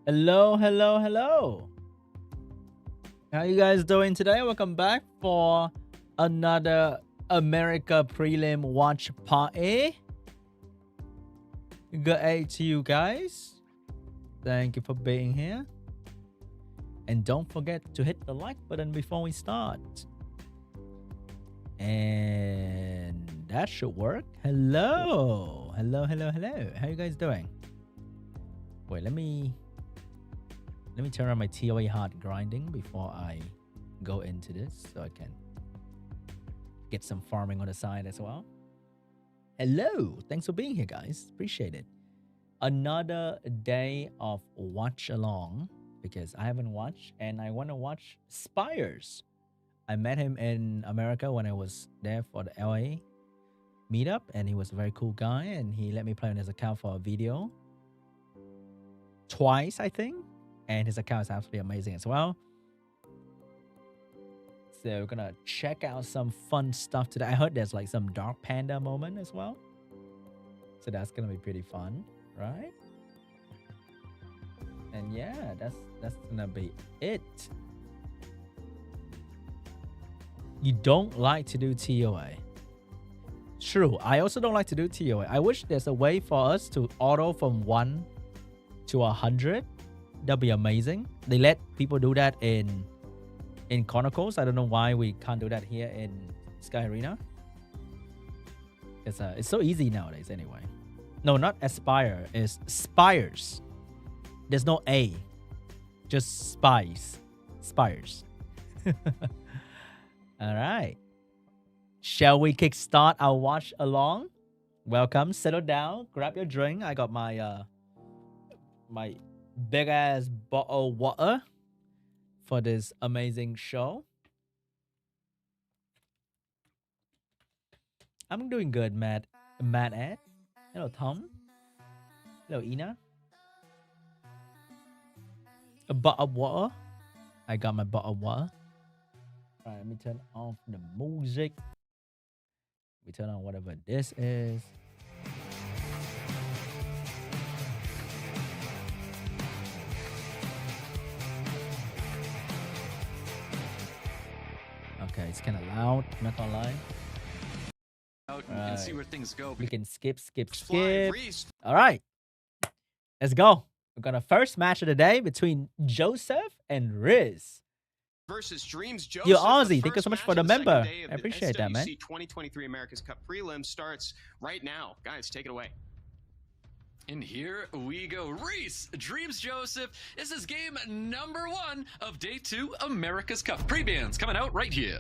Hello, hello, hello. How you guys doing today? Welcome back for another America prelim watch party. Good day to you guys. Thank you for being here. And don't forget to hit the like button before we start. And that should work. Hello. Hello, hello, hello. How you guys doing? Wait, let me turn on my TOA hard grinding before I go into this so I can get some farming on the side as well. Hello. Thanks for being here, guys. Appreciate it. Another day of watch along because I haven't watched and I want to watch Spires. I met him in America when I was there for the LA meetup and he was a very cool guy and he let me play on his account for a video. Twice, I think. And his account is absolutely amazing as well. So we're gonna check out some fun stuff today. I heard there's like some Dark Panda moment as well. So that's gonna be pretty fun, right? And yeah, that's gonna be it. You don't like to do TOA. True, I also don't like to do TOA. I wish there's a way for us to auto from 1 to 100. That'd be amazing. They let people do that in Chronicles. I don't know why we can't do that here in Sky Arena. It's so easy nowadays anyway. No, not Aspire. It's Spires. There's no A. Just Spires. All right. Shall we kickstart our watch along? Welcome. Settle down. Grab your drink. I got my my big ass bottle of water for this amazing show. I'm doing good, Matt Ed. Hello, Tom. Hello, Ina. A bottle of water. I got my bottle of water. All right, let me turn off the music. We turn on whatever this is. Okay, it's kind of loud, not gonna lie. You can see where things go. We can skip. All right, let's go. We're gonna first match of the day between Joseph and Rhys. Versus Dreams Joseph. Yo, Ozzy, thank you so much for the member. I appreciate that, man. SWC 2023 America's Cup prelim starts right now. Guys, take it away. And here we go. Rhys, Dreams Joseph. This is game number 1 of day 2 America's Cup. Pre-bans coming out right here.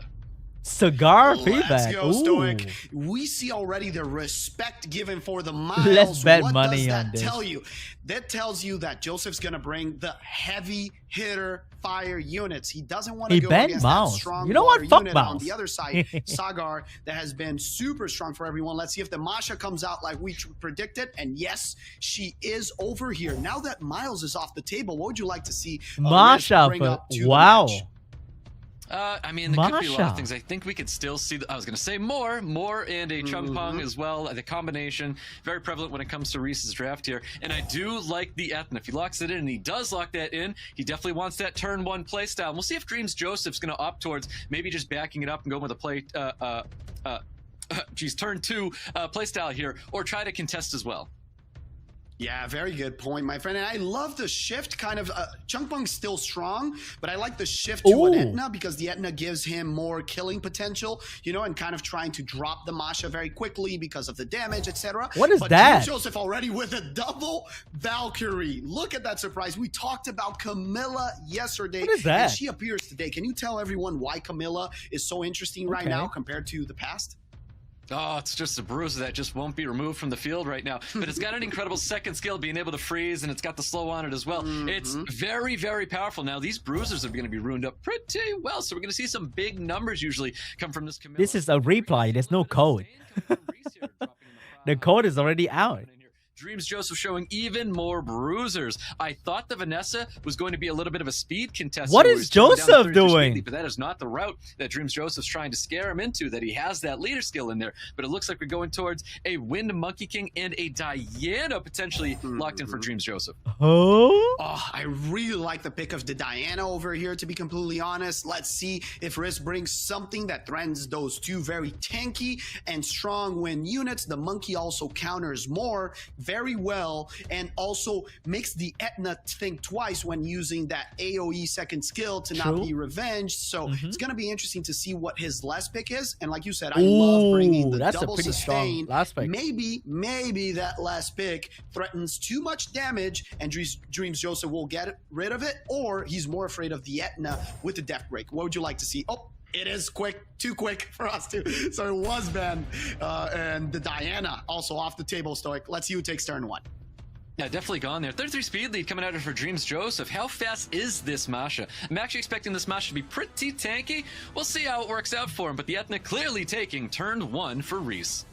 Cigar feedback. Let's go, Stoic. We see already the respect given for the miles. Let's bet what money does that on this. tell you? That tells you that Joseph's going to bring the heavy hitter fire units. He doesn't want to go against Miles. that strong You know what? Fuck unit Miles. on the other side. Sagar that has been super strong for everyone. Let's see if the Masha comes out like we predicted. And yes, she is over here. Now that Miles is off the table, what would you like to see Masha? bring up to the Wow. match? I mean, there could be a lot of things. I think we could still see, I was going to say more and a Chung-Pong as well. The combination, very prevalent when it comes to Rhys's draft here. And I do like the Ethna. If he locks it in, and he does lock that in, he definitely wants that turn 1 play style. And we'll see if Dreams Joseph's going to opt towards maybe just backing it up and going with a play, turn 2 play style here, or try to contest as well. Yeah, very good point, my friend. And I love the shift kind of, Chung-Pong's still strong, but I like the shift to an Etna because the Etna gives him more killing potential, you know, and kind of trying to drop the Masha very quickly because of the damage, etc. What is but that? Joseph already with a double Valkyrie. Look at that surprise. We talked about Camilla yesterday. What is that? And she appears today. Can you tell everyone why Camilla is so interesting right now compared to the past? Oh, it's just a bruiser that just won't be removed from the field right now. But it's got an incredible second skill, being able to freeze, and it's got the slow on it as well. It's very, very powerful. Now, these bruisers are going to be ruined up pretty well, so we're going to see some big numbers usually come from this Camilla. This is a reply. There's no code. The code is already out. Dreams Joseph showing even more bruisers. I thought the Vanessa was going to be a little bit of a speed contest. What is Joseph doing? But that is not the route that Dreams Joseph's trying to scare him into, that he has that leader skill in there. But it looks like we're going towards a Wind Monkey King and a Diana potentially locked in for Dreams Joseph. Oh, I really like the pick of the Diana over here, to be completely honest. Let's see if Rhys brings something that threatens those two very tanky and strong wind units. The monkey also counters more very well, and also makes the Etna think twice when using that AoE second skill to not be revenged. So it's going to be interesting to see what his last pick is. And like you said, I love bringing the double sustain. Maybe that last pick threatens too much damage and Dreams Joseph will get rid of it, or he's more afraid of the Etna with the Death Break. What would you like to see? Oh, it is quick, too quick for us too. So it was Ben and the Diana also off the table. Stoic. Let's see who takes turn one. Yeah, definitely gone there. 33 speed lead coming out for Dreams Joseph. How fast is this Masha? I'm actually expecting this Masha to be pretty tanky. We'll see how it works out for him, but the Etna clearly taking turn one for Rhys.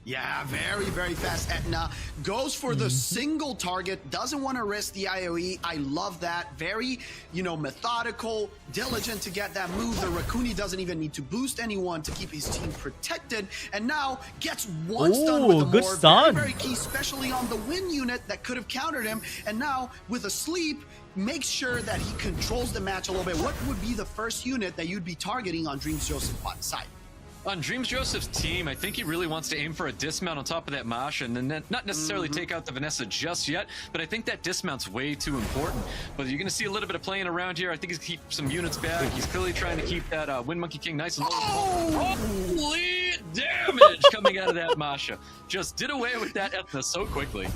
Yeah, very, very fast Etna. Goes for the single target, doesn't want to risk the IOE. I love that. Very, methodical, diligent to get that move. The Rakuni doesn't even need to boost anyone to keep his team protected. And now gets one stun with a good more. stun. Very, very key, especially on the wind unit that could have countered him. And now with a sleep, makes sure that he controls the match a little bit. What would be the first unit that you'd be targeting on Dreams Joseph's side? On Dreams Joseph's team, I think he really wants to aim for a dismount on top of that Masha and then not necessarily take out the Vanessa just yet, but I think that dismount's way too important. But you're going to see a little bit of playing around here. I think he's keep some units back. He's clearly trying to keep that Wind Monkey King nice and low. Holy damage coming out of that Masha. Just did away with that Etna so quickly.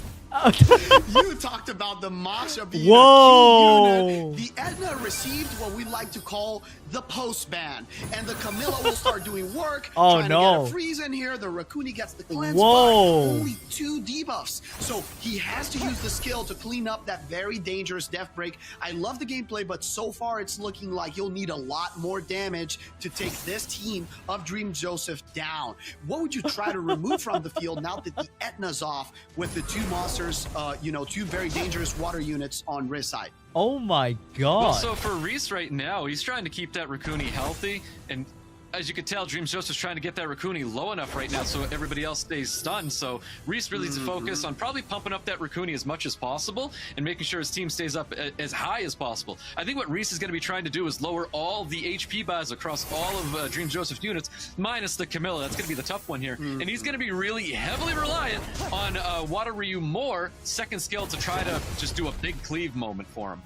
You talked about the Masha being a key unit. The Etna received what we like to call the post ban, and the Camilla will start doing work. Trying to get a freeze in here. The Rakuni gets the cleanse, but only 2 debuffs, so he has to use the skill to clean up that very dangerous death break. I love the gameplay, but so far it's looking like you'll need a lot more damage to take this team of Dream Joseph down. What would you try to remove from the field now that the Etna's off with the 2 monsters? 2 very dangerous water units on Rhys side. Oh my god. Well, so for Rhys right now, he's trying to keep that Rakuni healthy, and as you can tell, Dreams Joseph's trying to get that Rakuni low enough right now so everybody else stays stunned. So Rhys really needs to focus on probably pumping up that Rakuni as much as possible and making sure his team stays up as high as possible. I think what Rhys is going to be trying to do is lower all the HP bars across all of Dreams Joseph's units, minus the Camilla. That's going to be the tough one here. And he's going to be really heavily reliant on Water Ryu more second skill to try to just do a big cleave moment for him.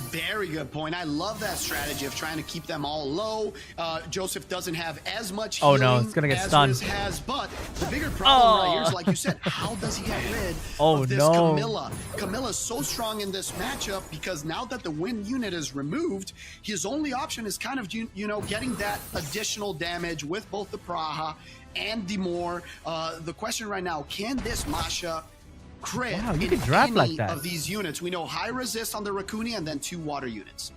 Very good point. I love that strategy of trying to keep them all low. Joseph doesn't have as much healing it's gonna get stunned. Rhys has, but the bigger problem right here is, like you said, how does he get rid of this Camilla? Camilla's so strong in this matchup because now that the wind unit is removed, his only option is kind of, getting that additional damage with both the Praha and the Moor. The question right now, can this Masha crit you in can draft any like that. of these units? We know high resist on the Rakuni and then 2 water units.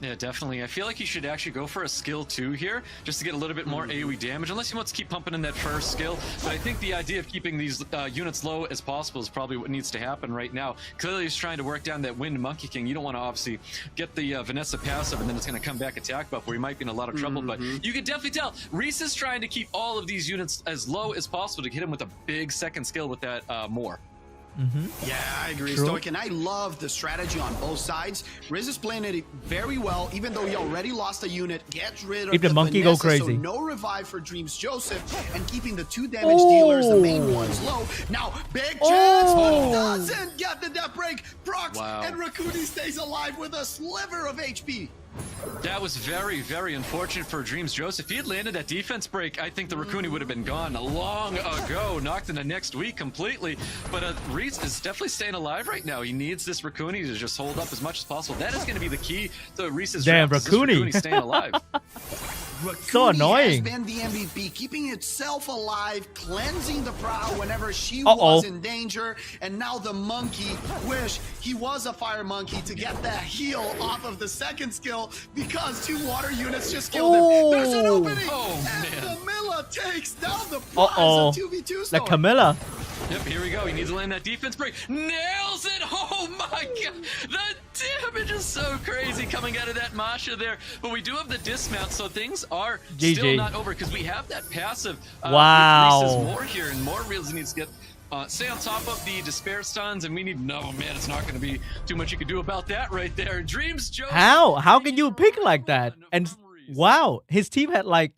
Yeah, definitely. I feel like he should actually go for a skill 2 here, just to get a little bit more AoE damage, unless he wants to keep pumping in that first skill. But I think the idea of keeping these units low as possible is probably what needs to happen right now. Clearly, he's trying to work down that Wind Monkey King. You don't want to obviously get the Vanessa passive, and then it's going to come back attack buff, where he might be in a lot of trouble. But you can definitely tell Rhys is trying to keep all of these units as low as possible to hit him with a big second skill with that Moor. Yeah, I agree, Stoic, and I love the strategy on both sides. Rhys is playing it very well, even though he already lost a unit, gets rid of the monkey Vanessa, go crazy. so no revive for Dreams Joseph, and keeping the 2 damage dealers, the main ones, low. Now, big chance, but he doesn't get the death break. Procs, and Rakuni stays alive with a sliver of HP. That was very, very unfortunate for Dreams Joseph. If he had landed that defense break, I think the Rakuni would have been gone long ago, knocked into next week completely. But Rhys is definitely staying alive right now. He needs this Rakuni to just hold up as much as possible. That is going to be the key to Rhys's draft, Rakuni staying alive. So annoying. Has been the MVP, keeping itself alive, cleansing the prow whenever she was in danger, and now the monkey wish he was a fire monkey to get that heal off of the second skill because 2 water units just killed him. There's an opening, and Camilla takes down the prize of 2v2 Like Camilla. Yep, here we go. He needs to land that defense break. Nails it! Oh my god! The damage is so crazy coming out of that Masha there. But we do have the dismount, so things are still not over because we have that passive. Wow. Rhys is more here, and more Rhys needs to get stay on top of the despair stuns, and we need man, it's not going to be too much you can do about that right there. Dreams Joseph. How can you pick like that? And wow, his team had like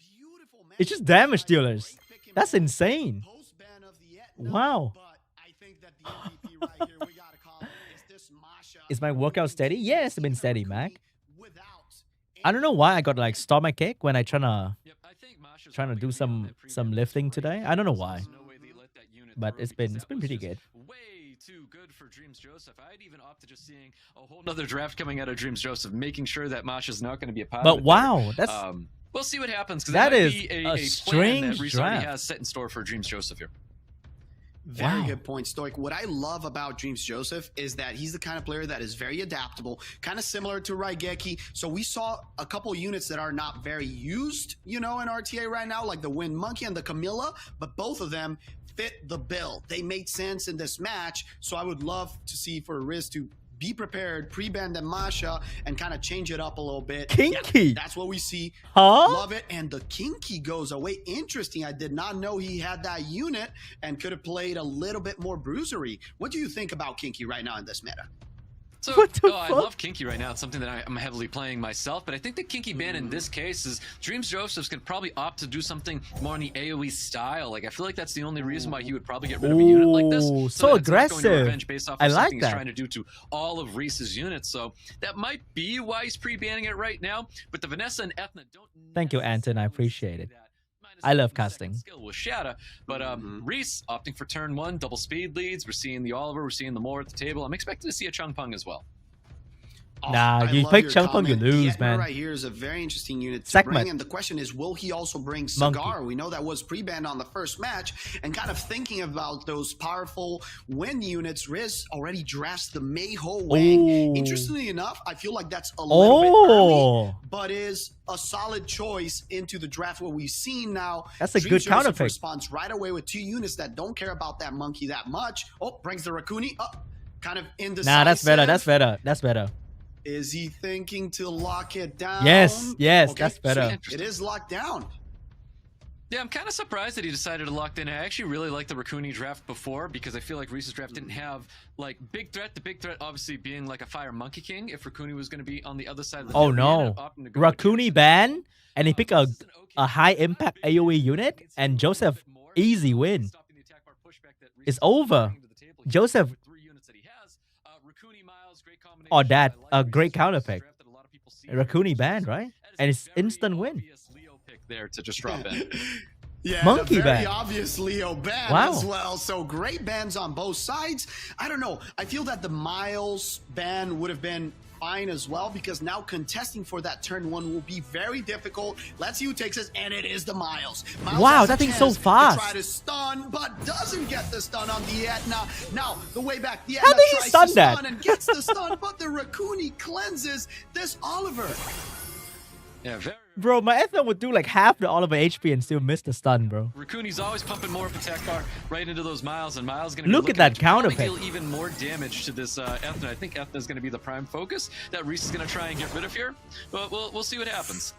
it's just damage dealers. That's insane. Wow. Is my workout steady? Yeah, it's been steady, Mac. I don't know why I got like stomach ache when I trying to do some lifting today. I don't know why, but it's been pretty good. Way too good for Dreams Joseph. I'd even opt to just seeing a whole nother draft coming out of Dreams Joseph, making sure that Masha's not going to be a part of it. But wow, that's we'll see what happens because that is a strange plan that Rhys draft. already has set in store for Dreams Joseph here. Very good point, Stoic. What I love about Dreams Joseph is that he's the kind of player that is very adaptable, kind of similar to Raigeki. So we saw a couple units that are not very used, in RTA right now, like the Wind Monkey and the Camilla, but both of them fit the bill. They made sense in this match. So I would love to see for Rhys to be prepared, pre-ban the Masha, and kind of change it up a little bit. Kinki. Yeah, that's what we see. Huh? Love it. And the Kinki goes away. Interesting. I did not know he had that unit and could have played a little bit more bruisery. What do you think about Kinki right now in this meta? So, I love Kinki right now. It's something that I'm heavily playing myself, but I think the Kinki ban in this case is Dreams Joseph's could probably opt to do something more in the AoE style. Like, I feel like that's the only reason why he would probably get rid of a unit like this. So that aggressive. Going to revenge based off of I like something that. he's trying to do to all of Rhys's units. So that might be why he's pre-banning it right now. But the Vanessa and Ethna don't. Thank you, Anton. I appreciate it. I love casting. Skill with Shatta, but Rhys opting for turn 1, double speed leads. We're seeing the Oliver, we're seeing the Moore at the table. I'm expecting to see a Changpeng as well. Nah, you pick Changpeng, you lose, man. Right here is a very interesting unit to Segment. bring, and the question is, will he also bring Cigar? We know that was pre-banned on the first match, and kind of thinking about those powerful win units, Rhys already drafts the Mayho Wang. Interestingly enough, I feel like that's a little bit early, but is a solid choice into the draft what we've seen now. That's a good counter pick. Response right away with 2 units that don't care about that monkey that much. Oh, brings the Rakuni up, kind of indecisive. Nah, that's better. That's better. That's better. Is he thinking to lock it down? Yes, okay, that's better. It is locked down. Yeah, I'm kind of surprised that he decided to lock in. I actually really liked the Rakuni draft before because I feel like Rhys's draft didn't have like big threat. The big threat obviously being like a Fire Monkey King if Rakuni was going to be on the other side of the Oh no, Rakuni ban and he picked a high impact AoE unit and Joseph easy win. It's over. Joseph. Oh, that a great counter pick. Rakuni ban, right? And it's instant win. There to just drop in. Yeah, Monkey very ban. obvious Leo ban as well. So great bans on both sides. I don't know. I feel that the Miles ban would have been fine as well because now contesting for that turn 1 will be very difficult. Let's see who takes it, and it is the Miles. Wow, that thing's so fast. Try to stun, but doesn't get the stun on the Etna. Now the way back, the Etna How did he tries stun to that? stun and gets the stun, but the Rakuni cleanses this Oliver. Yeah, Bro, my Ethna would do like half the Oliver HP and still miss the stun, bro. Rakuni's always pumping more of attack bar right into those Miles, and Miles going to look at that counter pick. Deal even more damage to this Ethna. I think Ethna is going to be the prime focus that Rhys is going to try and get rid of here, but we'll see what happens.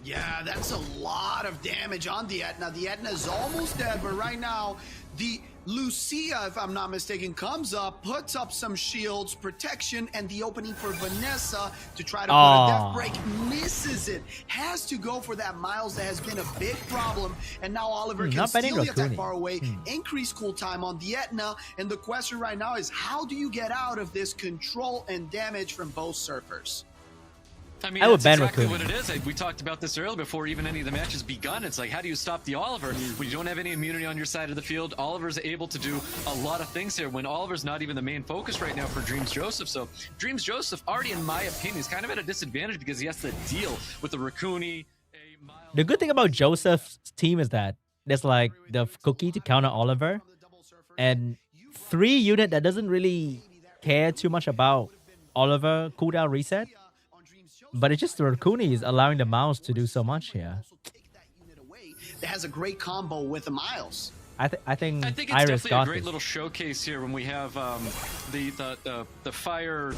Yeah, that's a lot of damage on the Etna. The Etna is almost dead, but right now, the Lucia, if I'm not mistaken, comes up, puts up some shields, protection, and the opening for Vanessa to try to put a death break. Misses it. Has to go for that Miles that has been a big problem. And now Oliver can steal the attack far away, increase cool time on the Etna. And the question right now is, how do you get out of this control and damage from both surfers? I mean, that's exactly what it is. We talked about this earlier before even any of the matches begun. It's like, how do you stop the Oliver when you don't have any immunity on your side of the field? Oliver's able to do a lot of things here when Oliver's not even the main focus right now for Dreams Joseph. So Dreams Joseph already, in my opinion, is kind of at a disadvantage because he has to deal with the Rakuni, a The good thing about Joseph's team is that there's like the Cookie to counter Oliver, and 3 unit that doesn't really care too much about Oliver cooldown reset. But it's just the Raccoon is allowing the mouse to do so much here. That has a great combo with the Miles. I think it's Iris definitely got a great this. little showcase here when we have the fire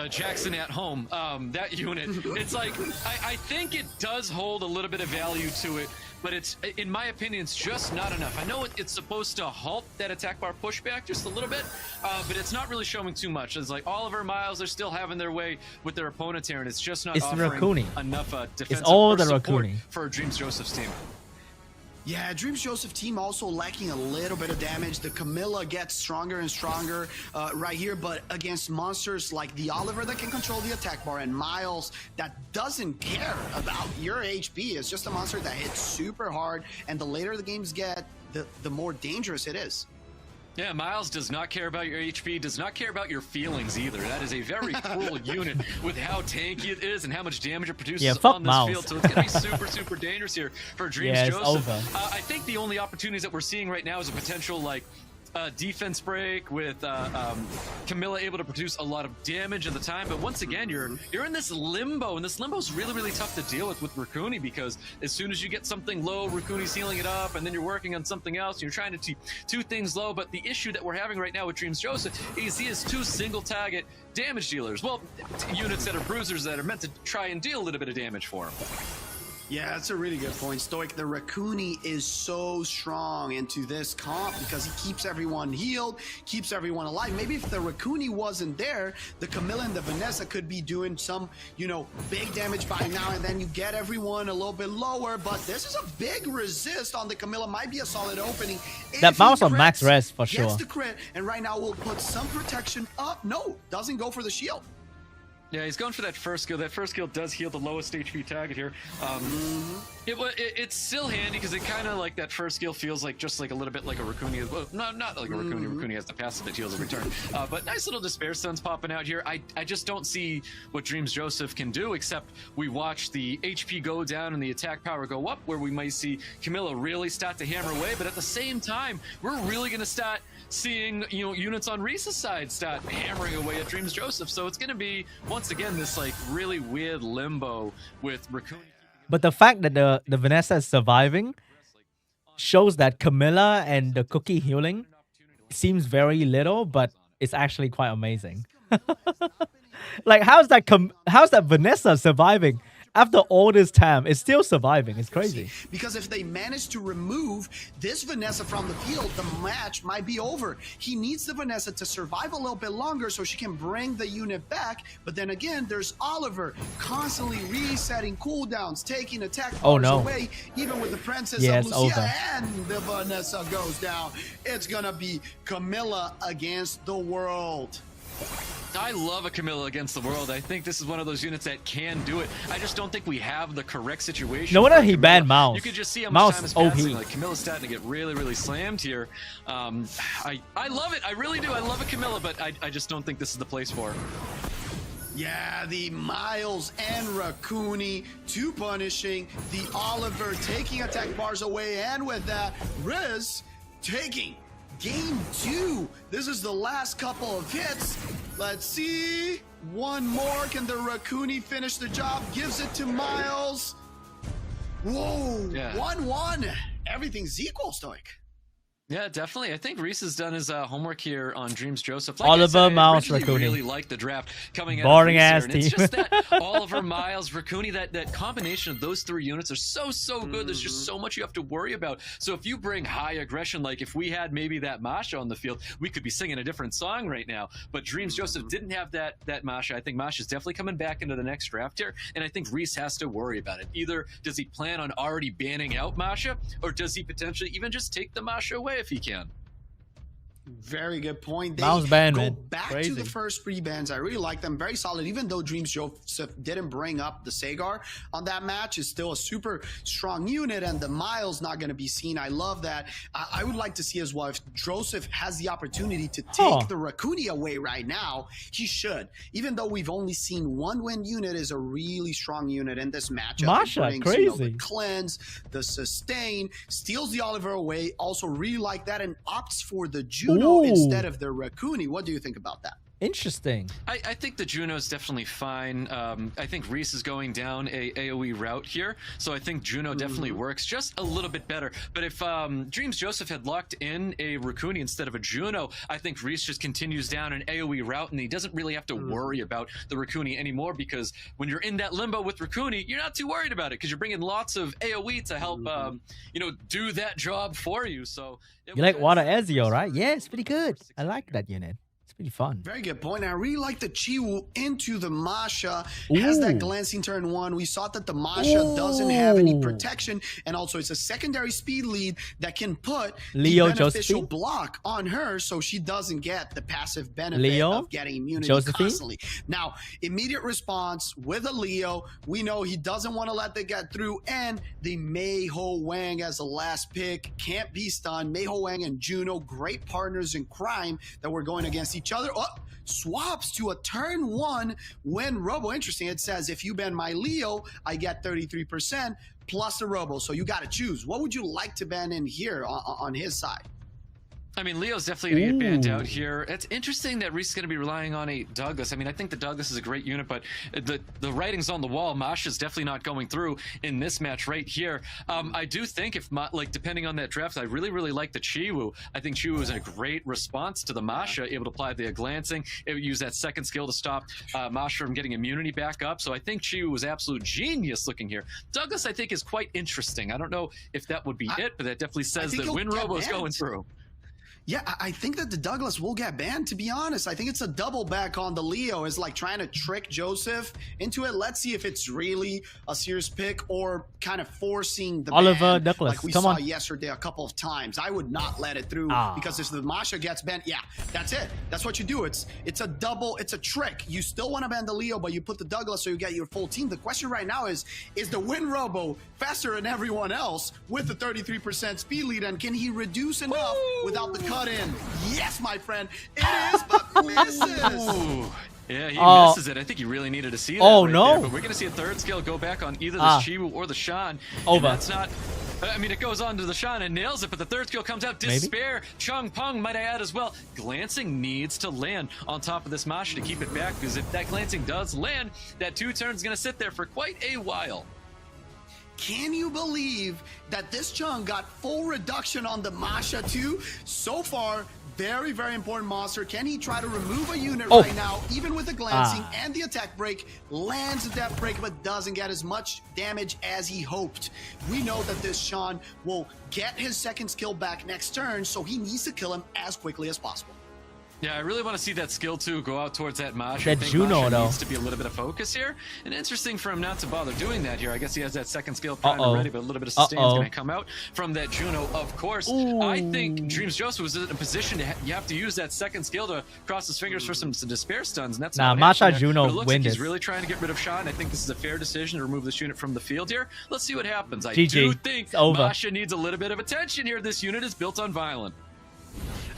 Jackson at home. That unit, it's like I think it does hold a little bit of value to it, but it's, in my opinion, it's just not enough. I know it's supposed to halt that attack bar pushback just a little bit, but it's not really showing too much. It's like Oliver, Miles, they're still having their way with their opponents here, and it's just not offering enough defensive support for Dreams Joseph's team. Yeah, Dreams Joseph team also lacking a little bit of damage. The Camilla gets stronger and stronger right here, but against monsters like the Oliver that can control the attack bar and Miles that doesn't care about your HP. It's just a monster that hits super hard, and the later the games get, the more dangerous it is. Yeah, Miles does not care about your HP, does not care about your feelings either. That is a very cruel unit with how tanky it is and how much damage it produces on this field. So it's going to be super, super dangerous here for Dreams Joseph. I think the only opportunities that we're seeing right now is a potential, like, defense break with Camilla able to produce a lot of damage at the time, but once again you're in this limbo, and this limbo is really, really tough to deal with Raccoon, because as soon as you get something low, Raccoon's healing it up, and then you're working on something else, you're trying to keep 2 things low. But the issue that we're having right now with Dreams Joseph is he has 2 single target damage dealers, well, units that are bruisers that are meant to try and deal a little bit of damage for him. Yeah, that's a really good point, Stoic. The Raccoon is so strong into this comp because he keeps everyone healed, keeps everyone alive. Maybe if the Raccoon wasn't there, the Camilla and the Vanessa could be doing some, big damage by now, and then you get everyone a little bit lower. But this is a big resist on the Camilla. Might be a solid opening. That mouse on max res for sure. Gets the crit, and right now we'll put some protection up. No, doesn't go for the shield. Yeah, he's going for that first skill. That first skill does heal the lowest HP target here. It's still handy because it kind of like that first skill feels like just like a little bit like a Raccoon. Well, not like a Raccoon. Raccoon has the passive that heals a return. But nice little Despair Stuns popping out here. I just don't see what Dreams Joseph can do, except we watch the HP go down and the attack power go up, where we might see Camilla really start to hammer away. But at the same time, we're really going to start seeing units on Rhys's side start hammering away at Dreams Joseph. So it's going to be once again this like really weird limbo with Raccoon. But the fact that the Vanessa is surviving shows that Camilla and the Cookie healing seems very little, but it's actually quite amazing. Like how's that Vanessa surviving? After all this time, it's still surviving. It's crazy. Because if they manage to remove this Vanessa from the field, the match might be over. He needs the Vanessa to survive a little bit longer so she can bring the unit back. But then again, there's Oliver constantly resetting cooldowns, taking attack bars away, even with the Princess of Lucia, and the Vanessa goes down. It's gonna be Camilla against the world. I love a Camilla against the world. I think this is one of those units that can do it. I just don't think we have the correct situation. No wonder he banned Mouse. You could just see how much time is passing. Like Camilla's starting to get really, really slammed here. I love it. I really do. I love a Camilla, but I just don't think this is the place for her. Yeah, the Miles and Raccoon, 2 punishing, the Oliver taking attack bars away, and with that, Rhys taking Game 2. This is the last couple of hits. Let's see. One more. Can the Raccoon finish the job? Gives it to Miles. Whoa. Yeah. 1-1. Everything's equal, Stoic. Yeah, definitely. I think Rhys has done his homework here on Dreams Joseph. Like Oliver, Miles, Raccoon. I really like the draft coming out. Boring ass team. It's just that Oliver, Miles, Raccoon, that combination of those 3 units are so good. There's just so much you have to worry about. So if you bring high aggression, like if we had maybe that Masha on the field, we could be singing a different song right now. But Dreams Joseph didn't have that Masha. I think Masha's definitely coming back into the next draft here, and I think Rhys has to worry about it. Either does he plan on already banning out Masha, or does he potentially even just take the Masha away if he can? Very good point. They Mouse band, go man. back Crazy. to the first three bands. I really like them. Very solid. Even though Dreams Joseph didn't bring up the Sagar on that match, it's still a super strong unit, and the Miles not going to be seen. I love that. I would like to see as well if Joseph has the opportunity to take the Raccoon away right now, he should. Even though we've only seen one win unit is a really strong unit in this matchup. Masha, crazy. You know, the cleanse, the sustain, steals the Oliver away. Also really like that and opts for the Juno instead of the Raccoon. What do you think about that? Interesting. I think the Juno is definitely fine. I think Rhys is going down a AoE route here, so I think Juno definitely works just a little bit better. But if Dreams Joseph had locked in a Raccoon instead of a Juno, I think Rhys just continues down an AoE route, and he doesn't really have to worry about the Raccoon anymore, because when you're in that limbo with Raccoon, you're not too worried about it, because you're bringing lots of AoE to help, you know, do that job for you. So you like Water Ezio, right? Yeah, it's pretty good. I like that unit. Pretty fun. Very good point. I really like the Chiwu into the Masha. Has that glancing turn 1. We saw that the Masha doesn't have any protection, and also it's a secondary speed lead that can put Leo the beneficial Josephine? block on her, so she doesn't get the passive benefit of getting immunity constantly. Now, immediate response with a Leo. We know he doesn't want to let that get through, and the Mei Ho Wang as the last pick can't be stunned. Mei Ho Wang and Juno, great partners in crime that we're going against each other. Swaps to a turn 1 when Robo. Interesting. It says if you ban my Leo, I get 33% plus the Robo. So you got to choose. What would you like to ban in here on his side? I mean, Leo's definitely going to get banned out here. It's interesting that Rhys is going to be relying on a Douglas. I mean, I think the Douglas is a great unit, but the writing's on the wall. Masha's definitely not going through in this match right here. I do think if, like, depending on that draft, I really, really like the Chiwu. I think Chiwu is a great response to the Masha, able to apply the glancing, able to use that second skill to stop Masha from getting immunity back up. So I think Chiwu was absolute genius looking here. Douglas, I think, is quite interesting. I don't know if that would be it, but that definitely says that Win Robo is going through. Yeah, I think that the Douglas will get banned, to be honest. I think it's a double back on the Leo. Is like trying to trick Joseph into it. Let's see if it's really a serious pick or kind of forcing the Oliver ban Douglas. like we Come saw on. yesterday a couple of times. I would not let it through because if the Masha gets banned, yeah, that's it. That's what you do. It's a double, it's a trick. You still want to ban the Leo, but you put the Douglas so you get your full team. The question right now is the Win Robo faster than everyone else with the 33% speed lead, and can he reduce enough without the cut in? Yes, my friend. It is, but misses. Ooh. Yeah, he misses it. I think he really needed to see that right there, but we're going to see a third skill go back on either the Chiwu or the Shan. That's not... I mean, it goes on to the Shan and nails it, but the third skill comes out. Despair. Chung Peng, might I add as well. Glancing needs to land on top of this Masha to keep it back, because if that glancing does land, that 2 turns is going to sit there for quite a while. Can you believe that this Chung got full reduction on the Masha too? So far, very, very important monster. Can he try to remove a unit right now, even with the glancing and the attack break? Lands the death break, but doesn't get as much damage as he hoped. We know that this Shan will get his second skill back next turn, so he needs to kill him as quickly as possible. Yeah, I really want to see that skill too go out towards that Masha. That I think Juno, Masha though, needs to be a little bit of focus here. And interesting for him not to bother doing that here. I guess he has that second skill primed already, but a little bit of sustain is going to come out from that Juno, of course. I think Dreams Joseph was in a position to you have to use that second skill to cross his fingers for some despair stuns, and that's not Masha Juno but it looks win like this. he's really trying to get rid of Shan. I think this is a fair decision to remove this unit from the field here. Let's see what happens. I do think Masha needs a little bit of attention here. This unit is built on violent.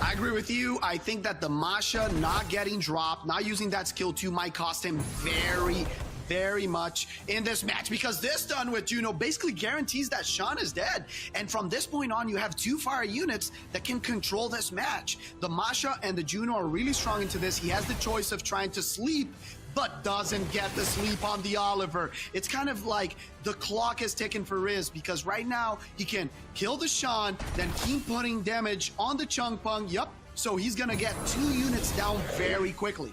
I agree with you. I think that the Masha not getting dropped, not using that skill 2 might cost him very much in this match, because this done with Juno basically guarantees that Shan is dead. And from this point on, you have 2 fire units that can control this match. The Masha and the Juno are really strong into this. He has the choice of trying to sleep, but doesn't get the sleep on the Oliver. It's kind of like the clock is ticking for Rhys, because right now he can kill the Shan, then keep putting damage on the Chung Peng. Yup. So he's gonna get 2 units down very quickly.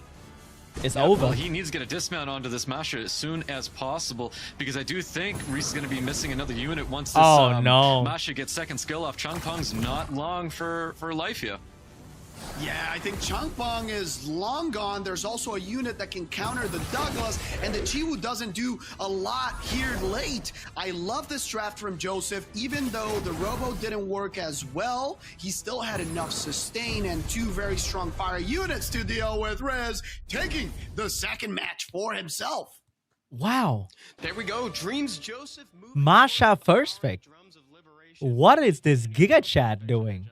It's over. Well, he needs to get a dismount onto this Masha as soon as possible, because I do think Rhys is going to be missing another unit once this Masha gets second skill off. Chung Peng's not long for life here. Yeah, I think Changpeng is long gone. There's also a unit that can counter the Douglas, and the Chiwu doesn't do a lot here late. I love this draft from Joseph. Even though the Robo didn't work as well, he still had enough sustain and 2 very strong fire units to deal with Rhys, taking the second match for himself. Wow. There we go. Dreams Joseph. Masha first pick. What is this Giga Chat doing?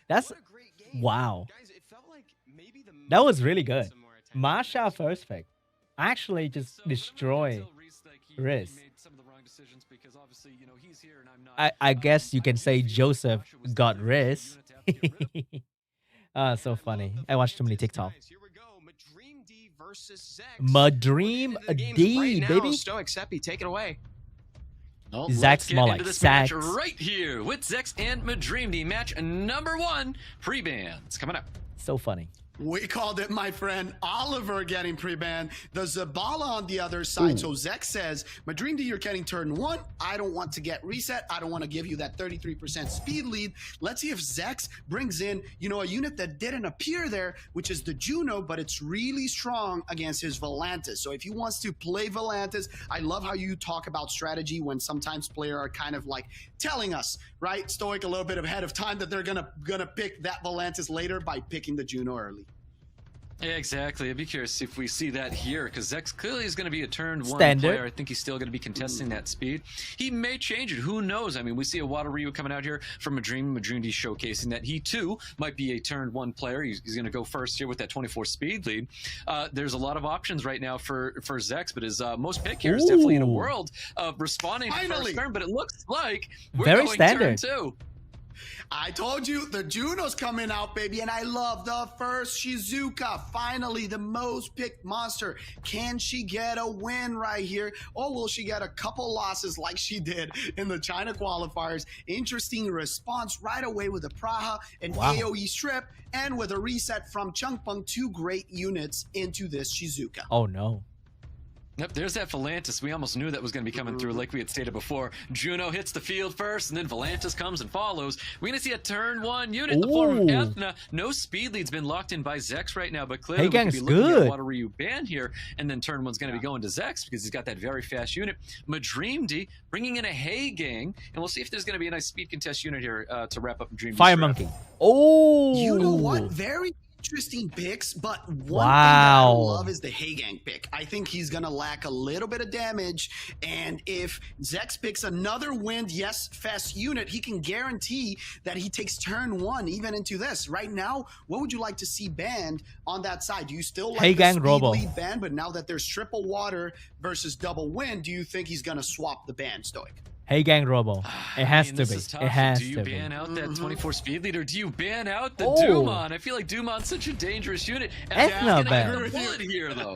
That's wow. That was really good. Masha first pick. Actually just destroy Rhys. I guess you can say Joseph got Rhys. So funny. I watched too many TikTok. Madreamdy, baby. Stoic Seppi, take it away. Well, Zach's more like this match Zach's. right here with Zex and Madreamdy. Match number 1. Pre-bans coming up. So funny. We called it, my friend, Oliver getting pre-banned. The Zabala on the other side. Ooh. So Zex says, Madreamdy, you're getting turn 1. I don't want to get reset. I don't want to give you that 33% speed lead. Let's see if Zex brings in, a unit that didn't appear there, which is the Juno, but it's really strong against his Volantis. So if he wants to play Volantis, I love how you talk about strategy when sometimes players are kind of like telling us, right, Stoic, a little bit ahead of time that they're gonna pick that Volantis later by picking the Juno early. Yeah, exactly. I'd be curious if we see that here, because Zex clearly is going to be a turn 1 Standard. player. I think he's still going to be contesting that speed. He may change it. Who knows? I mean, we see a Water Ryu coming out here from Madreamdy showcasing that he, too, might be a turn 1 player. He's going to go first here with that 24 speed lead. There's a lot of options right now for Zex, but his most pick here is definitely in a world of responding to first turn, but it looks like we're very going standard. turn 2. I told you the Juno's coming out, baby, and I love the first Shizuka. Finally, the most picked monster. Can she get a win right here, or will she get a couple losses like she did in the China qualifiers? Interesting response right away with the Praha and AoE strip, and with a reset from Changpeng, 2 great units into this Shizuka. Oh no. Yep, there's that Volantis. We almost knew that was going to be coming through, like we had stated before. Juno hits the field first, and then Volantis comes and follows. We're going to see a turn 1 unit in the form of Ethna. No speed lead's been locked in by Zex right now, but clearly we could be looking at Water Ryu ban here, and then turn 1's going to be going to Zex because he's got that very fast unit. Madreamdy bringing in a Hey Gang, and we'll see if there's going to be a nice speed contest unit here to wrap up Madreamdy's Fire draft. Monkey. Oh! You know what? Very interesting picks, but one thing that I love is the Heigang pick. I think he's gonna lack a little bit of damage, and if Zex picks another wind, yes, fast unit, he can guarantee that he takes turn 1 even into this. Right now, what would you like to see banned on that side? Do you still like the speed lead ban, but now that there's triple water versus double wind, do you think he's gonna swap the ban, Stoic? Hey Gang Robo. It has to be. It has to be. Do you ban out that 24 speed lead, or do you ban out the Dumon? I feel like Dumon's such a dangerous unit. Ethna ban. Here, though.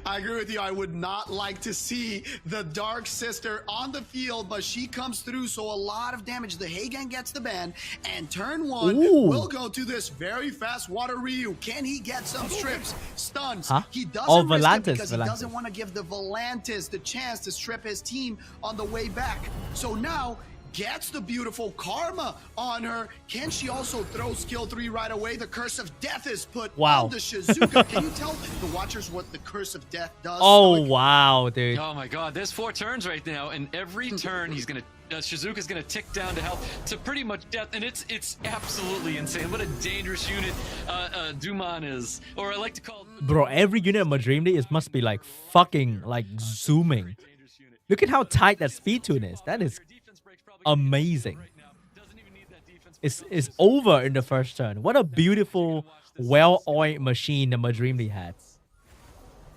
I agree with you. I would not like to see the Dark Sister on the field, but she comes through, so a lot of damage. The Heigang gets the ban, and turn 1 will go to this very fast Water Ryu. Can he get some strips? Stuns. He doesn't risk it because he doesn't want to give the Volantis the chance to strip his team on the way back. So now gets the beautiful Karma on her. Can she also throw skill 3 right away? The Curse of Death is put on the Shizuka. Can you tell the watchers what the Curse of Death does? Oh, wow, dude. Oh my god, there's 4 turns right now, and every turn he's gonna Shizuka's gonna tick down to health to pretty much death, and it's absolutely insane. What a dangerous unit Dumon is, or I like to call it. Bro, every unit of Madreamdy must be like fucking like zooming. Look at how tight that speed tune is. That is amazing. It's over in the first turn. What a beautiful, well-oiled machine the Madreamdy has.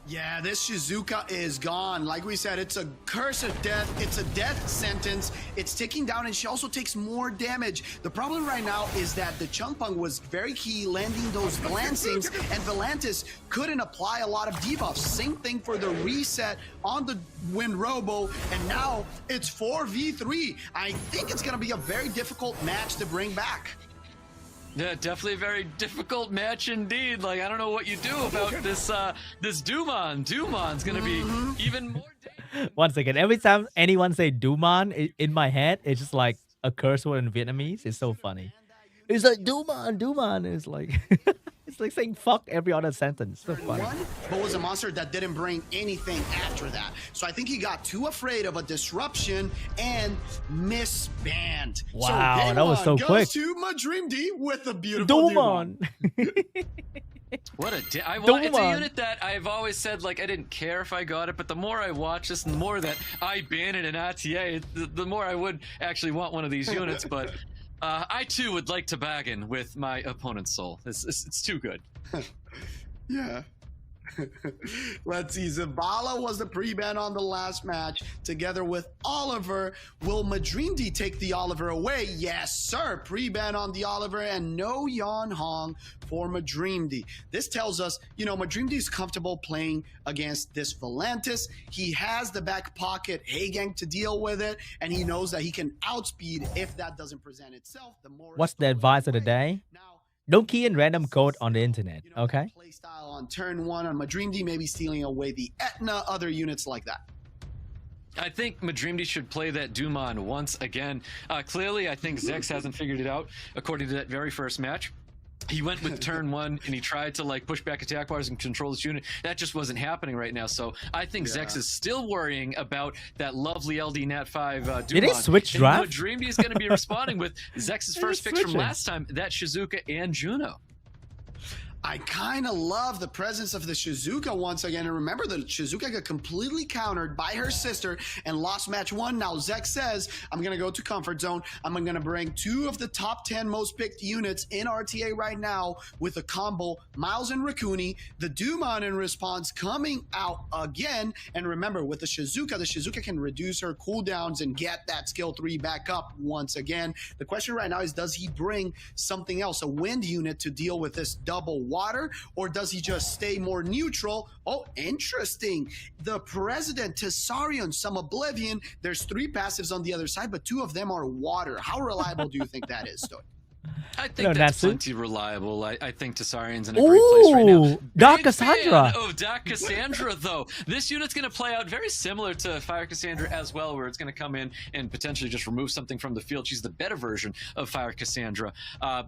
Yeah, this Shizuka is gone. Like we said, it's a Curse of Death. It's a death sentence. It's ticking down, and she also takes more damage. The problem right now is that the Changpeng was very key, landing those glancings, and Volantis couldn't apply a lot of debuffs. Same thing for the reset on the Wind Robo, and now it's 4v3. I think it's going to be a very difficult match to bring back. Yeah, definitely a very difficult match indeed. Like, I don't know what you do about this this Dumon. Dumon's gonna be even more. Once again, every time anyone say Dumon in my head, it's just like a curse word in Vietnamese. It's so funny. It's like Duman. It's like it's like saying fuck every other sentence. So funny. But was a monster that didn't bring anything after that. So I think he got too afraid of a disruption and misbanned. Wow, so that was so goes quick. To Madreamdy with a beautiful Duman. What a it's a unit that I've always said, like, I didn't care if I got it, but the more I watch this and the more that I ban it in RTA, the more I would actually want one of these units. But I too would like to bargain with my opponent's soul. It's too good. Yeah. Let's see. Zavala was the pre-ban on the last match together with Oliver. Will Madreamdy take the Oliver away? Yes, sir. Pre-ban on the Oliver and no Yan Hong for Madreamdy. This tells us, you know, Madreamdy is comfortable playing against this Volantis. He has the back pocket Hagang to deal with it, and he knows that he can outspeed if that doesn't present itself. The more What's the advice of the day? now, Don't key in random code on the internet, you know, okay? Play style on turn 1 on Madreamdy, maybe stealing away the Etna, other units like that. I think Madreamdy should play that Duman once again. Clearly, I think Zex hasn't figured it out, according to that very first match. He went with turn 1 and he tried to like push back attack bars and control this unit. That just wasn't happening right now. So I think Zex is still worrying about that lovely LD Nat 5 Duman. Did he switch draft? Madreamdy is going to be responding with Zex's first pick from last time, that Shizuka and Juno. I kind of love the presence of the Shizuka once again. And remember, the Shizuka got completely countered by her sister and lost match 1. Now Zex says, I'm going to go to comfort zone. I'm going to bring 2 of the top 10 most picked units in RTA right now with a combo Miles and Rakuni. The Duman in response coming out again. And remember, with the Shizuka can reduce her cooldowns and get that skill 3 back up once again. The question right now is, does he bring something else, a wind unit to deal with this double water, or does he just stay more neutral? Oh, interesting. The President, Tessarion, some Oblivion. There's 3 passives on the other side, but 2 of them are water. How reliable do you think that is, Stoic? I think that's plenty reliable. I think Tessarion's in a great place right now. Dark Cassandra. Oh, Dark Cassandra, though. This unit's going to play out very similar to Fire Cassandra as well, where it's going to come in and potentially just remove something from the field. She's the better version of Fire Cassandra.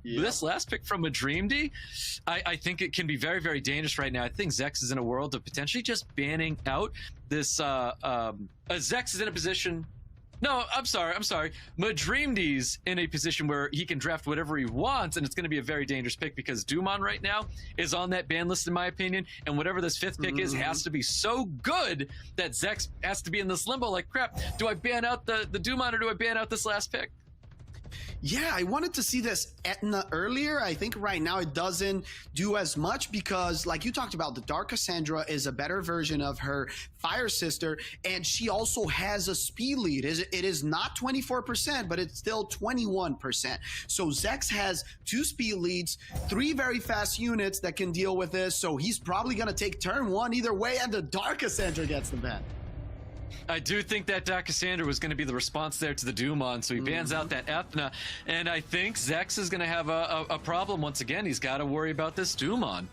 This last pick from Madreamdy, I think it can be very, very dangerous right now. I think Zex is in a world of potentially just banning out this... Zex is in a position... No, I'm sorry. Madreamdy's in a position where he can draft whatever he wants, and it's going to be a very dangerous pick because Duman right now is on that ban list, in my opinion, and whatever this 5th pick is has to be so good that Zex has to be in this limbo like, crap, do I ban out the Duman or do I ban out this last pick? Yeah, I wanted to see this Etna earlier. I think right now it doesn't do as much because, like you talked about, the Dark Cassandra is a better version of her Fire Sister, and she also has a speed lead. It is not 24%, but it's still 21%. So Zex has 2 speed leads, 3 very fast units that can deal with this, so he's probably going to take turn 1 either way, and the Dark Cassandra gets the ban. I do think that Dark Cassandra was going to be the response there to the Duman, so he bans out that Ethna, and I think Zex is going to have a problem once again. He's got to worry about this Duman.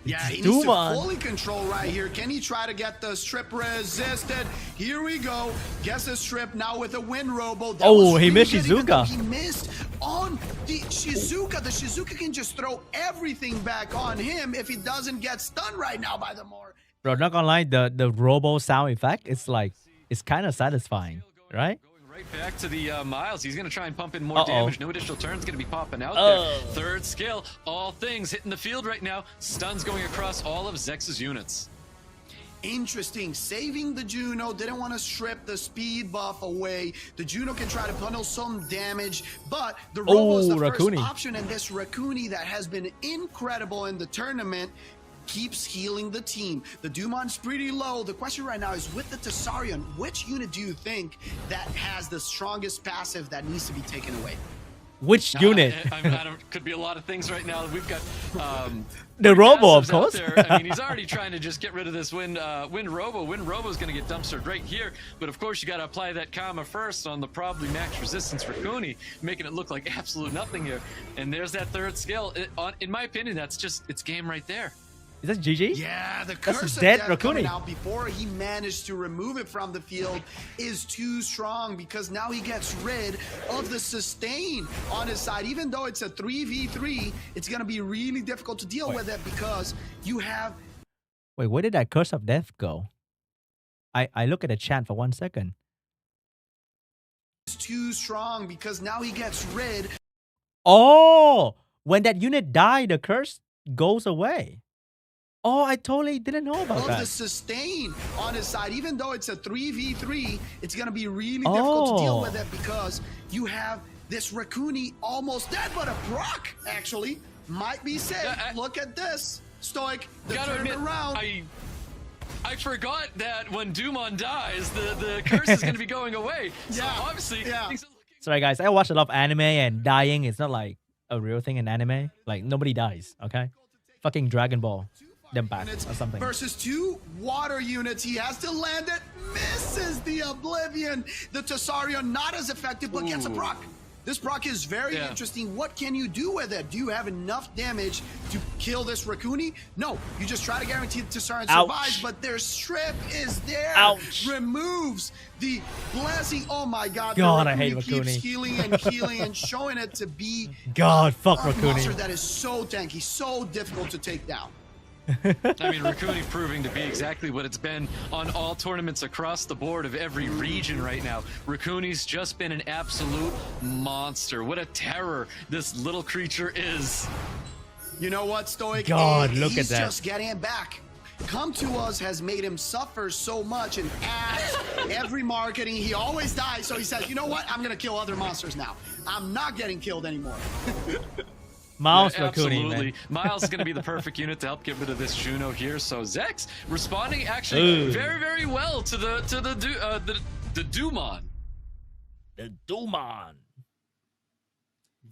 Yeah, he needs to fully control right here. Can he try to get the strip resisted? Here we go. Guess the strip now with a wind robo. He missed Shizuka. He missed on the Shizuka. The Shizuka can just throw everything back on him if he doesn't get stunned right now by the more. Bro, not gonna lie, the robo sound effect, it's like, it's kind of satisfying, right? Going right back to the Miles. He's going to try and pump in more damage. No additional turns going to be popping out there. 3rd skill. All things hitting the field right now. Stuns going across all of Zex's units. Interesting. Saving the Juno. Didn't want to strip the speed buff away. The Juno can try to bundle some damage, but the Robo is the first option, and this Rakuni that has been incredible in the tournament keeps healing the team. The Duman's pretty low. The question right now is, with the Tessarion, which unit do you think that has the strongest passive that needs to be taken away? Which unit? Could be a lot of things right now. We've got the Robo, of course. I mean, he's already trying to just get rid of this Wind Robo. Wind Robo is going to get dumpstered right here. But of course, you got to apply that Karma first on the probably max resistance for Kuni, making it look like absolute nothing here. And there's that 3rd skill. In my opinion, that's just, it's game right there. Is that GG? Yeah, the That's curse of dead death Raccoon. coming out before he managed to remove it from the field is too strong because now he gets rid of the sustain on his side. Even though it's a 3v3, it's going to be really difficult to deal with it because you have... Wait, where did that curse of death go? I look at the chat for 1 second. It's too strong because now he gets rid... Oh, when that unit died, the curse goes away. Oh, I totally didn't know about that. The sustain on his side, even though it's a 3v3, it's going to be really difficult to deal with it because you have this Raccoon almost dead, but a Brock actually might be safe. Look at this. Stoic, the turn around. I forgot that when Dumon dies, the curse is going to be going away. So obviously, Sorry guys, I watch a lot of anime and dying is not like a real thing in anime. Like nobody dies, okay? Fucking Dragon Ball. Them back or something. Versus 2 water units. He has to land it. Misses the Oblivion. The Tessarion not as effective, but gets a proc. This proc is very interesting. What can you do with it? Do you have enough damage to kill this Raccoon? No, you just try to guarantee the Tessarion survives, but their strip is there. Removes the blessing. Oh my god. God, I hate Raccoon. Raccoon. Keeps healing and healing and showing it to be fuck a Raccoon. monster that is so tanky, so difficult to take down. I mean, Raccoon proving to be exactly what it's been on all tournaments across the board of every region right now. Raccoon's just been an absolute monster. What a terror this little creature is. You know what, Stoic? God, look at that. He's just getting it back. Come to Us has made him suffer so much and ads, every marketing. He always dies, so he says, you know what? I'm going to kill other monsters now. I'm not getting killed anymore. Miles absolutely. Miles is going to be the perfect unit to help get rid of this Juno here. So Zex responding actually very, very well to the Dumon. The Dumon.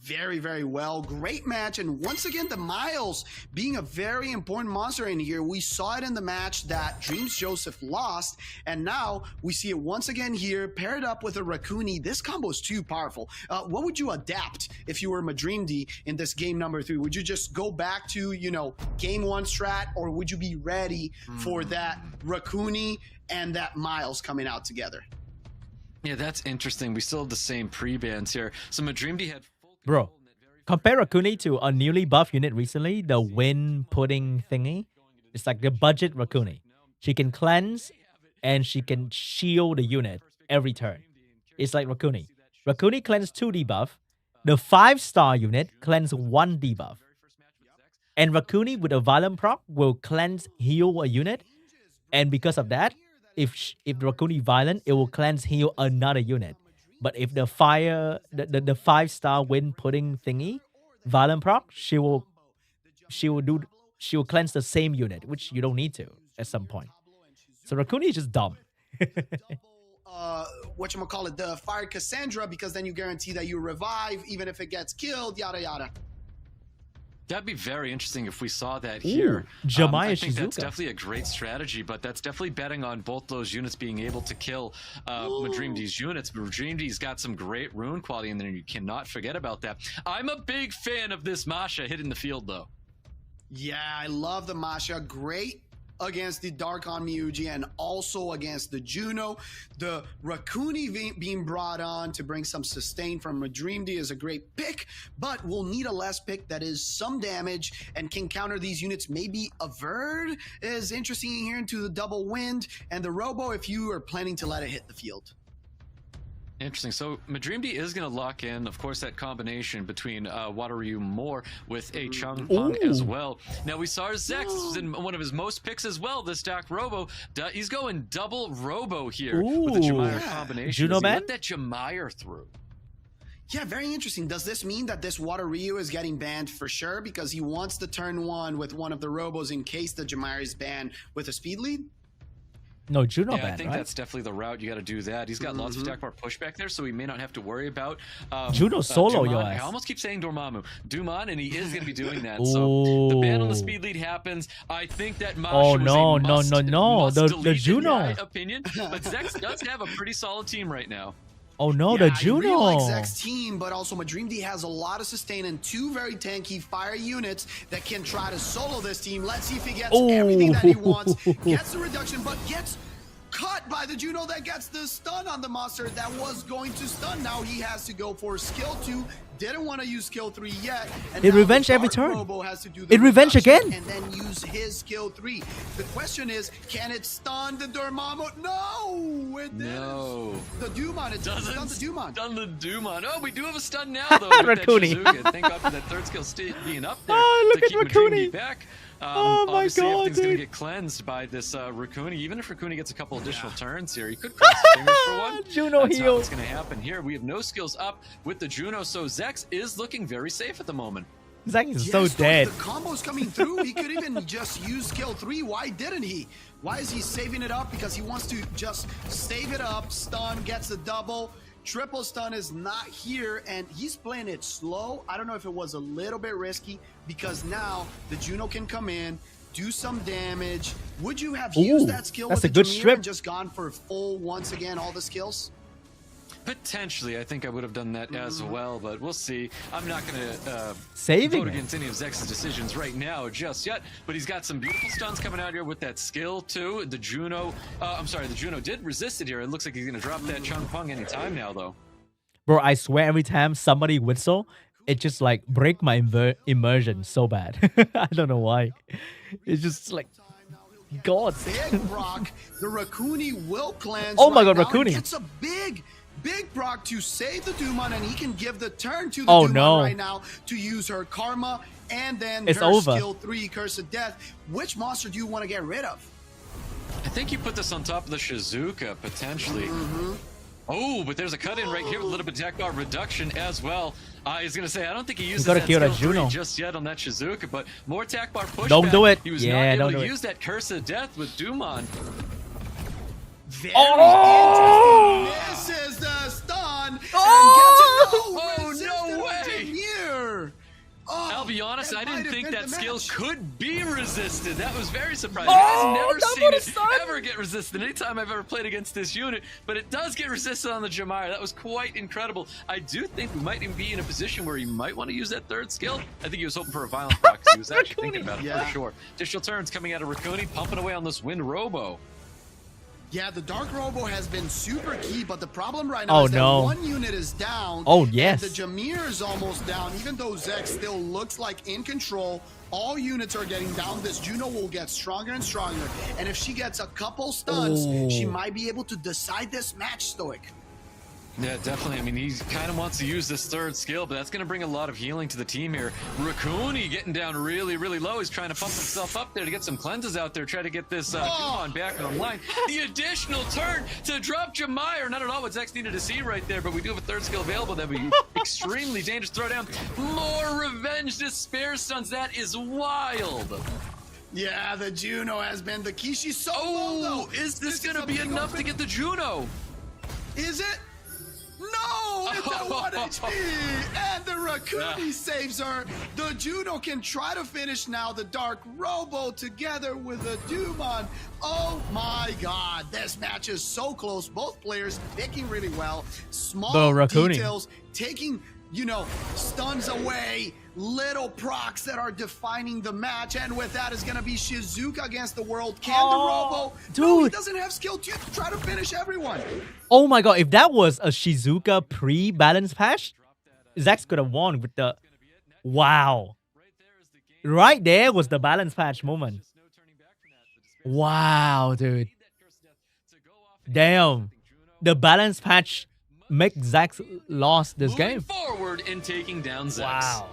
Very, very well. Great match. And once again, the Miles being a very important monster in here. We saw it in the match that Dreams Joseph lost. And now we see it once again here, paired up with a Raccoon. This combo is too powerful. What would you adapt if you were Madreamdy in this game number 3? Would you just go back to, you know, game 1 strat? Or would you be ready for that Raccoon and that Miles coming out together? Yeah, that's interesting. We still have the same pre-bans here. So Madreamdy had... Bro, compare Raccoon to a newly buffed unit recently, the wind pudding thingy. It's like the budget Raccoon. She can cleanse and she can shield the unit every turn. It's like Raccoon. Raccoon cleanse 2 debuff. The 5-star unit cleanse 1 debuff. And Raccoon with a Violent proc will cleanse heal a unit. And because of that, if Raccoon Violent, it will cleanse heal another unit. But if the 5-star wind pudding thingy, Violent proc, she will cleanse the same unit, which you don't need to at some point. So Raccoon is just dumb. Whatchamacallit, the Fire Cassandra, because then you guarantee that you revive even if it gets killed, yada yada. That'd be very interesting if we saw that here. Jemiah I think Shizuka. that's definitely a great strategy, but that's definitely betting on both those units being able to kill Madreamdy's units. Madreamdy's got some great rune quality in there, and you cannot forget about that. I'm a big fan of this Masha hitting the field, though. Yeah, I love the Masha. Great against the Darkon Miuji and also against the Juno. The Raccoon being brought on to bring some sustain from Madreamdy is a great pick, but we'll need a last pick that is some damage and can counter these units. Maybe a Verd is interesting here into the double wind, and the Robo if you are planning to let it hit the field. Interesting. So Madreamdy is going to lock in, of course, that combination between Wateryu Moore with a Chung Pong as well. Now, we saw Zex. This was in one of his most picks as well, this Stack Robo. He's going double Robo here with the Jemiah combination. Juno Man? Let that Jemiah through. Yeah, very interesting. Does this mean that this Wateryu is getting banned for sure because he wants to turn 1 with one of the Robos in case the Jemiah is banned with a speed lead? No, Juno yeah, ban, I think right? that's definitely the route. You got to do that. He's got lots of attack bar pushback there, so he may not have to worry about Juno solo Dumon. your ass. I almost keep saying Dormammu. Dumon, and he is going to be doing that. So the ban on the speed lead happens. I think that Masha no. The Juno. in my opinion, but Zex does have a pretty solid team right now. Oh no, Yeah, the Juno. I really like Zek's team, but also Madreamdy has a lot of sustain and 2 very tanky fire units that can try to solo this team. Let's see if he gets everything that he wants, gets the reduction, but gets cut by the Juno that gets the stun on the monster that was going to stun. Now he has to go for skill 2. Didn't want to use skill 3 yet. And it revenge every turn. Has to do the it revenge again. And then use his skill 3. The question is, can it stun the Dormammu? No, it didn't. No. The Dumon, it doesn't stun the Dumon. Stun the Dumon. Oh, we do have a stun now, though. With that Shizuka. Thank God for that third skill being up there look to at keep Raccoony. Madreamdy back. Oh my obviously, God, everything's going to dude. get cleansed by this Raccoony. Even if Raccoony gets a couple additional turns here, he could cross his fingers for one. Juno That's heal. not what's going to happen here. We have no skills up with the Juno, so Zex is looking very safe at the moment. Zach is so dead. The combo's coming through. He could even just use skill 3. Why didn't he? Why is he saving it up? Because he wants to just save it up. Stun, gets the double. Triple stun is not here, and he's playing it slow. I don't know if it was a little bit risky, because now the Juno can come in, do some damage. Would you have used that skill that's with a the good Jameer strip. and just gone for full once again all the skills? Potentially, I think I would have done that as well, but we'll see. I'm not going to Saving vote it. against any of Zex's decisions right now just yet, but he's got some beautiful stuns coming out here with that skill too. The Juno, the Juno did resist it here. It looks like he's going to drop that Chung Pung anytime now, though. Bro, I swear every time somebody whistle, it just like break my immersion so bad. I don't know why. It's just like, God. Big proc. The Raccoony will cleanse. Oh my right God, now, Raccoony. and It's a big proc to save the Dumon, and he can give the turn to the Oh, Dumon no. right now to use her Karma and then It's her over. skill 3, Curse of Death. Which monster do you want to get rid of? I think you put this on top of the Shizuka, potentially. Oh, but there's a cut-in right here with a little bit of attack bar reduction as well. I was going to say, I don't think he uses gotta that kill skill that 3 Juno. just yet on that Shizuka, but more attack bar pushback. Don't do it. He was Yeah, not able don't to do it. use that Curse of Death with Dumon. Very Oh! interesting. Misses the stun Oh! and gets it. Oh, no way. Jameer. Oh, I'll be honest, that I might didn't have think been that the skill match. could be resisted. That was very surprising. Oh, I've never that seen would've it sucked. ever get resisted anytime I've ever played against this unit, but it does get resisted on the Jameer. That was quite incredible. I do think we might even be in a position where he might want to use that third skill. I think he was hoping for a violent proc because he was actually thinking about it for sure. Additional turns coming out of Raccoony, pumping away on this Wind Robo. Yeah, the Dark Robo has been super key, but the problem right now is that one unit is down. Oh, yes. And the Jameer is almost down, even though Zex still looks like in control. All units are getting down. This Juno will get stronger and stronger. And if she gets a couple stuns, she might be able to decide this match, Stoic. Yeah, definitely. I mean, he kind of wants to use this third skill, but that's going to bring a lot of healing to the team here. Raccoony getting down really, really low. He's trying to pump himself up there to get some cleanses out there, try to get this Dumon back online. The additional turn to drop Jameer. Not at all what Zex needed to see right there, but we do have a third skill available that would be extremely dangerous. Throw down more revenge despair stuns. That is wild. Yeah, the Juno has been the key. She's so low, though. Is this going to be enough to get the Juno? Is it? No, it's at 1 HP, and the Raccoony saves her. The Juno can try to finish now. The Dark Robo together with the Dumon. Oh my God, this match is so close. Both players picking really well. Small details, taking, stuns away. Little procs that are defining the match, and with that is going to be Shizuka against the world. Can the Robo? Dude. No, he doesn't have skill to try to finish everyone. Oh my God, if that was a Shizuka pre-balance patch, Zex could have won with the... Wow. Right there was the balance patch moment. Wow, dude. Damn. The balance patch make Zex lost this game. Forward and taking down Zex. Wow.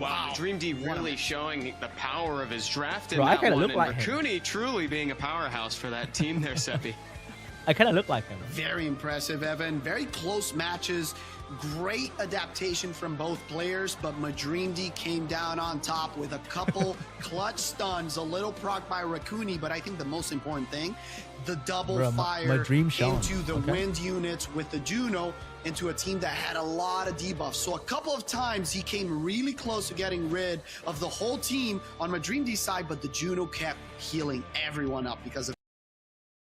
Wow, Madreamdy really showing the power of his draft in Bro, I that kinda one, look and like him. Raccoony truly being a powerhouse for that team there, Seppi. I kind of look like him. Very impressive, Evan. Very close matches. Great adaptation from both players, but Madreamdy came down on top with a couple clutch stuns, a little proc by Raccoony, but I think the most important thing, the double fire into the wind units with the Juno into a team that had a lot of debuffs. So a couple of times he came really close to getting rid of the whole team on Madreamdy's side, but the Juno kept healing everyone up because of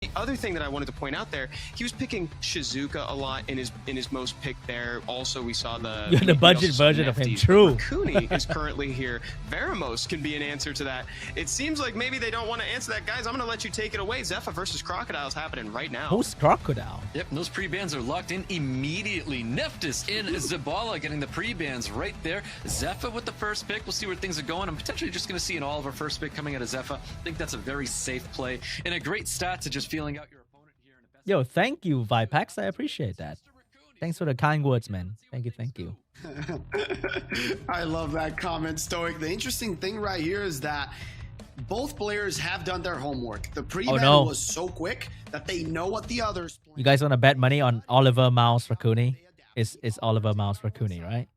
The other thing that I wanted to point out there, he was picking Shizuka a lot in his most pick there. Also, we saw the budget version of him. True. Kuni is currently here. Veramos can be an answer to that. It seems like maybe they don't want to answer that, guys. I'm going to let you take it away. Zepha versus Crocodile is happening right now. Who's Crocodile? Yep, those pre-bans are locked in immediately. Neftis in Zabala getting the pre-bans right there. Zepha with the first pick. We'll see where things are going. I'm potentially just going to see an all of our first pick coming out of Zepha. I think that's a very safe play and a great stat to just feeling out your opponent here. In the best Yo, thank you, Vipax. I appreciate that. Thanks for the kind words, man. Thank you. I love that comment, Stoic. The interesting thing right here is that both players have done their homework. The pre-ban was so quick that they know what the others play. You guys want to bet money on Oliver Mouse for Kuni? It's Oliver Mouse for Kuni, right?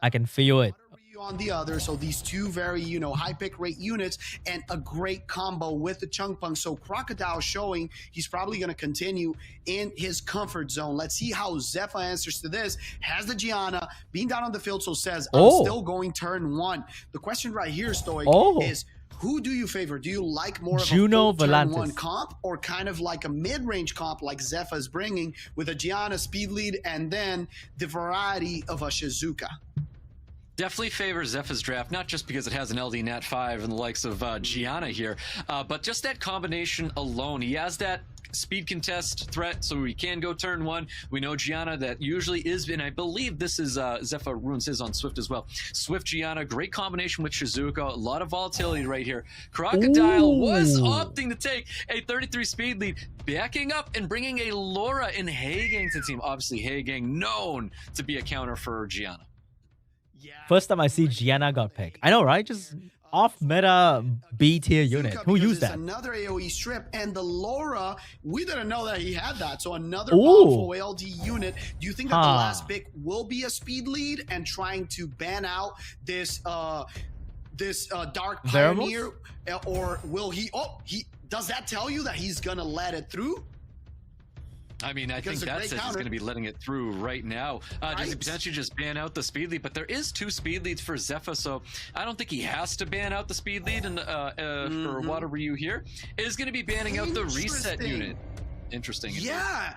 I can feel it. On the other, so these two very high pick rate units and a great combo with the Chungpung. So Crocodile showing he's probably going to continue in his comfort zone. Let's see how Zepha answers to this. Has the Gianna being down on the field, so says I'm still going turn 1. The question right here, Stoic, is who do you favor? Do you like more of Juno a full Volantis turn 1 comp or kind of like a mid-range comp like Zepha is bringing with a Gianna speed lead and then the variety of a Shizuka? Definitely favors Zepha's draft, not just because it has an LD Nat 5 and the likes of Gianna here, but just that combination alone. He has that speed contest threat, so he can go turn 1. We know Gianna that usually is, and I believe this is Zepha ruins his on Swift as well. Swift Gianna, great combination with Shizuka, a lot of volatility right here. Crocodile was opting to take a 33 speed lead, backing up and bringing a Laura in Hagang to the team. Obviously, Hagang known to be a counter for Gianna. First time I see Gianna got picked. I know, right? Just off meta B tier unit. Who used that? Another AoE strip, and the Laura, we didn't know that he had that. So another powerful LD unit. Do you think that the last pick will be a speed lead and trying to ban out this Dark Pioneer, or will he? Does that tell you that he's gonna let it through? I mean, I think that says he's going to be letting it through right now. Does he potentially just ban out the speed lead? But there is 2 speed leads for Zepha, so I don't think he has to ban out the speed lead for Water Ryu here. Is going to be banning out the reset unit. Interesting. Yeah.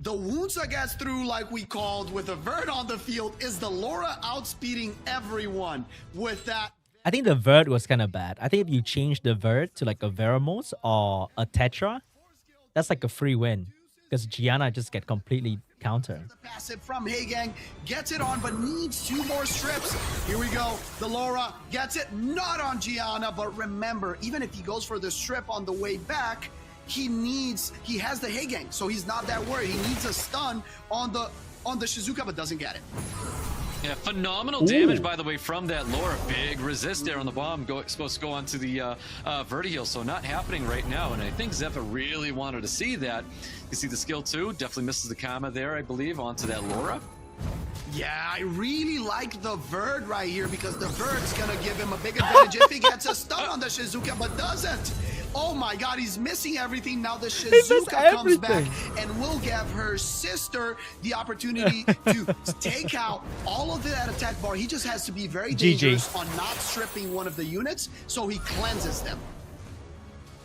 The wounds that gets through, like we called, with a Vert on the field, is the Laura outspeeding everyone with that. I think the Vert was kind of bad. I think if you change the Vert to like a Veramos or a Tetra, that's like a free win. Because Gianna just get completely countered. The passive from Hagang gets it on, but needs 2 more strips. Here we go. The Laura gets it, not on Gianna, but remember, even if he goes for the strip on the way back, he has the Hagang, so he's not that worried. He needs a stun on the Shizuka, but doesn't get it. Yeah, phenomenal damage, by the way, from that Laura. Big resist there on the bomb. Supposed to go onto the Verti-heal, so not happening right now. And I think Zepha really wanted to see that. You see the skill too. Definitely misses the comma there, I believe, onto that Laura. Yeah, I really like the Vert right here because the Vert's gonna give him a big advantage if he gets a stun on the Shizuka, but doesn't. Oh my god, he's missing everything. Now the Shizuka comes back and will give her sister the opportunity to take out all of that attack bar. He just has to be very dangerous on not stripping one of the units, so he cleanses them.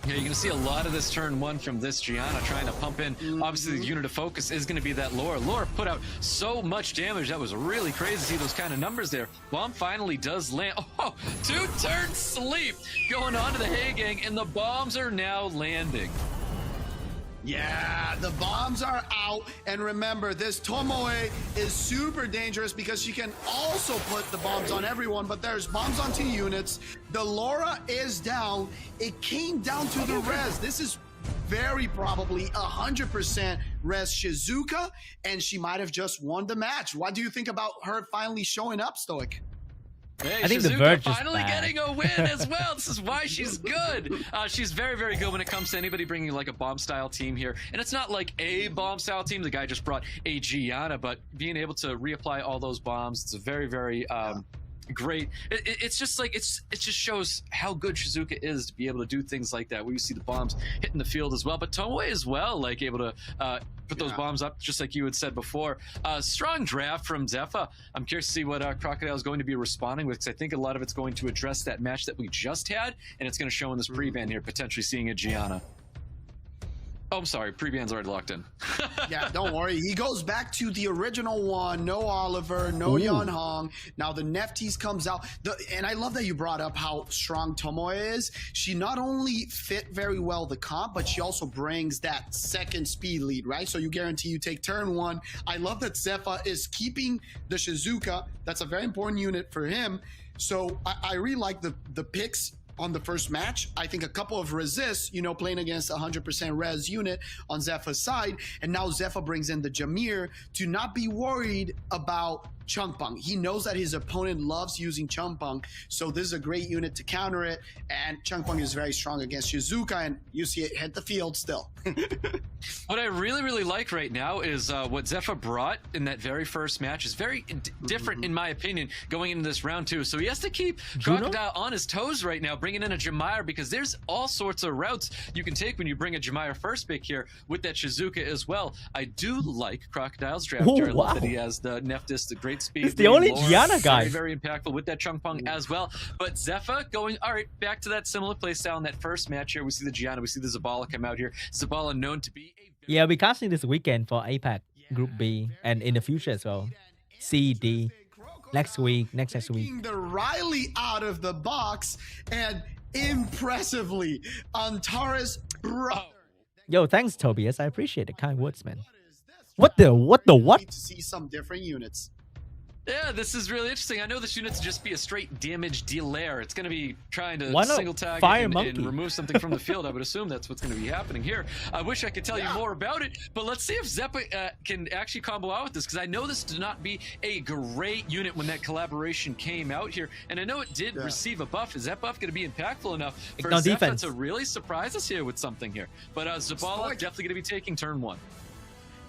Yeah, you're going to see a lot of this turn 1 from this Gianna trying to pump in. Obviously, the unit of focus is going to be that Laura. Laura put out so much damage. That was really crazy to see those kind of numbers there. Bomb finally does land. Oh, 2-turn sleep going on to the Hagang, and the bombs are now landing. Yeah, the bombs are out, and remember, this Tomoe is super dangerous because she can also put the bombs on everyone, but there's bombs on 2 units. The Laura is down. It came down to the res. This is very probably 100% res Shizuka, and she might have just won the match. What do you think about her finally showing up, Stoic? Hey, I think Shizuka the Verge is finally getting a win as well. This is why she's good. She's very, very good when it comes to anybody bringing like a bomb-style team here. And it's not like a bomb-style team. The guy just brought a Gianna, but being able to reapply all those bombs, it's a very, very great. It's just like it just shows how good Shizuka is to be able to do things like that. We see the bombs hitting the field as well, but Tomoe as well, like able to put those bombs up, just like you had said before. Strong draft from Zepha. I'm curious to see what Crocodile is going to be responding with, because I think a lot of it's going to address that match that we just had, and it's going to show in this pre-ban here, potentially seeing a Gianna. Oh, I'm sorry. Pre-ban's already locked in. Yeah, don't worry. He goes back to the original one. No Oliver, no Yan Hong. Now the Neftis comes out. And I love that you brought up how strong Tomoe is. She not only fit very well the comp, but she also brings that second speed lead, right? So you guarantee you take turn 1. I love that Zepha is keeping the Shizuka. That's a very important unit for him. So I really like the picks on the first match. I think a couple of resists, you know, playing against a 100% res unit on Zepha's side. And now Zepha brings in the Jameer to not be worried about Chungpung. He knows that his opponent loves using Chungpung, so this is a great unit to counter it. And Chungpung is very strong against Shizuka, and you see it hit the field still. What I really, really like right now is what Zepha brought in that very first match is very different, in my opinion, going into this round 2. So he has to keep Crocodile on his toes right now, bringing in a Jameer, because there's all sorts of routes you can take when you bring a Jameer first pick here with that Shizuka as well. I do like Crocodile's draft here. I love that he has the Nephthys, the great speed. It's the only Gianna guy. Very impactful with that Chungpung as well. But Zepha going, all right, back to that similar playstyle in that first match here. We see the Gianna, we see the Zabala come out here. Zabala known to be a... Yeah, we're casting this weekend for APAC Group B and in the future as well. C, D. Next week. The Riley out of the box and impressively Antares brother. Yo, thanks Tobias. I appreciate it. Kind words, man. What the what? To see some different units. Yeah, this is really interesting. I know this unit's just be a straight damage dealer. It's going to be trying to single tag and remove something from the field. I would assume that's what's going to be happening here. I wish I could tell you more about it, but let's see if Zepha can actually combo out with this, because I know this did not be a great unit when that collaboration came out here, and I know it did receive a buff. Is that buff going to be impactful enough for Zepha to really surprise us here with something here? But Zabala definitely going to be taking turn 1.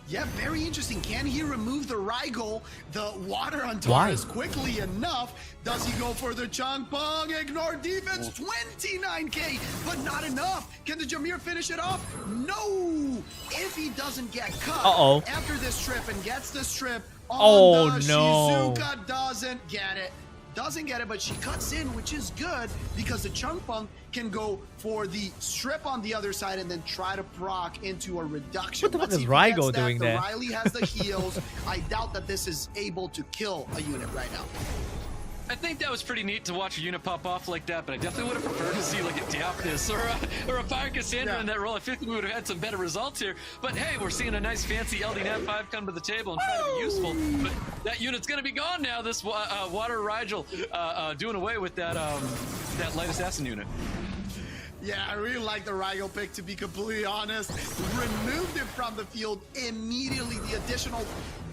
Yeah, very interesting. Can he remove the Rigel, the water on Taurus quickly enough? Does he go for the Chungpung? Ignore defense, 29k, but not enough. Can the Jameer finish it off? No! If he doesn't get cut after this trip and gets the strip on the Shizuka doesn't get it. But she cuts in, which is good because the Chungpung can go for the strip on the other side and then try to proc into a reduction. What the fuck is Rygo doing there? Riley has the heals. I doubt that this is able to kill a unit right now. I think that was pretty neat to watch a unit pop off like that, but I definitely would have preferred to see like a Dioptis or a Fire Cassandra in that role. I think we would have had some better results here. But hey, we're seeing a nice fancy LD Nat 5 come to the table and try to be useful. But that unit's going to be gone now. This Water Rigel doing away with that Light Assassin unit. Yeah, I really like the Rigel pick, to be completely honest. Removed it from the field immediately. The additional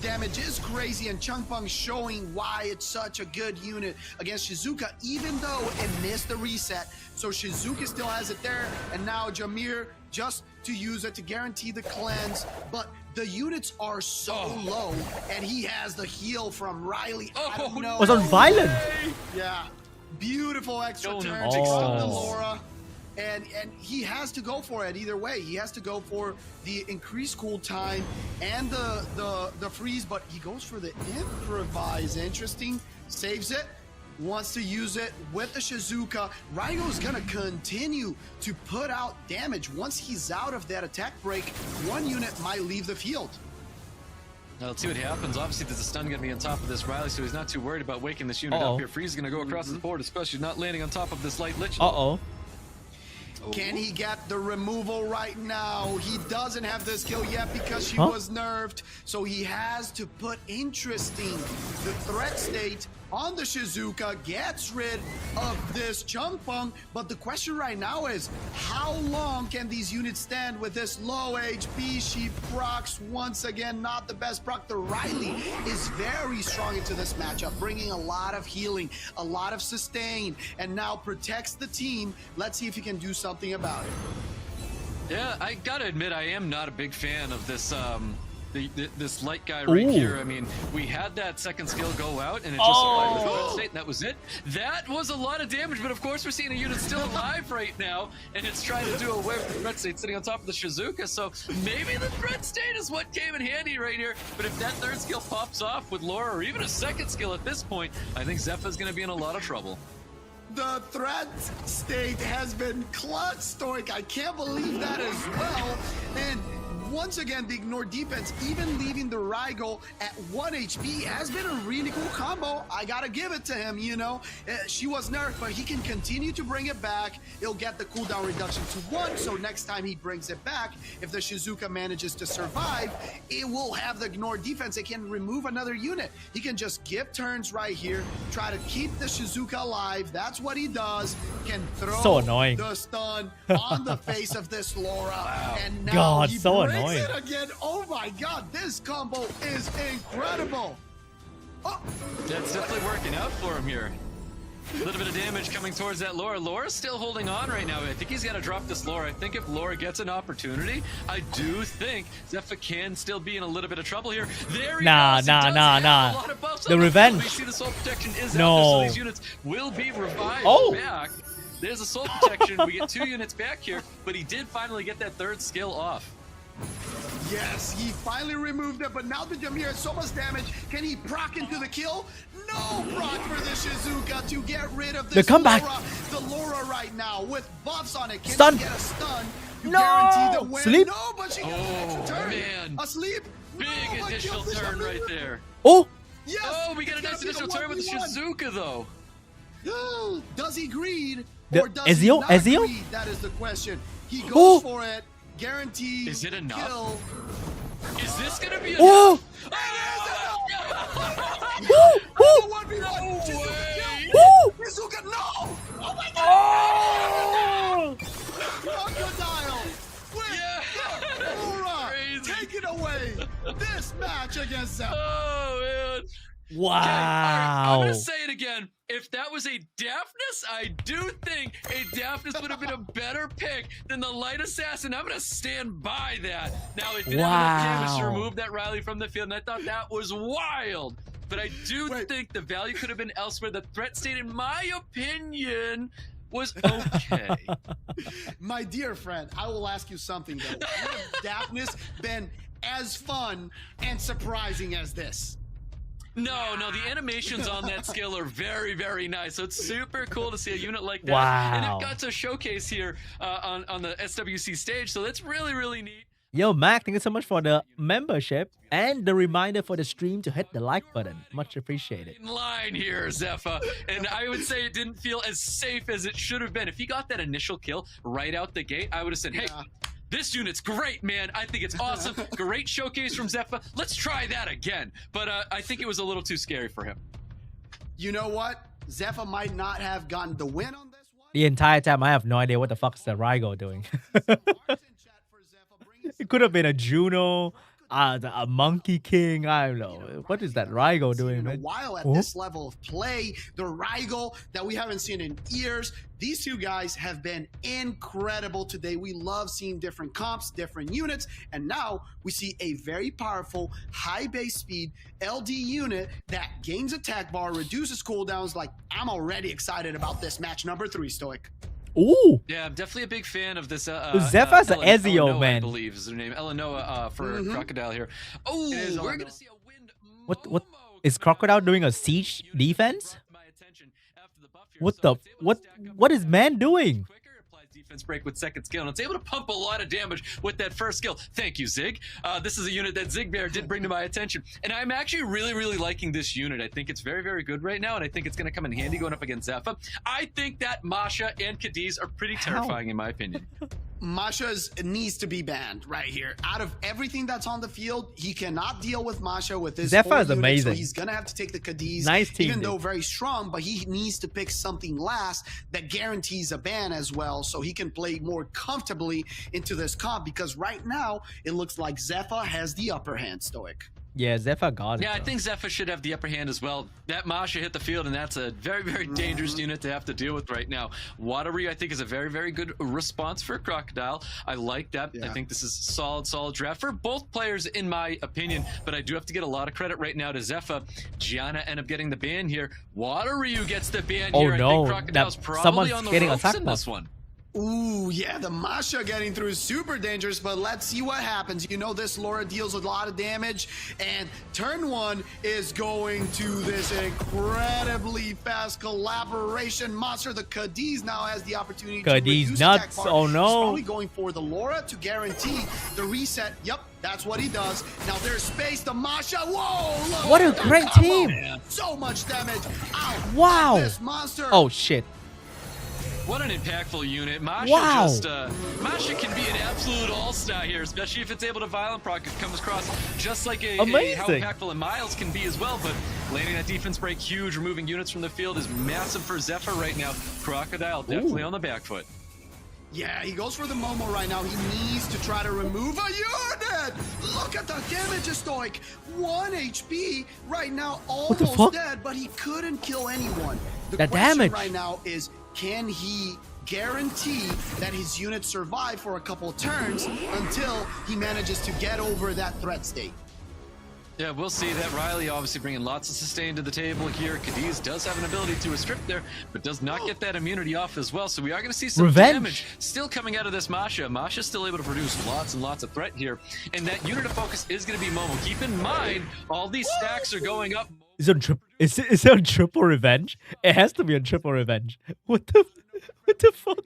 damage is crazy, and Chungpung showing why it's such a good unit against Shizuka, even though it missed the reset. So Shizuka still has it there, and now Jameer just to use it to guarantee the cleanse. But the units are so low, and he has the heal from Riley. I don't know. Was on violent. Yeah, beautiful extra turn to stop the Laura. And he has to go for it either way. He has to go for the increased cool time and the freeze, but he goes for the improvise. Interesting. Saves it. Wants to use it with the Shizuka. Raigo's gonna continue to put out damage. Once he's out of that attack break, one unit might leave the field. Now, let's see what happens. Obviously, there's a stun going to be on top of this Riley, so he's not too worried about waking this unit up here. Freeze is going to go across the board, especially not landing on top of this light lich. Can he get the removal right now? He doesn't have the skill yet because she was nerfed. So he has to put interesting. The threat state on the Shizuka gets rid of this Chungpung. But the question right now is, how long can these units stand with this low HP? She procs once again, not the best proc. The Riley is very strong into this matchup, bringing a lot of healing, a lot of sustain, and now protects the team. Let's see if he can do something about it. Yeah, I gotta admit, I am not a big fan of this this light guy right here. I mean, we had that second skill go out, and it just applied the threat state, and that was it. That was a lot of damage, but of course we're seeing a unit still alive right now, and it's trying to do away with the threat state sitting on top of the Shizuka, so maybe the threat state is what came in handy right here, but if that third skill pops off with Laura, or even a second skill at this point, I think Zepha's going to be in a lot of trouble. The threat state has been clutch, Stoic. I can't believe that as well. And once again, the ignore defense, even leaving the Rygo at 1 HP, has been a really cool combo. I gotta give it to him, you know. She was nerfed, but he can continue to bring it back. He'll get the cooldown reduction to 1, so next time he brings it back, if the Shizuka manages to survive, it will have the ignore defense. It can remove another unit. He can just give turns right here, try to keep the Shizuka alive. That's what he does. Can throw So annoying. the stun on the face of this Laura. Wow. And now God, he so brings annoying. it again. Oh my God, this combo is incredible. Oh. That's definitely working out for him here. A little bit of damage coming towards that Laura. Laura's still holding on right now. I think he's got to drop this Laura. I think if Laura gets an opportunity, I do think Zepha can still be in a little bit of trouble here. There he goes. He does have a lot of buffs The on revenge. field. We see the soul protection is No. out there, so these units will be revived back. There's a soul protection. We get 2 units back here, but he did finally get that 3rd skill off. Yes, he finally removed it, but now the Jameer has so much damage. Can he proc into the kill? No proc for the Shizuka to get rid of this The comeback. Laura. The Laura right now with buffs on it. Can Stun. she get a stun to No. guarantee the win? Sleep. No, but she got an extra turn. Man. Asleep. Big No, but additional Killfish turn not right really- there. Oh, Yes. Oh, we get a It's nice gonna be additional the turn with the 1v1. Shizuka, though. Does he greed The- or does Ezio? he not Ezio? greed? That is the question. He goes Oh. for it. Guaranteed. Is it enough? Kill. Is this going to be oh, enough? woo, woo, 1v1. No Shizuka way. kill. Shizuka, no! Oh my God! oh. Crocodile! With Yeah. Laura Crazy. taking away this match against Zepha. Oh, man. Wow. Okay, all right, I'm going to say it again. If that was a Daphnis, I do think a Daphnis would have been a better pick than the Light Assassin. I'm going to stand by that. Now, it didn't have enough damage to Wow. remove that Riley from the field, and I thought that was wild. But I do think the value could have been elsewhere. The threat state, in my opinion, was okay. My dear friend, I will ask you something though. Would have Daphnis been as fun and surprising as this? No, the animations on that skill are very, very nice. So it's super cool to see a unit like that. Wow. And it got to showcase here on the SWC stage. So that's really, really neat. Yo, Mac, thank you so much for the membership and the reminder for the stream to hit the like button. Much appreciated. In line here, Zepha. And I would say it didn't feel as safe as it should have been. If he got that initial kill right out the gate, I would have said, hey, this unit's great, man. I think it's awesome. Great showcase from Zepha. Let's try that again. But I think it was a little too scary for him. You know what? Zepha might not have gotten the win on this one. The entire time, I have no idea what the fuck is the Rygo doing. It could have been a Juno, a Monkey King. I don't know. What is that Rygo doing, in a man? while at this level of play, the Rygo that we haven't seen in years. These two guys have been incredible today. We love seeing different comps, different units, and now we see a very powerful high base speed LD unit that gains attack bar, reduces cooldowns. Like, I'm already excited about this match number 3, Stoic. Ooh. Yeah, I'm definitely a big fan of this. Zepha's an Ezio, Eleanoa, man. I believe is her name. Eleanoa for Crocodile here. Oh, is we're Eleanoa. going to see a wind. What Momo is Crocodile doing a siege defense? my attention after the buff here. What So the it's able to what stack up what is man doing? quicker, applies defense break with second skill, and it's able to pump a lot of damage with that first skill. Thank you, Zig. This is a unit that Zig Bear did bring to my attention, and I'm actually really, really liking this unit. I think it's very, very good right now, and I think it's going to come in handy going up against Zepha. I think that Masha and Cadiz are pretty terrifying in my opinion. Masha's needs to be banned right here. Out of everything that's on the field, he cannot deal with Masha with his Zepha full is unit, amazing. So he's gonna have to take the Cadiz. Nice team, even dude. though very strong, but he needs to pick something last that guarantees a ban as well, so he can play more comfortably into this comp. Because right now it looks like Zepha has the upper hand, Stoic. Yeah, Zepha got it. Yeah, I bro. think Zepha should have the upper hand as well. That Masha hit the field, and that's a very, very dangerous unit to have to deal with right now. Watery, I think, is a very, very good response for Crocodile. I like that. Yeah. I think this is solid draft for both players, in my opinion. But I do have to get a lot of credit right now to Zepha. Gianna ended up getting the ban here. Wateryu gets the ban Oh, here. I no. think Crocodile's That- probably someone's on the getting ropes attack in buff. this one. Ooh, yeah, the Masha getting through is super dangerous, but let's see what happens. You know, this Laura deals a lot of damage, and turn 1 is going to this incredibly fast collaboration monster. The Cadiz now has the opportunity to reduce nuts. attack bar. Oh no. He's probably going for the Laura to guarantee the reset. Yep, that's what he does. Now there's space. The Masha. Whoa! Look, What a great combo. team. So much damage. Ow, Wow. this monster. Oh shit. What an impactful unit. Masha Masha can be an absolute all-star here, especially if it's able to violent proc. It comes across just like how impactful and Miles can be as well, but landing that defense break huge, removing units from the field is massive for Zepha right now. Crocodile definitely on the back foot. Yeah, he goes for the Momo right now. He needs to try to remove a unit. Look at the damage, Stoic. 1 HP right now, almost dead, but he couldn't kill anyone. The question right now is, can he guarantee that his units survive for a couple turns until he manages to get over that threat state? Yeah, we'll see that. Riley obviously bringing lots of sustain to the table here. Cadiz does have an ability to strip there, but does not get that immunity off as well. So we are going to see some damage still coming out of this Masha. Masha's still able to produce lots and lots of threat here. And that unit of focus is going to be Momo. Keep in mind, all these stacks are going up. Is it on triple revenge? It has to be on triple revenge. What the fuck?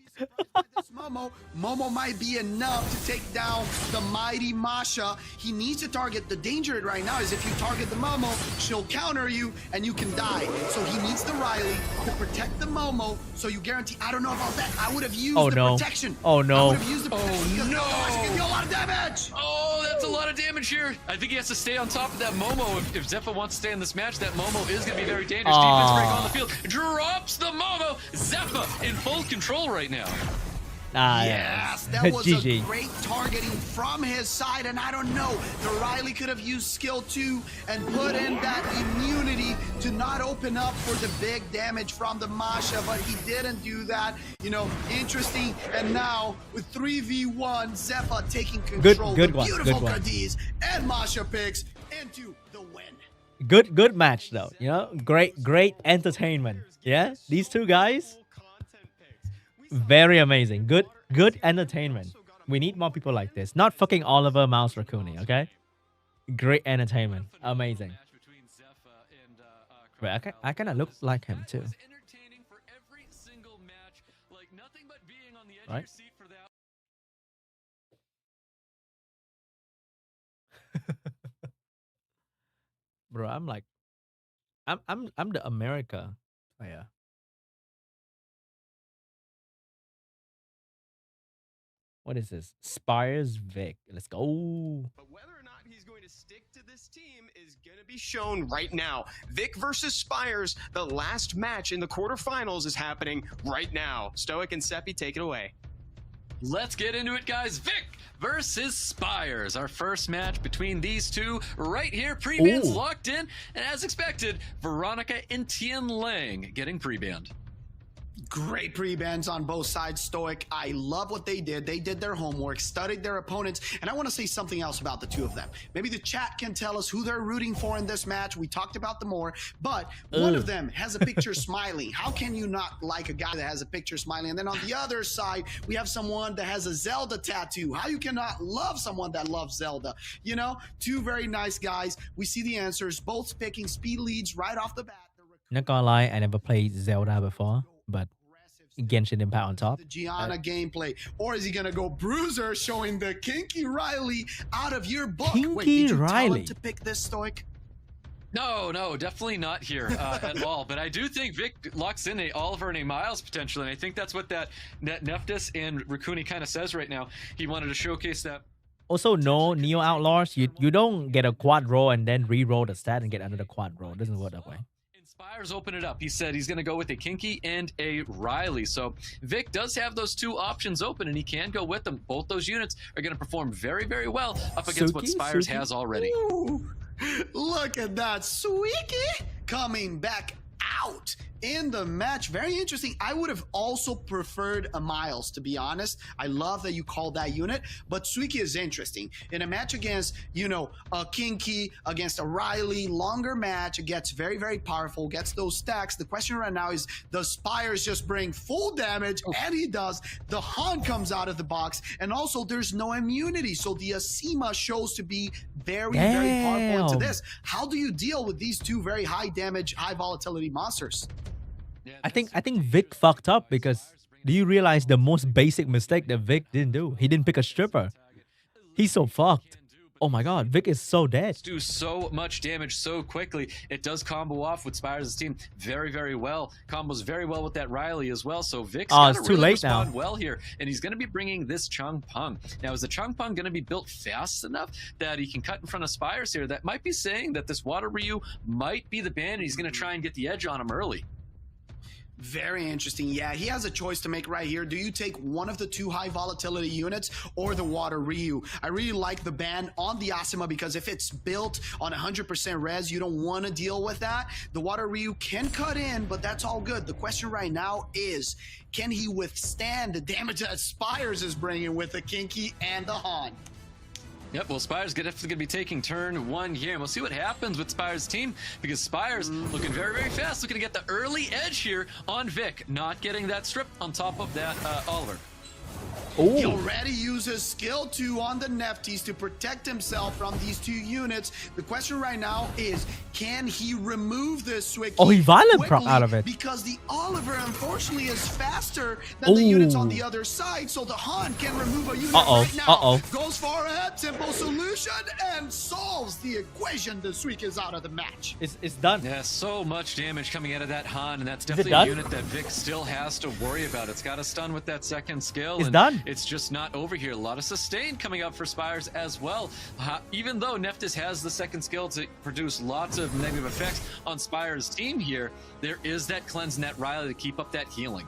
Momo might be enough to take down the mighty Masha. He needs to target. The danger right now is if you target the Momo, she'll counter you and you can die. So he needs the Riley to protect the Momo, so you guarantee. I don't know about that. I would have used the protection. Oh no. I would have used the protection. No. Masha can deal a lot of damage. Oh, that's a lot of damage here. I think he has to stay on top of that Momo. If Zepha wants to stay in this match, that Momo is going to be very dangerous. Defense break on the field. Drops the Momo. Zepha in full control right now. Yes, that was a great targeting from his side, and I don't know, the Riley could have used skill 2 and put in that immunity to not open up for the big damage from the Masha, but he didn't do that. You know, interesting. And now with 3v1, Zepha taking control. Beautiful Cadiz and Masha picks into the win. Good match though. You know, great entertainment. Yeah, these two guys. Very amazing. Good entertainment. We need more people like this. Not fucking Oliver Mouse Raccoon, okay? Great entertainment. Amazing. Wait, I kind of look like him too. Right? Bro, I'm like I'm the America player. What is this? Spires Vic. Let's go. But whether or not he's going to stick to this team is going to be shown right now. Vic versus Spires, the last match in the quarterfinals is happening right now. Stoic and Seppi, take it away. Let's get into it, guys. Vic versus Spires. Our first match between these two right here. Pre-bans locked in. And as expected, Veronica and Tian Lang getting pre-banned. Great pre-bans on both sides, Stoic. I love what they did. They did their homework, studied their opponents, and I want to say something else about the two of them. Maybe the chat can tell us who they're rooting for in this match. We talked about them more, but one of them has a picture smiling. How can you not like a guy that has a picture smiling? And then on the other side, we have someone that has a Zelda tattoo. How you cannot love someone that loves Zelda? You know, two very nice guys. We see the answers, both picking speed leads right off the bat. Not gonna lie, I never played Zelda before, but Genshin Impact on top. The Gianna gameplay. Or is he going to go Bruiser, showing the Kinki Riley out of your book? Wait, did you tell him to pick this, Stoic? No, definitely not here at all. But I do think Vic locks in a Oliver and a Miles potentially, and I think that's what that Neftis and Raccoon kind of says right now. He wanted to showcase that. Also, no, Neo Outlaws, you don't get a quad roll and then re-roll the stat and get another quad roll. It doesn't work that way. Spires open it up. He said he's going to go with a Kinki and a Riley. So Vic does have those two options open, and he can go with them. Both those units are going to perform very, very well up against what Spires has already. Ooh, look at that. Suiki coming back out in the match. Very interesting. I would have also preferred a Miles, to be honest. I love that you called that unit, but Suiki is interesting. In a match against, you know, a Kinki, against a Riley, longer match, it gets very, very powerful, gets those stacks. The question right now is, does Spires just bring full damage? And he does. The Han comes out of the box, and also there's no immunity. So the Asima shows to be very, very powerful into this. How do you deal with these two very high damage, high volatility monsters? I think Vic fucked up, because do you realize the most basic mistake that Vic didn't do? He didn't pick a stripper. He's so fucked. Oh my god, Vic is so dead. Do so much damage so quickly. It does combo off with Spires' team very, very well. Combos very well with that Riley as well. So Vic's got to really respond well here, and he's going to be bringing this Chung Pung. Now, is the Chung Pung going to be built fast enough that he can cut in front of Spires here? That might be saying that this Water Ryu might be the ban, and he's going to try and get the edge on him early. Very interesting. Yeah, he has a choice to make right here. Do you take one of the two high volatility units or the Water Ryu? I really like the ban on the Asima, because if it's built on 100% res, you don't want to deal with that. The Water Ryu can cut in, but that's all good. The question right now is, can he withstand the damage that Spires is bringing with the Kinki and the Han? Yep, well, Spires definitely going to be taking turn 1 here, and we'll see what happens with Spires' team, because Spires looking very, very fast, looking to get the early edge here on Vic, not getting that strip on top of that Oliver. Ooh. He already uses skill 2 on the Nefties to protect himself from these two units. The question right now is, can he remove this Swiki? Oh, he violent prop out of it. Because the Oliver, unfortunately, is faster than the units on the other side, so the Han can remove a unit right now. Goes for a simple solution and solves the equation. The Swiki is out of the match. It's done. Yeah, so much damage coming out of that Han, and that's definitely a unit that Vic still has to worry about. It's got a stun with that second skill. It's done. It's just not over here. A lot of sustain coming up for Spires as well. Even though Neftis has the second skill to produce lots of negative effects on Spires' team here, there is that cleanse net Riley to keep up that healing.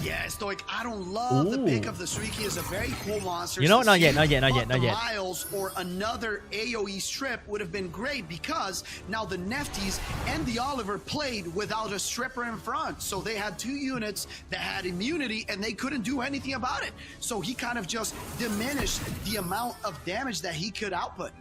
Yeah, Stoic, I don't love the pick of the Suiki. Is a very cool monster. You know, not yet. Miles or another AoE strip would have been great, because now the Nefties and the Oliver played without a stripper in front. So they had two units that had immunity and they couldn't do anything about it. So he kind of just diminished the amount of damage that he could output.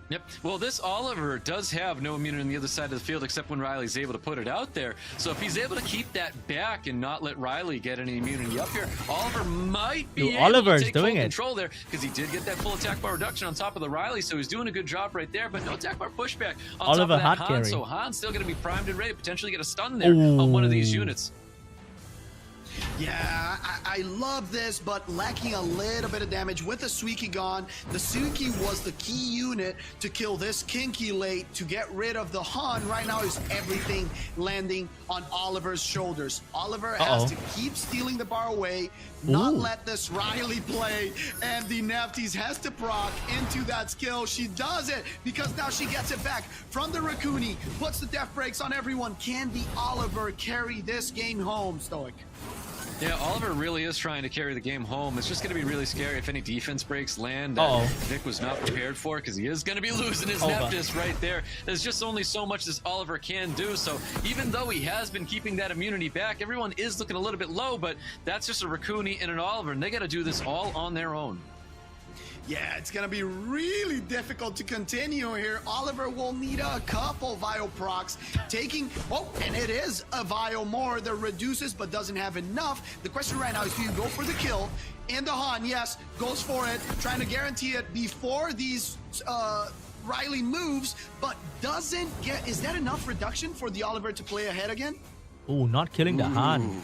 Yep. Well, this Oliver does have no immunity on the other side of the field, except when Riley's able to put it out there. So if he's able to keep that back and not let Riley get any immunity up here, Oliver might be able to take full control there, because he did get that full attack bar reduction on top of the Riley, so he's doing a good job right there, but no attack bar pushback on top of that Han. So Han's still going to be primed and ready to potentially get a stun there on one of these units. Yeah, I love this, but lacking a little bit of damage with the Suiki gone. The Suiki was the key unit to kill this Kinki late, to get rid of the Han. Right now is everything landing on Oliver's shoulders. Oliver has to keep stealing the bar away, not let this Riley play, and the Nefties has to proc into that skill. She does it, because now she gets it back from the Raccoon, puts the death breaks on everyone. Can the Oliver carry this game home, Stoic? Yeah, Oliver really is trying to carry the game home. It's just going to be really scary if any defense breaks land Vic was not prepared for, because he is going to be losing his Neftis right there. There's just only so much this Oliver can do. So even though he has been keeping that immunity back, everyone is looking a little bit low, but that's just a Raccoon and an Oliver, and they got to do this all on their own. Yeah, it's going to be really difficult to continue here. Oliver will need a couple Vio procs. Taking, and it is a Vio more that reduces but doesn't have enough. The question right now is, do you go for the kill? And the Han, yes, goes for it, trying to guarantee it before these Riley moves, but doesn't get, is that enough reduction for the Oliver to play ahead again? Oh, not killing the Han.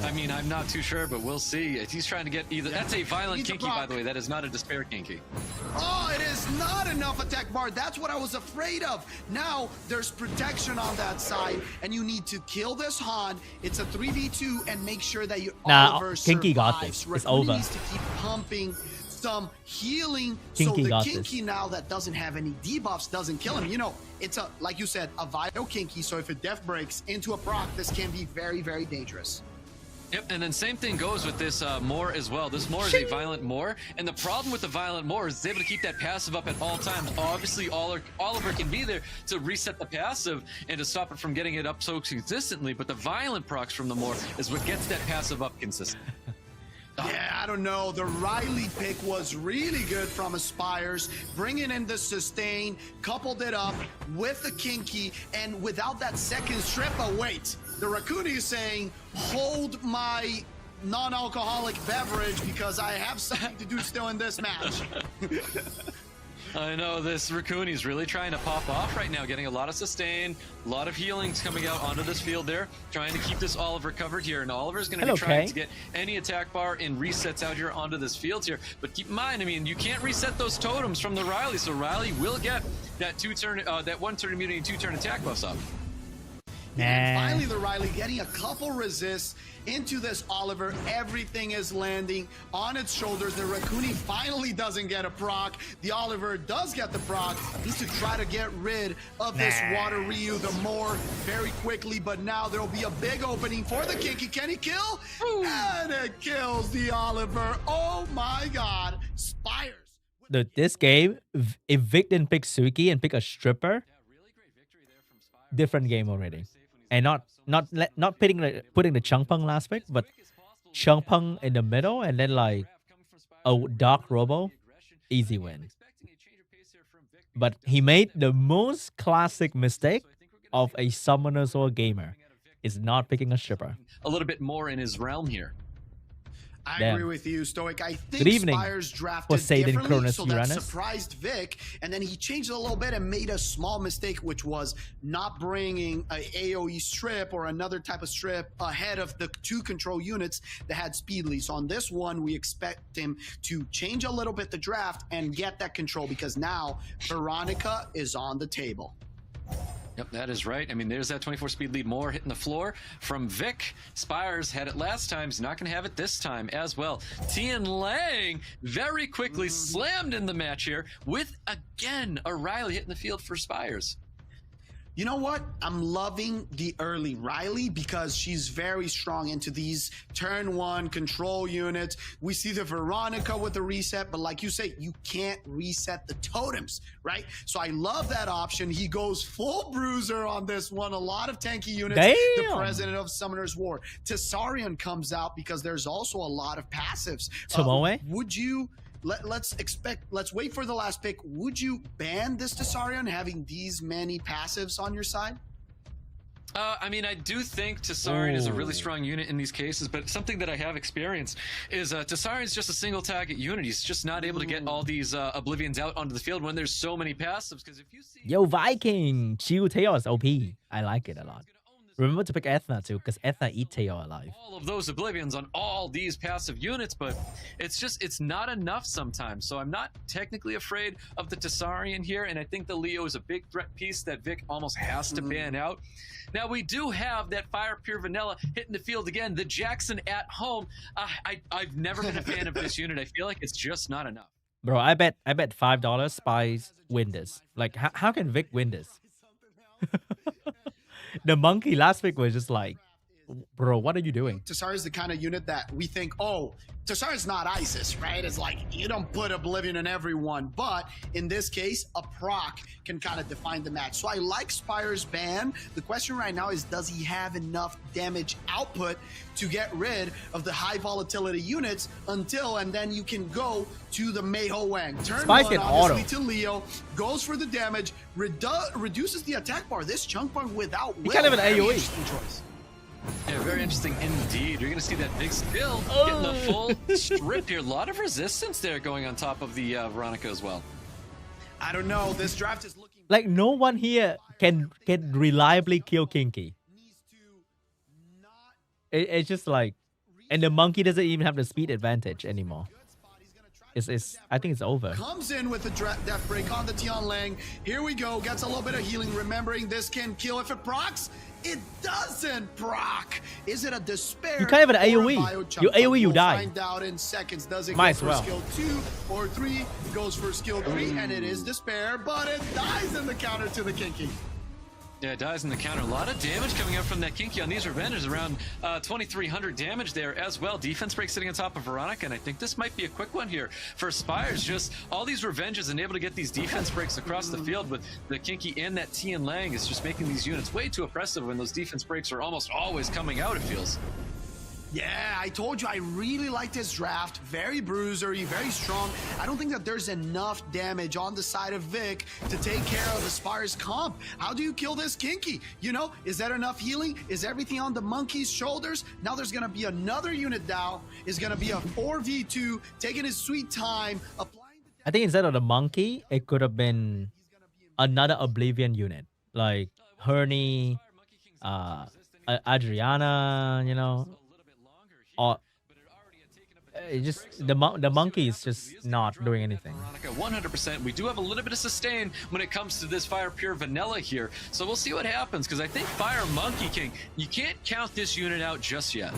I mean, I'm not too sure, but we'll see. He's trying to get either. That's a violent Kinki, by the way. That is not a despair Kinki. Oh, it is not enough attack bar. That's what I was afraid of. Now there's protection on that side, and you need to kill this Han. It's a 3v2, and make sure that you Oliver Kinki got this. It's over. Needs to keep pumping some healing, so the Kinki now that doesn't have any debuffs doesn't kill him. You know, it's a, like you said, a Vio Kinki, so if it death breaks into a proc, this can be very, very dangerous. Yep, and then same thing goes with this Moore as well. This Moore is a violent Moore, and the problem with the violent Moore is it's able to keep that passive up at all times. Obviously, Oliver can be there to reset the passive and to stop it from getting it up so consistently, but the violent procs from the Moore is what gets that passive up consistently. Yeah, I don't know. The Riley pick was really good from Spires, bringing in the sustain, coupled it up with the Kinki, and without that second strip, wait. The Raccoon is saying, hold my non-alcoholic beverage because I have something to do still in this match. I know this Raccoon is really trying to pop off right now, getting a lot of sustain, a lot of healings coming out onto this field there, trying to keep this Oliver covered here. And Oliver's going to be trying to get any attack bar and resets out here onto this field here. But keep in mind, I mean, you can't reset those totems from the Riley, so Riley will get that that 1 turn immunity and 2 turn attack buffs up. And finally, the Riley getting a couple resists into this Oliver. Everything is landing on its shoulders. The Raccoon finally doesn't get a proc. The Oliver does get the proc. Needs to try to get rid of this Water Ryu, the Moore, very quickly. But now there'll be a big opening for the Kinki. Can he kill? Ooh. And it kills the Oliver. Oh my God. Spires. This game, if Vic didn't pick Suki and pick a stripper, different game already. And not putting the Changpeng last pick, but Changpeng in the middle, and then like a Dark Robo, easy win. But he made the most classic mistake of a summoners or gamer, is not picking a stripper. A little bit more in his realm here. I agree with you, Stoic. I think Spires drafted differently, so that surprised Vic, and then he changed it a little bit and made a small mistake, which was not bringing a AoE strip or another type of strip ahead of the 2 control units that had Speedly. So on this one, we expect him to change a little bit the draft and get that control, because now Veronica is on the table. Yep, that is right. I mean, there's that 24 speed lead more hitting the floor from Vic. Spires had it last time. He's not going to have it this time as well. Tian Lang very quickly slammed in the match here with, again, a Riley hitting the field for Spires. You know what? I'm loving the early Riley because she's very strong into these turn 1 control units. We see the Veronica with the reset, but like you say, you can't reset the totems, right? So I love that option. He goes full bruiser on this one. A lot of tanky units. Damn. The president of Summoner's War. Tessarion comes out because there's also a lot of passives. Would you... Let's wait for the last pick. Would you ban this Tessarion having these many passives on your side? I mean, I do think Tessarion is a really strong unit in these cases, but something that I have experienced is Tessarion is just a single target unit. He's just not able to get all these Oblivions out onto the field when there's so many passives. Because if you see, yo, Viking, Chill Tail is OP. I like it a lot. Remember to pick Ethna too, because Ethna eat Tail alive. All of those Oblivions on all these passive units, but it's not enough sometimes. So I'm not technically afraid of the Tessarion here, and I think the Leo is a big threat piece that Vic almost has to ban out. Now we do have that Fire Pure Vanilla hitting the field again. The Jackson at home. I've never been a fan of this unit. I feel like it's just not enough. Bro, I bet $5 Spies win this. Like, how can Vic win this? The monkey last week was just like, bro, what are you doing? Tessarion is the kind of unit that we think, oh, Tessarion's not ISIS, right? It's like, you don't put Oblivion in everyone. But in this case, a proc can kind of define the match. So I like Spire's ban. The question right now is, does he have enough damage output to get rid of the high volatility units until, and then you can go to the Meiho Wang. Turn Spice 1, obviously, to Leo, goes for the damage, reduces the attack bar. This chunk bar without will. He kind of an AoE. Choice. Yeah, very interesting indeed. You're going to see that big skill getting the full strip here. A lot of resistance there going on top of the Veronica as well. I don't know. This draft is looking like no one here can reliably kill Kinki. It's just like, and the monkey doesn't even have the speed advantage anymore. I think it's over. Comes in with the death break on the Tian Lang. Here we go. Gets a little bit of healing. Remembering this can kill if it procs. It doesn't proc. Is it a despair? You can't have an AoE. You AoE, you die. Find out in seconds. Does it Might go for skill 2 or 3? Goes for skill 3, and it is despair, but it dies in the counter to the Kinki. Yeah, it dies in the counter. A lot of damage coming out from that Kinki on these Revenges. Around 2,300 damage there as well. Defense break sitting on top of Veronica, and I think this might be a quick one here for Spires. Just all these Revenges and able to get these defense breaks across the field with the Kinki and that T and Lang is just making these units way too oppressive when those defense breaks are almost always coming out, it feels. Yeah, I told you I really like this draft. Very bruisery, very strong. I don't think that there's enough damage on the side of Vic to take care of the Spires comp. How do you kill this Kinki? You know, is that enough healing? Is everything on the monkey's shoulders? Now there's gonna be another unit down. Is gonna be a 4v2, taking his sweet time, applying the I think instead of the monkey, it could have been another Oblivion unit. Like Herney, Adriana, you know. Or it just the monkey is just not doing anything. 100%. We do have a little bit of sustain when it comes to this Fire Pure Vanilla here, so we'll see what happens, because I think Fire Monkey King, you can't count this unit out just yet.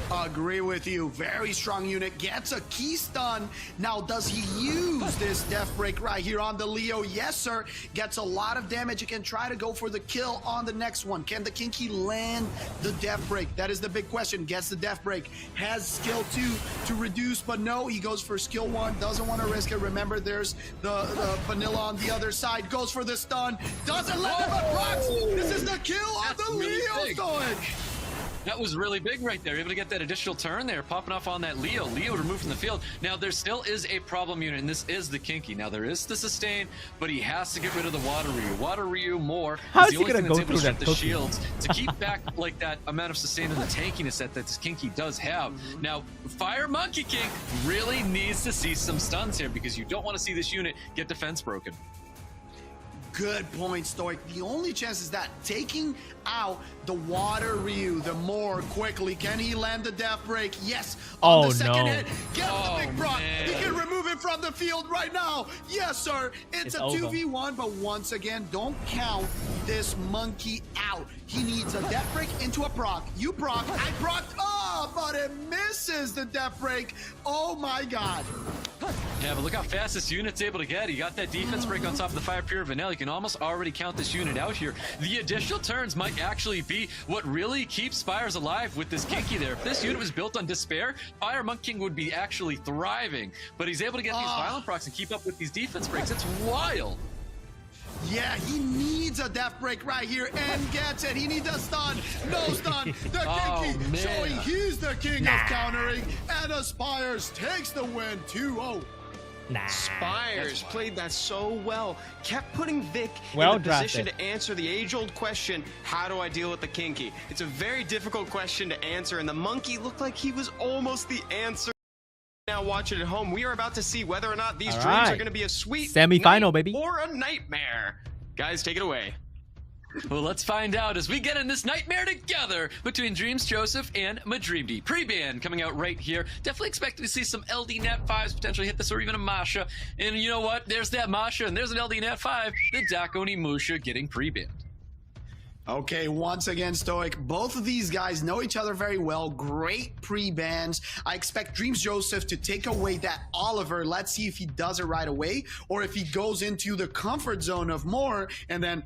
Agree with you. Very strong unit. Gets a key stun. Now, does he use this death break right here on the Leo? Yes, sir. Gets a lot of damage. He can try to go for the kill on the next one. Can the Kinki land the death break? That is the big question. Gets the death break. Has skill 2 to reduce, but no, he goes for skill 1. Doesn't want to risk it. Remember, there's the vanilla on the other side. Goes for the stun. Doesn't let him procs. This is the kill on the Leo Stoic. That was really big right there. Able to get that additional turn there, popping off on that Leo. Leo removed from the field. Now, there still is a problem unit, and this is the Kinki. Now, there is the sustain, but he has to get rid of the Water Ryu. Water Ryu more How is is the he only gonna thing go that's able through to that shift the shields to keep back like that amount of sustain and the tankiness that this Kinki does have. Now, Fire Monkey King really needs to see some stuns here, because you don't want to see this unit get defense broken. Good point, Stoic. The only chance is that taking out the Water Ryu, the more quickly. Can he land the death break? Yes. On the second hit. Get the big proc. He can remove it from the field right now. Yes, sir. It's a over. 2v1, but once again, don't count this monkey out. He needs a death break into a proc. You proc, I proc. Oh, but it misses the death break. Oh my God. Yeah, but look how fast this unit's able to get. He got that defense break on top of the Fire Pure Vanilla. You can almost already count this unit out here. The additional turns might actually be what really keeps Spires alive with this Kinki there. If this unit was built on Despair, Fire Monk King would be actually thriving. But he's able to get these violent procs and keep up with these defense breaks. It's wild. Yeah, he needs a death break right here and gets it. He needs a stun. No stun. The Kinki showing he's the king of countering. And Spires takes the win 2-0. Spires played that so well. Kept putting Vic in the position to answer the age-old question, how do I deal with the Kinki? It's a very difficult question to answer, and the monkey looked like he was almost the answer. Now watch it at home. We are about to see whether or not these dreams are going to be a sweet semi-final, baby, or a nightmare. Guys, take it away. Well, let's find out as we get in this nightmare together between Dreams Joseph and Madreamdy. Pre-ban coming out right here. Definitely expecting to see some LD Nat 5s potentially hit this, or even a Masha. And you know what? There's that Masha, and there's an LD Nat 5. The Dakoni Musha getting pre-banned. Okay, once again, Stoic, both of these guys know each other very well. Great pre-bans. I expect Dreams Joseph to take away that Oliver. Let's see if he does it right away, or if he goes into the comfort zone of more, and then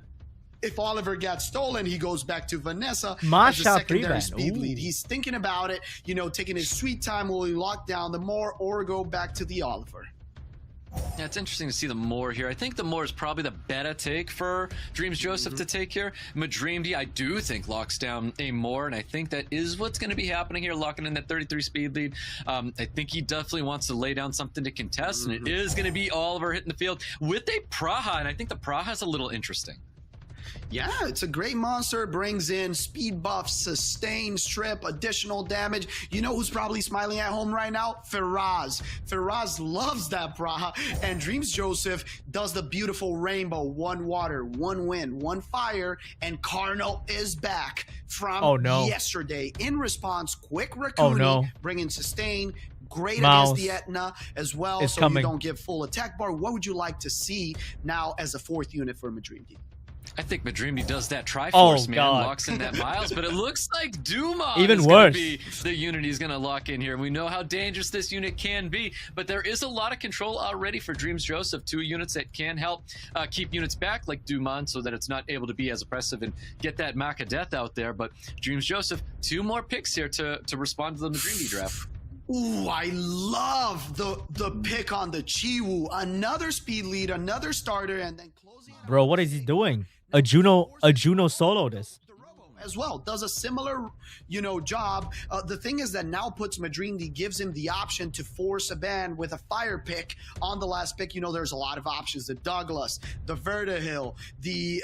if Oliver gets stolen, he goes back to Vanessa as a secondary speed lead. He's thinking about it, you know, taking his sweet time. Will he lock down the more or go back to the Oliver? Yeah, it's interesting to see the more here. I think the more is probably the better take for Dreams Joseph to take here. Madreamdy, I do think, locks down a more, and I think that is what's going to be happening here, locking in that 33 speed lead. I think he definitely wants to lay down something to contest, and it is going to be Oliver hitting the field with a Praha, and I think the Praha is a little interesting. Yeah, it's a great monster. Brings in speed buff, sustain, strip, additional damage. You know who's probably smiling at home right now? Faraz. Faraz loves that Praha. And Dreams Joseph does the beautiful rainbow. 1 water, 1 wind, 1 fire. And Carno is back from yesterday. In response, quick Rakuni, bringing sustain. Great against the Etna as well, so you don't get full attack bar. What would you like to see now as a 4th unit for Madreamdy? I think Madreamdy does that Triforce, man, God. locks in that Miles, but it looks like Duma Even is worse. Gonna be the unit he's going to lock in here. We know how dangerous this unit can be, but there is a lot of control already for Dreams Joseph. 2 units that can help keep units back, like Duman, so that it's not able to be as oppressive and get that Mac of Death out there. But Dreams Joseph, 2 more picks here to respond to the Madreamdy draft. Ooh, I love the pick on the Chiwu. Another speed lead, another starter, and then closing. Bro, what is he doing? A Juno solo this. As well, does a similar, job. The thing is that now puts Madreamdy, gives him the option to force a ban with a fire pick on the last pick. There's a lot of options: the Douglas, the Vertihill, the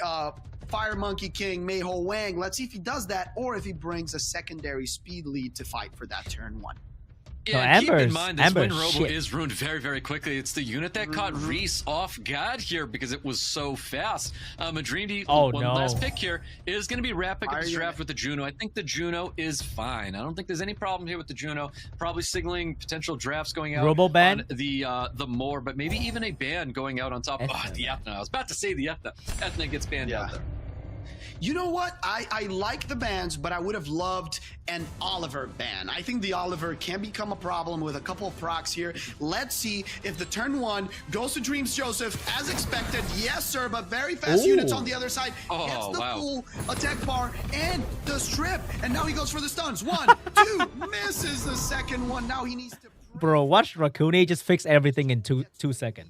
Fire Monkey King, Meiho Wang. Let's see if he does that, or if he brings a secondary speed lead to fight for that turn 1. Yeah, keep in mind this Wind Robo is ruined very, very quickly. It's the unit that caught Rhys off guard here because it was so fast. Madreamdy, last pick here, is going to be wrapping up his draft with the Juno. I think the Juno is fine. I don't think there's any problem here with the Juno. Probably signaling potential drafts going out Robo ban? on the Moor, but maybe even a ban going out on top of the Ethna. I was about to say the Ethna. Ethna gets banned out there. You know what? I like the bans, but I would have loved an Oliver ban. I think the Oliver can become a problem with a couple of procs here. Let's see if the turn 1 goes to Dreams Joseph as expected. Yes, sir, but very fast units on the other side. Gets the full attack bar and the strip. And now he goes for the stuns. 1, 2, misses the second one. Now he needs to... Bro, watch Rakuni just fix everything in 2 seconds.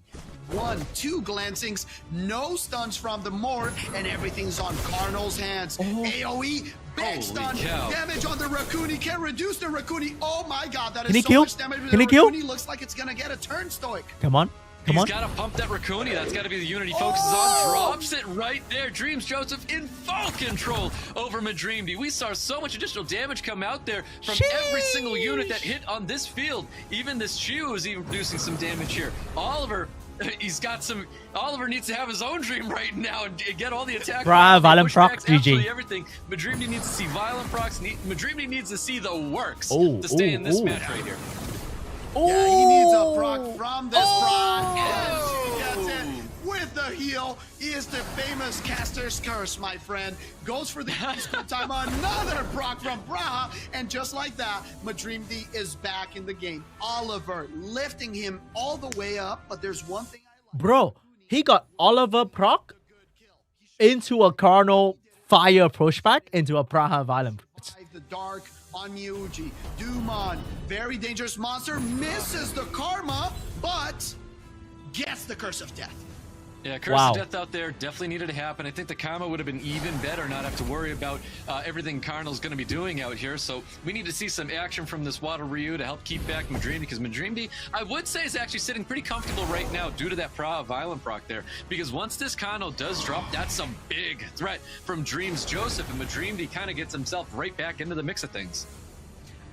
1, 2 glancings, no stuns from the Moor, and everything's on Cardinal's hands. AoE, big stun, damage on the Rakuni, can reduce the Rakuni. Oh my god, that is so much damage. Can he kill? Rakuni looks like it's gonna get a turn, Stoic. Come on. He's got to pump that Rakuni. That's got to be the unit he focuses on. Drops it right there. Dreams Joseph in full control over Madreamdy. We saw so much additional damage come out there from every single unit that hit on this field. Even this Chiu is even producing some damage here. Oliver, he's got some... Oliver needs to have his own dream right now and get all the attack. Violent proc, GG. Everything. Madreamdy needs to see violent procs. Madreamdy needs to see the works to stay in this match right here. Yeah, he needs a proc from this proc, and she gets it with the heal. He is the famous caster's curse, my friend. Goes for the school time, another proc from Braha, and just like that, Madreamdy is back in the game. Oliver lifting him all the way up, but there's one thing I like. Bro, he got Oliver proc into a Cardinal fire pushback into a Braha violent. The dark on Miuji. Duman, very dangerous monster, misses the karma, but gets the curse of death. Yeah, curse of death out there definitely needed to happen. I think the karma would have been even better, not have to worry about everything Cardinal's going to be doing out here. So we need to see some action from this Water Ryu to help keep back Madreamdy, because Madreamdy, I would say, is actually sitting pretty comfortable right now due to that violent proc there. Because once this Cardinal does drop, that's some big threat from Dreams Joseph, and Madreamdy kind of gets himself right back into the mix of things.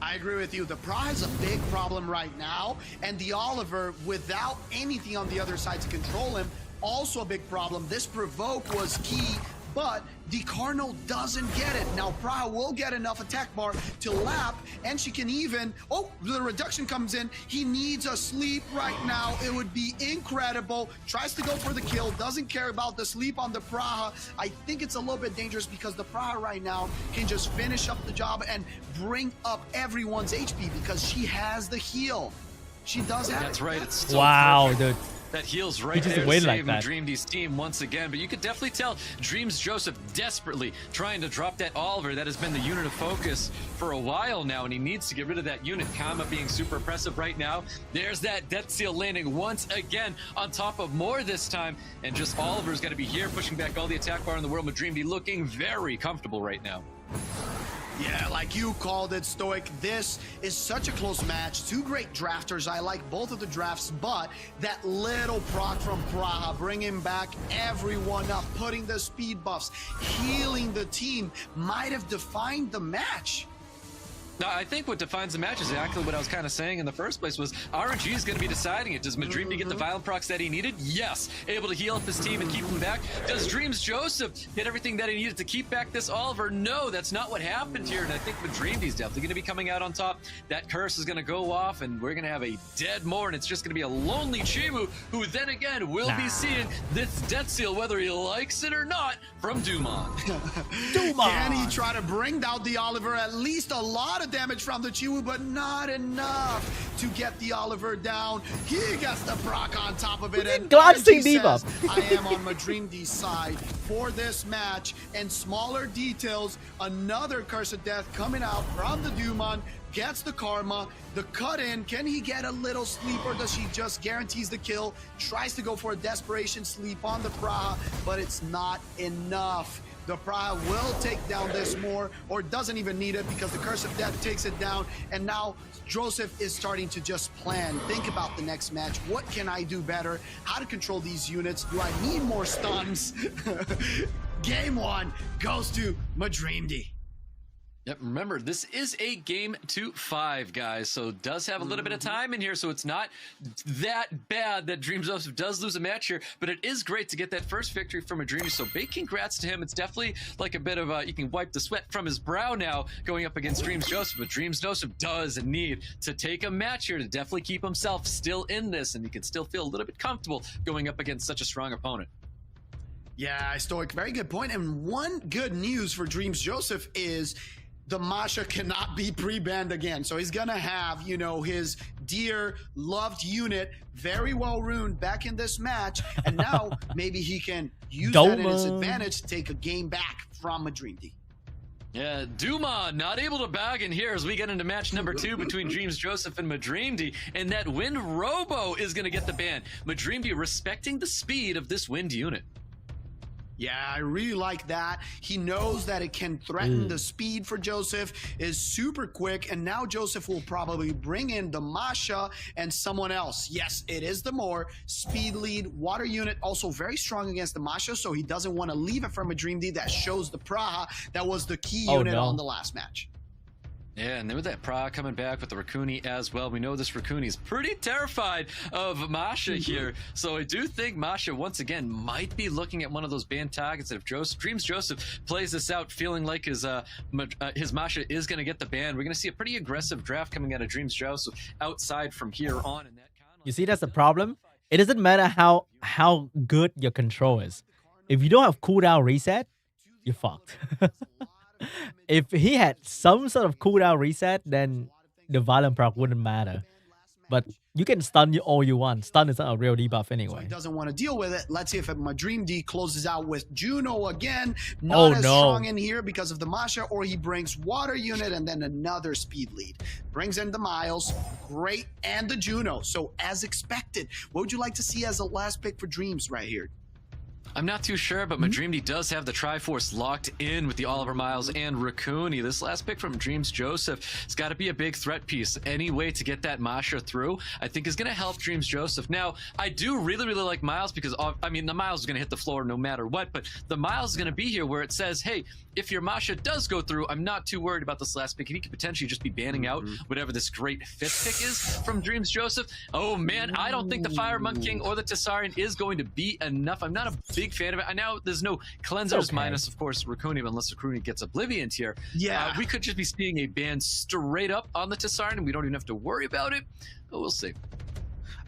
I agree with you. The Pra is a big problem right now, and the Oliver, without anything on the other side to control him, also a big problem. This provoke was key, but the Cardinal doesn't get it. Now Pra will get enough attack bar to lap, and she can even, the reduction comes in. He needs a sleep right now. It would be incredible. Tries to go for the kill, doesn't care about the sleep on the Praha. I think it's a little bit dangerous because the Praha right now can just finish up the job and bring up everyone's HP because she has the heal. She does have That's it. right. It's still dude. That heals right there to save Madreamdy's team once again. But you could definitely tell Dreams Joseph desperately trying to drop that Oliver. That has been the unit of focus for a while now, and he needs to get rid of that unit. Kama being super impressive right now. There's that Death Seal landing once again on top of more this time. And just Oliver's going to be here pushing back all the attack bar in the world. Madreamdy looking very comfortable right now. Yeah, like you called it, Stoic. This is such a close match. Two great drafters. I like both of the drafts, but that little proc from Praha, bringing back everyone up, putting the speed buffs, healing the team, might have defined the match. I think what defines the match is exactly what I was kind of saying in the first place was RNG is going to be deciding it. Does Madreamdy get the violent procs that he needed? Yes. Able to heal up his team and keep him back. Does Dreams Joseph get everything that he needed to keep back this Oliver? No, that's not what happened here. And I think Madreamdy's definitely going to be coming out on top. That curse is going to go off and we're going to have a dead more, and it's just going to be a lonely Chimu who then again will be seeing this death seal, whether he likes it or not, from Dumon. Can he try to bring down the Oliver? At least a lot of damage from the Chiwu, but not enough to get the Oliver down. He gets the proc on top of it, and glancing says, I am on Madreamdy's side for this match. And smaller details, another Curse of Death coming out from the Dumon. Gets the karma, the cut in. Can he get a little sleep, or does he just guarantees the kill? Tries to go for a desperation sleep on the Praha, but it's not enough. The Praha will take down this more, or doesn't even need it because the Curse of Death takes it down. And now Joseph is starting to just plan. Think about the next match. What can I do better? How to control these units? Do I need more stuns? Game 1 goes to Madreamdy. Yep, remember, this is a game to 5, guys, so it does have a little bit of time in here, so it's not that bad that Dreams Joseph does lose a match here, but it is great to get that first victory from Madreamdy, so big congrats to him. It's definitely like a bit of you can wipe the sweat from his brow now going up against Dreams Joseph, but Dreams Joseph does need to take a match here to definitely keep himself still in this, and he can still feel a little bit comfortable going up against such a strong opponent. Yeah, Stoic, very good point. And one good news for Dreams Joseph is the Masha cannot be pre-banned again. So he's gonna have, you know, his dear loved unit very well ruined back in this match. And now maybe he can use that in his advantage to take a game back from Madreamdy. Yeah, Dumon not able to bag in here as we get into match number 2 between Dreams Joseph and Madreamdy, and that Wind Robo is going to get the ban. Madreamdy respecting the speed of this Wind unit. Yeah, I really like that. He knows that it can threaten the speed for Joseph, is super quick, and now Joseph will probably bring in the Masha and someone else. Yes, it is the more speed lead water unit, also very strong against the Masha, so he doesn't want to leave it for Madreamdy. That shows the Praha that was the key unit on the last match. Yeah, and then with that Praha coming back with the Raccoony as well, we know this Raccoony is pretty terrified of Masha here. So I do think Masha, once again, might be looking at one of those banned targets. If Dreams Joseph plays this out feeling like his Masha is going to get the ban, we're going to see a pretty aggressive draft coming out of Dreams Joseph outside from here on. And that you see, that's the problem. It doesn't matter how good your control is. If you don't have cooldown reset, you're fucked. If he had some sort of cooldown reset, then the violent proc wouldn't matter. But you can stun all you want. Stun is not a real debuff anyway. So he doesn't want to deal with it. Let's see if Madreamdy closes out with Juno again. Not as strong in here because of the Masha, or he brings water unit and then another speed lead. Brings in the Miles, great, and the Juno. So as expected, what would you like to see as a last pick for Dreams right here? I'm not too sure, but Madreamdy does have the Triforce locked in with the Oliver Miles and Raccoony. This last pick from Dreams Joseph has got to be a big threat piece. Any way to get that Masha through, I think, is going to help Dreams Joseph. Now, I do really, really like Miles because, I mean, the Miles is going to hit the floor no matter what, but the Miles is going to be here where it says, hey, if your Masha does go through, I'm not too worried about this last pick. And he could potentially just be banning out whatever this great 5th pick is from Dreams Joseph. Oh, man, I don't think the Fire Monk King or the Tessarian is going to be enough. I'm not a big fan of it. I know there's no cleansers minus, of course, Raccoony, unless Raccoony gets Oblivion here. Yeah. We could just be seeing a ban straight up on the Tessarian, and we don't even have to worry about it. But we'll see.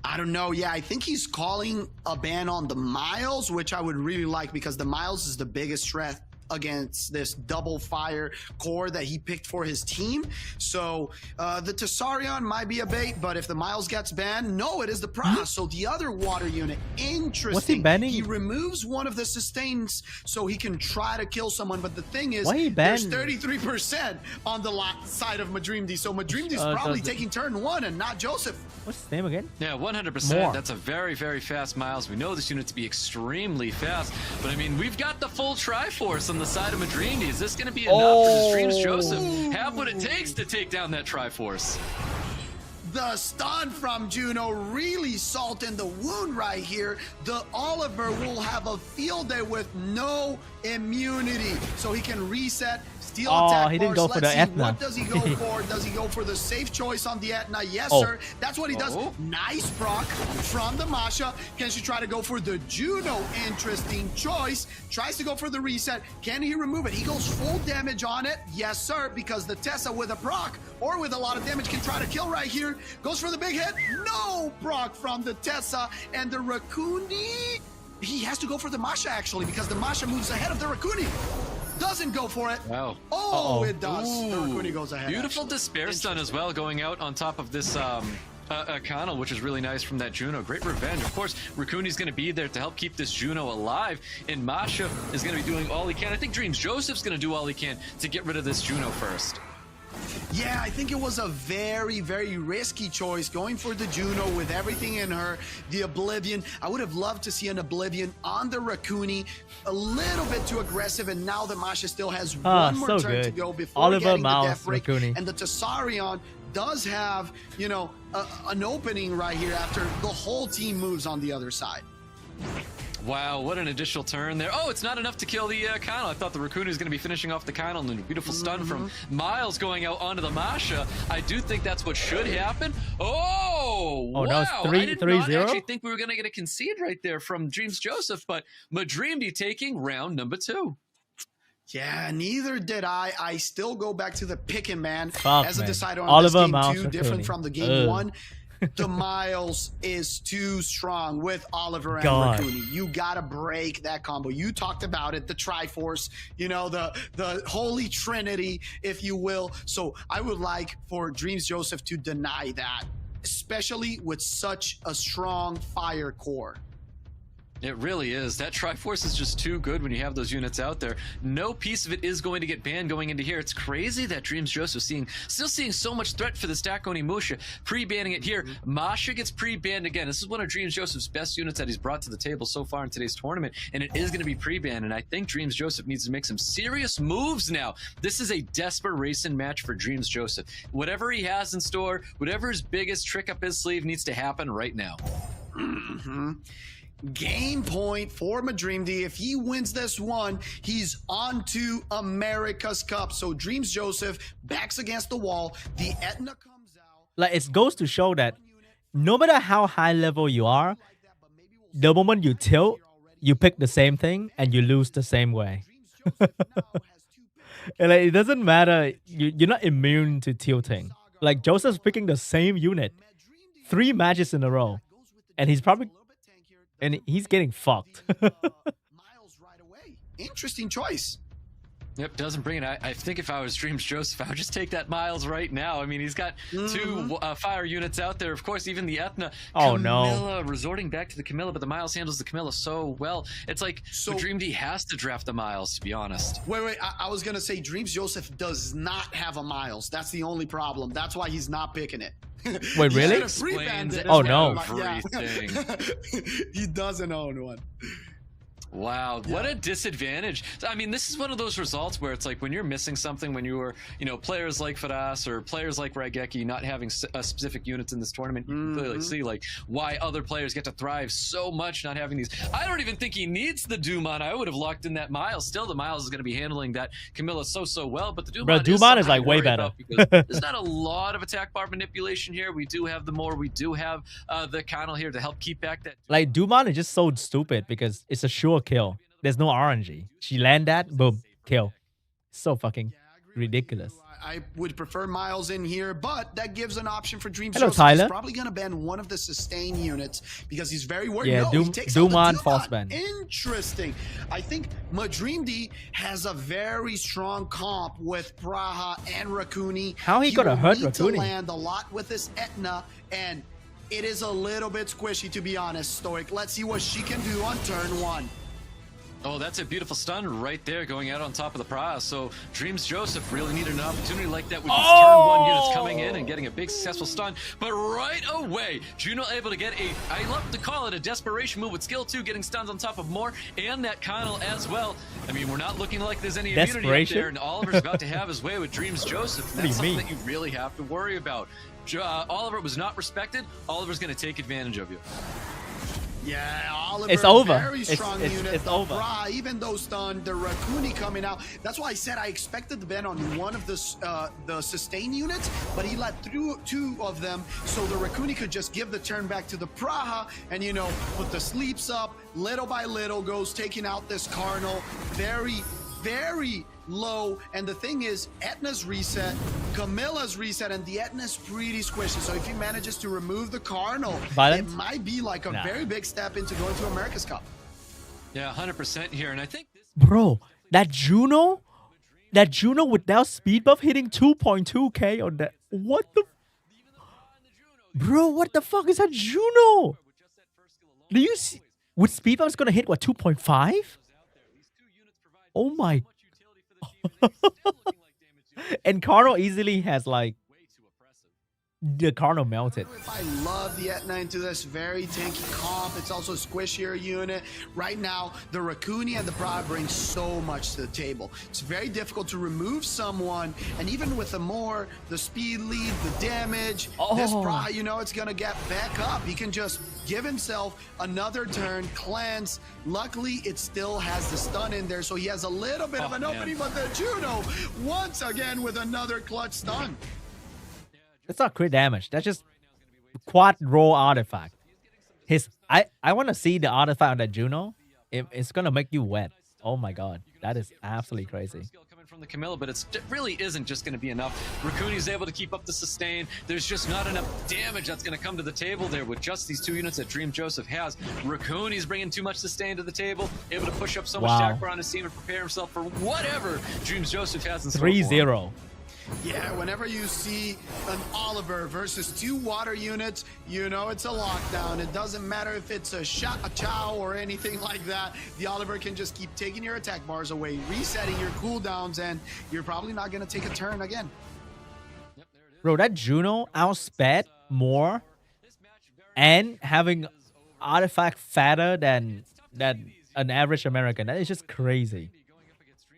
I don't know. Yeah, I think he's calling a ban on the Miles, which I would really like because the Miles is the biggest threat against this double fire core that he picked for his team. So the Tessarian might be a bait, but if the Miles gets banned, no, it is the Praha. So the other water unit, interesting. What's he banning? He removes one of the sustains so he can try to kill someone, but the thing is, there's 33% on the side of Madreamdy, so Madreamdy's probably taking turn 1 and not Joseph. What's his name again? Yeah, 100%. That's a very, very fast Miles. We know this unit to be extremely fast, but I mean, we've got the full Triforce on the side of Madreamdy. Is this going to be enough for Dreams Joseph? Have what it takes to take down that Triforce. The stun from Juno really salt in the wound right here. The Oliver will have a field day with no immunity, so he can reset, Steel attack. He didn't go for the Etna. What does he go for? Does he go for the safe choice on the Etna? Yes, sir. That's what he does. Nice proc from the Masha. Can she try to go for the Juno? Interesting choice. Tries to go for the reset. Can he remove it? He goes full damage on it. Yes, sir, because the Tessa with a proc or with a lot of damage can try to kill right here. Goes for the big hit. No proc from the Tessa and the Raccooni. He has to go for the Masha, actually, because the Masha moves ahead of the Raccooni. Doesn't go for it. Wow. It does. The Raccooni goes ahead. Beautiful despair stun as well, going out on top of this Connell, which is really nice from that Juno. Great revenge. Of course, Raccooni's going to be there to help keep this Juno alive, and Masha is going to be doing all he can. I think Dreams Joseph's going to do all he can to get rid of this Juno first. Yeah, I think it was a very, very risky choice going for the Juno with everything in her. The Oblivion. I would have loved to see an Oblivion on the Raccooni. A little bit too aggressive, and now the Masha still has one more turn to go before getting the death break. Raccooni. And the Tessarion does have, you know, an opening right here after the whole team moves on the other side. Wow, what an additional turn there. Oh, it's not enough to kill the Kynal. I thought the Raccoon was going to be finishing off the Kynal, and a beautiful stun from Miles going out onto the Masha. I do think that's what should happen. Oh, wow. No, it's I did 3-0? not actually think we were going to get a concede right there from Dreams Joseph, but Madreamdy taking round number 2. Yeah, neither did I. I still go back to the picking man as a decider on Oliver, this game Miles, 2, different from the game 1. The Miles is too strong with Oliver and Raccooni. You gotta break that combo. You talked about it, the Triforce, you know, the Holy Trinity, if you will. So I would like for Dreams Joseph to deny that, especially with such a strong fire core. It really is. That Triforce is just too good when you have those units out there. No piece of it is going to get banned going into here. It's crazy that Dreams Joseph still seeing so much threat for the stack Oni Musha, pre-banning it here. Masha gets pre-banned again. This is one of Dreams Joseph's best units that he's brought to the table so far in today's tournament, and it is going to be pre-banned, and I think Dreams Joseph needs to make some serious moves now. This is a desperation match for Dreams Joseph. Whatever he has in store, whatever his biggest trick up his sleeve needs to happen right now. Game point for Madreamdy. If he wins this one, he's on to America's Cup. So Dreams Joseph backs against the wall. The Etna comes out. Like, it goes to show that no matter how high level you are, the moment you tilt, you pick the same thing and you lose the same way. And like, it doesn't matter. You're not immune to tilting. Like, Joseph's picking the same unit 3 matches in a row, and he's getting fucked. Miles right away. Interesting choice. Yep, doesn't bring it. I think if I was Dreams Joseph, I would just take that Miles right now. I mean, he's got 2 fire units out there. Of course, even the Etna. Camilla, resorting back to the Camilla, but the Miles handles the Camilla so well. It's like Madreamdy has to draft the Miles, to be honest. Wait. I was going to say Dreams Joseph does not have a Miles. That's the only problem. That's why he's not picking it. Wait, really? Oh, no. Everything. He doesn't own one. Wow, what a disadvantage. I mean, this is one of those results where it's like when you're missing something, when you were, you know, players like Fadas or players like Raigeki not having specific units in this tournament, you can clearly see like why other players get to thrive so much not having these. I don't even think he needs the Duman. I would have locked in that Miles. Still, the Miles is going to be handling that Camilla so well, but the Duman is like way better. There's not a lot of attack bar manipulation here. We do have the Moore. We do have the Connell here to help keep back that. Like, Duman is just so stupid because it's a sure kill. There's no RNG. She land that, boom, kill. So fucking ridiculous. I would prefer Miles in here, but that gives an option for Dreams. Hello, Joseph. Tyler. He's probably going to ban one of the sustain units because he's very worried. Yeah, he takes out the Duman false ban. Interesting. I think Madreamdy has a very strong comp with Praha and Raccooni. How he gonna hurt Raccooni? He land a lot with this Etna, and it is a little bit squishy, to be honest, Stoic. Let's see what she can do on turn 1. Oh, that's a beautiful stun right there going out on top of the prize. So Dreams Joseph really needed an opportunity like that with these turn 1 units coming in and getting a big successful stun. But right away, Juno able to get I love to call it a desperation move with skill 2, getting stuns on top of more and that Connell as well. I mean, we're not looking like there's any immunity up there, and Oliver's about to have his way with Dreams Joseph. That's something that you really have to worry about. Oliver was not respected. Oliver's going to take advantage of you. Yeah, Oliver, it's over. Very strong unit. It's over. Even though stunned, the Raccoon coming out. That's why I said I expected the ban on one of the sustain units, but he let through 2 of them, so the Raccoon could just give the turn back to the Praha and, you know, put the sleeps up. Little by little goes taking out this Cardinal. Very, very low. And the thing is, Etna's reset, Camilla's reset, and the Etna's pretty squishy. So if he manages to remove the Cardinal, it might be like a very big step into going to America's Cup. Yeah, 100% here. And I think this... Bro, that Juno without speed buff hitting 2.2k on that. What the... Bro, what the fuck is that Juno? Do you see... With speed buff, it's gonna hit, what, 2.5? Oh my... And Cardinal easily has like the Cardinal melted. I love the Etna into this very tanky comp. It's also a squishier unit. Right now, the Raccoon and the Prod bring so much to the table. It's very difficult to remove someone, and even with the speed lead, the damage, this Prod, you know, it's gonna get back up. He can just give himself another turn, cleanse. Luckily, it still has the stun in there, so he has a little bit of an opening, but the Juno, once again, with another clutch stun. That's not crit damage. That's just quad roll artifact. I want to see the artifact on that Juno. It's gonna make you wet. Oh my god, that is absolutely crazy. Coming from the Camilla, but it really isn't just going to be enough. Raccoon's able to keep up the sustain. There's just not enough damage that's going to come to the table there with just these 2 units that Dream Joseph has. Raccoon, he's bringing too much sustain to the table, able to push up so much attack bar on his team and prepare himself for whatever Dream Joseph has in store. 3-0. Yeah, whenever you see an Oliver versus 2 water units, you know it's a lockdown. It doesn't matter if it's a chow or anything like that. The Oliver can just keep taking your attack bars away, resetting your cooldowns, and you're probably not going to take a turn again. Bro, that Juno outsped more and having artifact fatter than an average American. That is just crazy.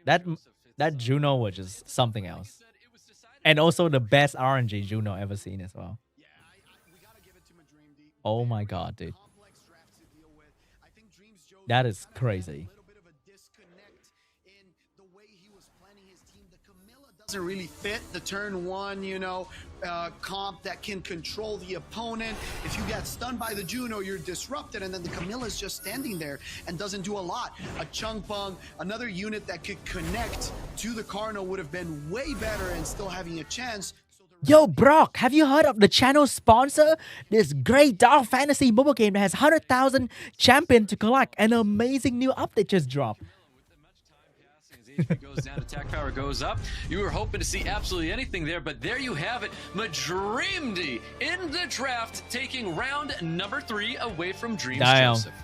That Juno was just something else. And also the best RNG Juno ever seen as well. Oh my god, dude. That is crazy. Doesn't really fit the turn 1, you know, comp that can control the opponent. If you get stunned by the Juno, you're disrupted, and then the Camilla's just standing there and doesn't do a lot. A Chung Pung, another unit that could connect to the Cardinal would have been way better and still having a chance. Yo, Brock, have you heard of the channel sponsor? This great dark fantasy mobile game that has 100,000 champions to collect. An amazing new update just dropped. HP goes down, attack power goes up. You were hoping to see absolutely anything there, but there you have it. Madreamdy in the draft, taking round number 3 away from Dreams Joseph.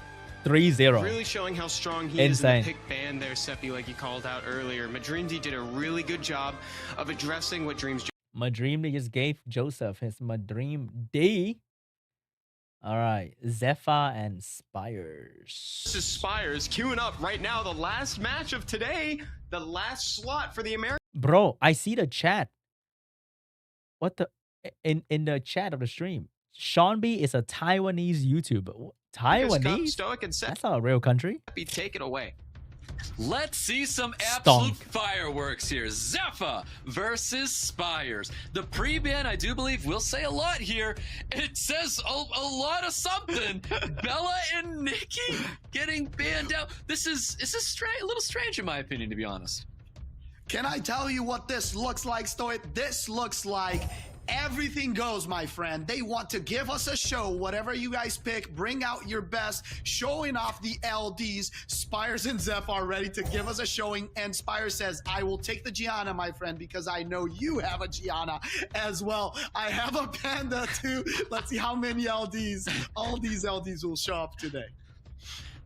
3-0. Really showing how strong he is in the pick ban there, Seppi, like you called out earlier. Madreamdy did a really good job of addressing what Dreams Madreamdy just gave Joseph his Madreamdy. All right, Zepha and Spires. This is Spires queuing up right now. The last match of today, the last slot for the American. Bro, I see the chat. What the in the chat of the stream? SeanB is a Taiwanese YouTuber. Taiwanese? Stoic and That's not a real country. Take it away. Let's see some absolute fireworks here. Zepha versus Spires. The pre-ban, I do believe, will say a lot here. It says a lot of something. Bella and Nikki getting banned out. This is a little strange in my opinion, to be honest. Can I tell you what this looks like, Stoic? This looks like everything goes, my friend. They want to give us a show. Whatever you guys pick, bring out your best, showing off the LDs. Spires and Zeph are ready to give us a showing, and Spires says, I will take the Gianna, my friend, because I know you have a Gianna as well. I have a Panda too. Let's see how many LDs, all these LDs will show up today.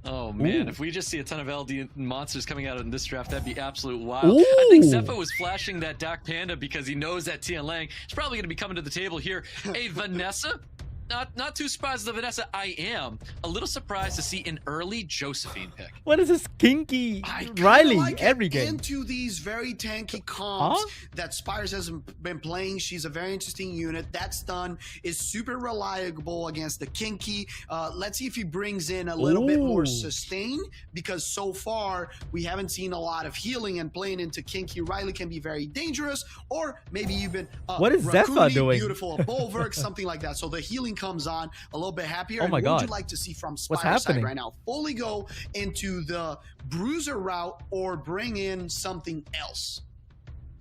Oh man, if we just see a ton of LD monsters coming out in this draft, that'd be absolute wild. I think Zepha was flashing that Dark Panda because he knows that Tian Lang is probably going to be coming to the table here. A Vanessa not too surprised with the Vanessa. I am a little surprised to see an early Josephine pick. What is this Kinki Riley like every game? Into these very tanky comps that Spires has been playing. She's a very interesting unit. That stun is super reliable against the Kinki. Let's see if he brings in a little bit more sustain, because so far we haven't seen a lot of healing, and playing into Kinki Riley can be very dangerous, or maybe even what is Zepha doing? Beautiful, a bulwark, something like that. So the healing comes on a little bit happier. Oh my God. What would you like to see from Spires side right now? Fully go into the bruiser route or bring in something else?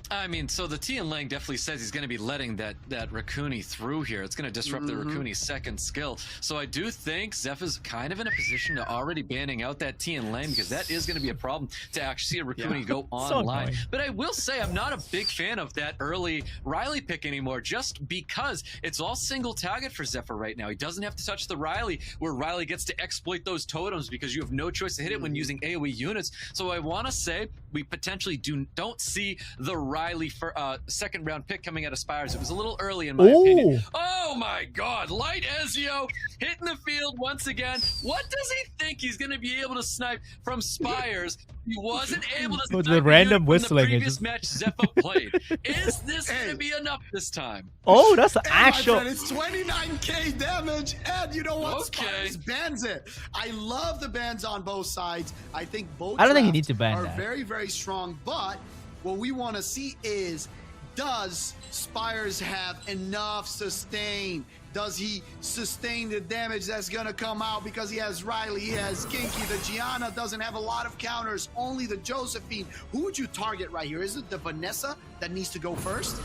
I mean, so the Tian Lang definitely says he's going to be letting that Raccoony through here. It's going to disrupt the Raccoony's second skill. So I do think Zepha's kind of in a position to already banning out that Tian Lang, because that is going to be a problem to actually see a Raccoony go online. But I will say I'm not a big fan of that early Riley pick anymore, just because it's all single target for Zepha right now. He doesn't have to touch the Riley, where Riley gets to exploit those totems because you have no choice to hit it when using AoE units. So I want to say we potentially don't see the Riley for second round pick coming out of Spires. It was a little early in my opinion. Oh my God, Light Ezio hitting the field once again. What does he think he's going to be able to snipe from Spires? He wasn't able to snipe the random whistling. The previous match Zepha played. Is this going to be enough this time? Oh, that's the actual. It's 29k damage, and you know what? Spires bans it. I love the bans on both sides. I think both. I don't think you need to ban are that. very, very strong, but what we want to see is, does Spires have enough sustain? Does he sustain the damage that's going to come out? Because he has Riley, he has Kinki. The Gianna doesn't have a lot of counters, only the Josephine. Who would you target right here? Is it the Vanessa that needs to go first?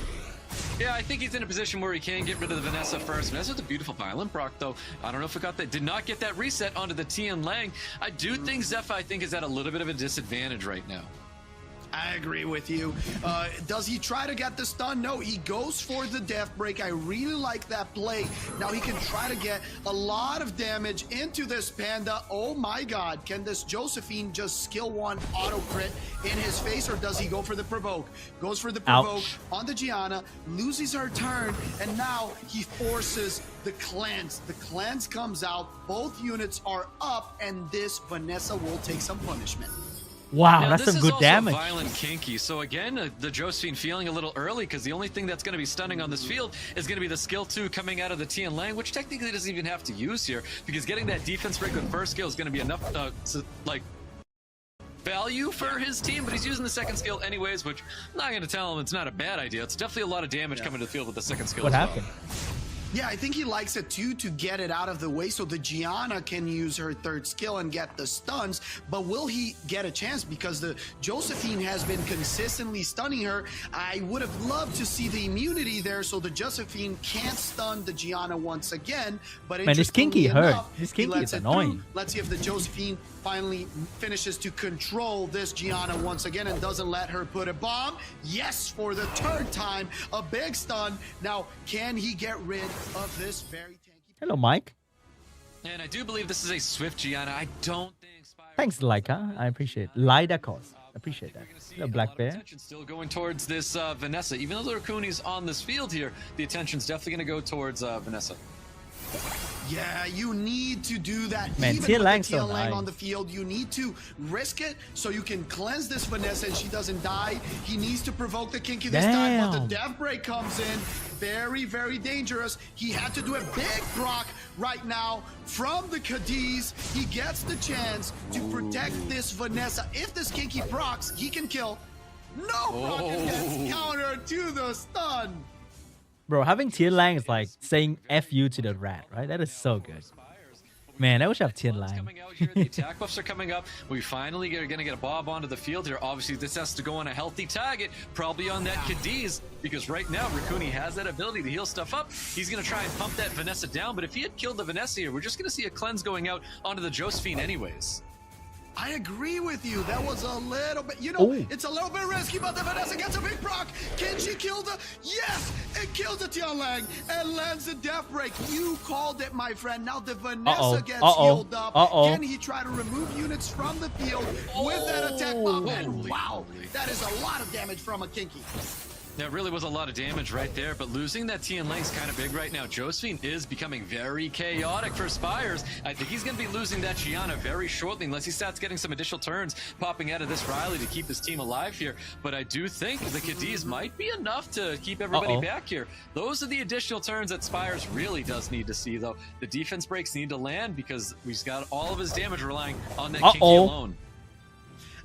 Yeah, I think he's in a position where he can get rid of the Vanessa first. Vanessa's a beautiful violent proc, though. I don't know if we got that. Did not get that reset onto the Tian Lang. I do think Zepha, I think, is at a little bit of a disadvantage right now. I agree with you. Does he try to get the stun? No, he goes for the death break. I really like that play. Now he can try to get a lot of damage into this Panda. Oh my God. Can this Josephine just skill one auto crit in his face, or does he go for the provoke? Goes for the provoke on the Gianna, loses her turn, and now he forces the cleanse. The cleanse comes out. Both units are up, and this Vanessa will take some punishment. Wow, that's some good damage. This is also violent Kinki. So again, the Josephine feeling a little early, because the only thing that's going to be stunning on this field is going to be the skill 2 coming out of the Tian Lang, which technically he doesn't even have to use here, because getting that defense break with first skill is going to be enough like value for his team. But he's using the second skill anyways, which I'm not going to tell him it's not a bad idea. It's definitely a lot of damage coming to the field with the second skill. What happened? Yeah, I think he likes it too, to get it out of the way so the Gianna can use her third skill and get the stuns. But will he get a chance? Because the Josephine has been consistently stunning her. I would have loved to see the immunity there so the Josephine can't stun the Gianna once again. But man, this Kinki hurt. This Kinki is annoying. Let's see if the Josephine finally finishes to control this Gianna once again and doesn't let her put a bomb. Yes, for the third time, a big stun. Now, can he get rid of this very tanky? Hello, Mike. And I do believe this is a Swift Gianna. I don't think Spires. Thanks, Laika. I appreciate it. Lida cause. Appreciate that. Hello, Black Bear. Still going towards this Vanessa. Even though the Raccoony's on this field here, the attention's definitely going to go towards Vanessa. Yeah, you need to do that. Man, even Tian with the so Tian Lang nice. on the field, you need to risk it so you can cleanse this Vanessa and she doesn't die. He needs to provoke the Kinki this time, but the death break comes in. Very, very dangerous. He had to do a big proc right now from the Cadiz. He gets the chance to protect this Vanessa. If this Kinki procs, he can kill. No proc and gets countered to the stun. Bro, having Tian Lang is like saying F you to the rat, right? That is so good. Man, I wish I have Tian Lang. The attack buffs are coming up. We finally are going to get a Bob onto the field here. Obviously, this has to go on a healthy target, probably on that Cadiz, because right now, Raccoony has that ability to heal stuff up. He's going to try and pump that Vanessa down, but if he had killed the Vanessa here, we're just going to see a cleanse going out onto the Josephine anyways. I agree with you. That was a little bit, you know, it's a little bit risky, but the Vanessa gets a big proc. Can she kill the, yes, it kills the Tian Lang and lands the death break. You called it, my friend. Now the Vanessa gets healed up. Can he try to remove units from the field with that attack bomb? And wow, that is a lot of damage from a Kinki. That really was a lot of damage right there, but losing that Tian lane's kind of big right now. Josephine is becoming very chaotic for Spires. I think he's going to be losing that Gianna very shortly unless he starts getting some additional turns popping out of this Riley to keep his team alive here. But I do think the Cadiz might be enough to keep everybody back here. Those are the additional turns that Spires really does need to see, though. The defense breaks need to land because we've got all of his damage relying on that Kinki alone.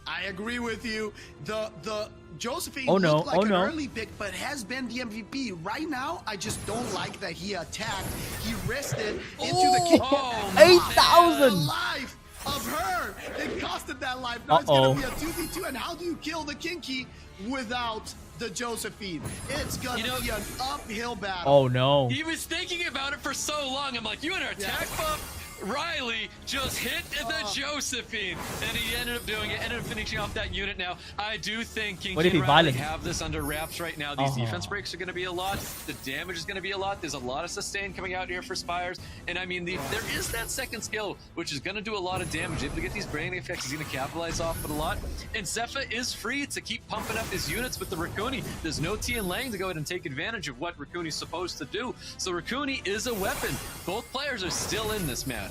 I agree with you. The Josephine looked like an early pick, but has been the MVP. Right now, I just don't like that he attacked. He risked it into the Kinki. 8,000! Life of her. It costed that life. Now it's going to be a 2v2. And how do you kill the Kinki without the Josephine? It's going to be an uphill battle. Oh, no. He was thinking about it for so long. I'm like, you in an attack buff? Riley just hit the Josephine, and he ended up doing it, ended up finishing off that unit. Now, I do think Kinki and Riley have this under wraps right now. These defense breaks are going to be a lot. The damage is going to be a lot. There's a lot of sustain coming out here for Spires. And I mean, there is that second skill, which is going to do a lot of damage. Able to get these brain effects, he's going to capitalize off it a lot. And Zepha is free to keep pumping up his units with the Raccoon. There's no Tian Lang to go ahead and take advantage of what Raccoon's supposed to do. So Raccoon is a weapon. Both players are still in this match.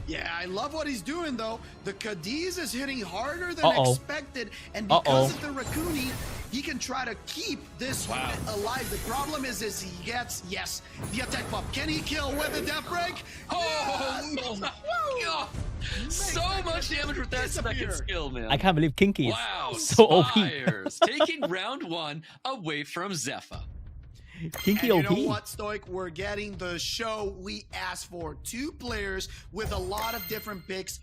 Yeah, I love what he's doing, though. The Cadiz is hitting harder than expected, and because of the Raccoon, he can try to keep this unit alive. The problem is he gets, the attack buff. Can he kill with the death break? So much damage with that second skill, man. I can't believe Kinki is so Spires OP. taking round 1 away from Zepha. Kinki OP. OP. You know what, Stoic? We're getting the show we asked for. 2 players with a lot of different picks,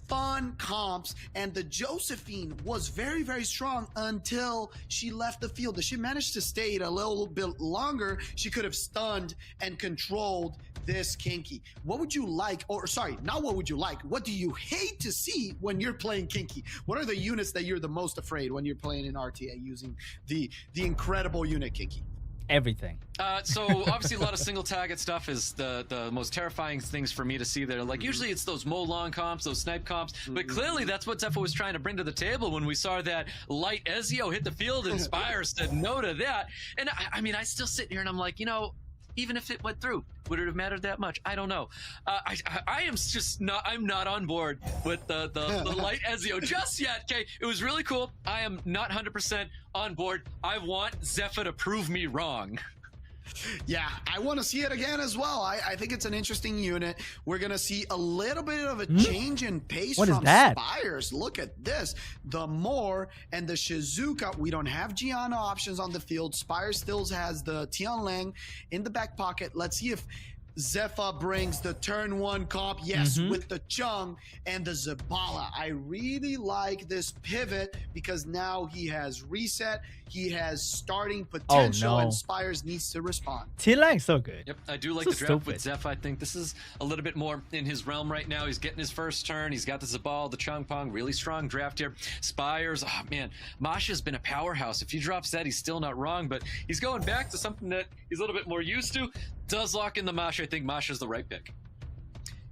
fun comps, and the Josephine was very, very strong until she left the field. If she managed to stay a little bit longer, she could have stunned and controlled this Kinki. What would you like, or sorry, not what would you like, what do you hate to see when you're playing Kinki? What are the units that you're the most afraid when you're playing in RTA using the incredible unit Kinki? Everything. So obviously a lot of single target stuff is the most terrifying things for me to see there. Like usually it's those Molong comps, those snipe comps, but clearly that's what Zepha was trying to bring to the table when we saw that light Ezio hit the field and Spires said no to that. And I mean, I still sit here and I'm like, you know, even if it went through, would it have mattered that much? I don't know. I am just not, I'm not on board with the light Ezio just yet, okay? It was really cool. I am not 100% on board. I want Zepha to prove me wrong. Yeah, I want to see it again as well. I think it's an interesting unit. We're going to see a little bit of a change in pace from Spires. Look at this. The Moor and the Shizuka. We don't have Gianna options on the field. Spires still has the Tian Lang in the back pocket. Let's see if Zepha brings the turn 1 comp, with the Chung and the Zabala. I really like this pivot because now he has reset, he has starting potential, and Spires needs to respond. Tilang's so good. Yep, I do like the draft with Zepha. I think this is a little bit more in his realm right now. He's getting his first turn. He's got the Zabal, the Changpong, really strong draft here. Spires, oh man, Masha's been a powerhouse. If he drops that, he's still not wrong, but he's going back to something that he's a little bit more used to. Does lock in the Masha. I think Masha's the right pick.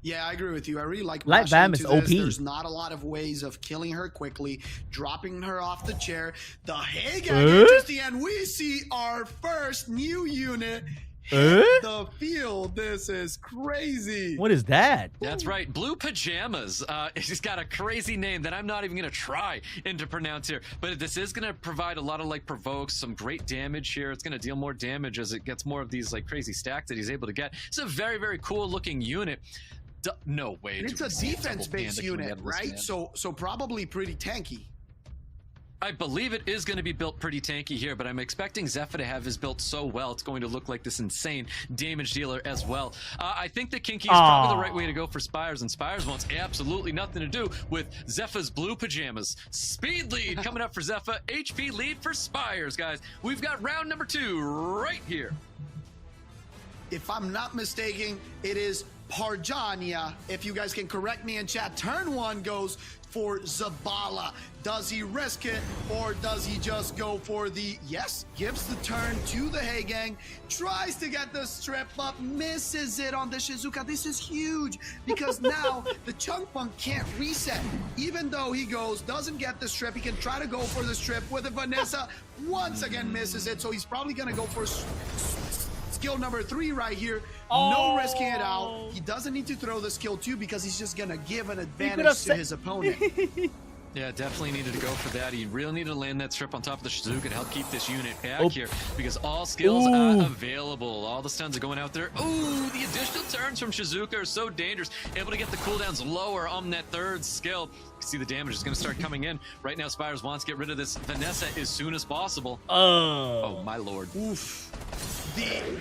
Yeah, I agree with you. I really like Light Bam is OP. There's not a lot of ways of killing her quickly, dropping her off the chair. The Hagen interesting, and we see our first new unit hit the field. This is crazy. What is that? That's right. Blue Pajamas. He's got a crazy name that I'm not even going to try to pronounce here. But this is going to provide a lot of like provokes, some great damage here. It's going to deal more damage as it gets more of these like crazy stacks that he's able to get. It's a very, very cool looking unit. No way. And it's a defense-based unit, right? So probably pretty tanky. I believe it is going to be built pretty tanky here, but I'm expecting Zepha to have his built so well, it's going to look like this insane damage dealer as well. I think that Kinki is probably the right way to go for Spires, and Spires wants absolutely nothing to do with Zepha's Blue Pajamas. Speed lead coming up for Zepha, HP lead for Spires, guys. We've got round number 2 right here. if I'm not mistaken, it is Parjanya. If you guys can correct me in chat, turn 1 goes for Zabala. Does he risk it, or does he just go for the, yes, gives the turn to the Hey Gang, tries to get the strip up, misses it on the Shizuka. This is huge, because now the Chunkpunk can't reset. Even though he goes, doesn't get the strip, he can try to go for the strip with a Vanessa, once again misses it, so he's probably gonna go for skill number 3 right here. No risking it out. He doesn't need to throw the skill 2 because he's just gonna give an advantage to his opponent. Yeah, definitely needed to go for that. He really needed to land that strip on top of the Shizuka to help keep this unit back here, because all skills are available. All the stuns are going out there. Ooh, the additional turns from Shizuka are so dangerous. Able to get the cooldowns lower on that 3rd skill. You see the damage is going to start coming in. Right now, Spires wants to get rid of this Vanessa as soon as possible. Oh my lord. Oof.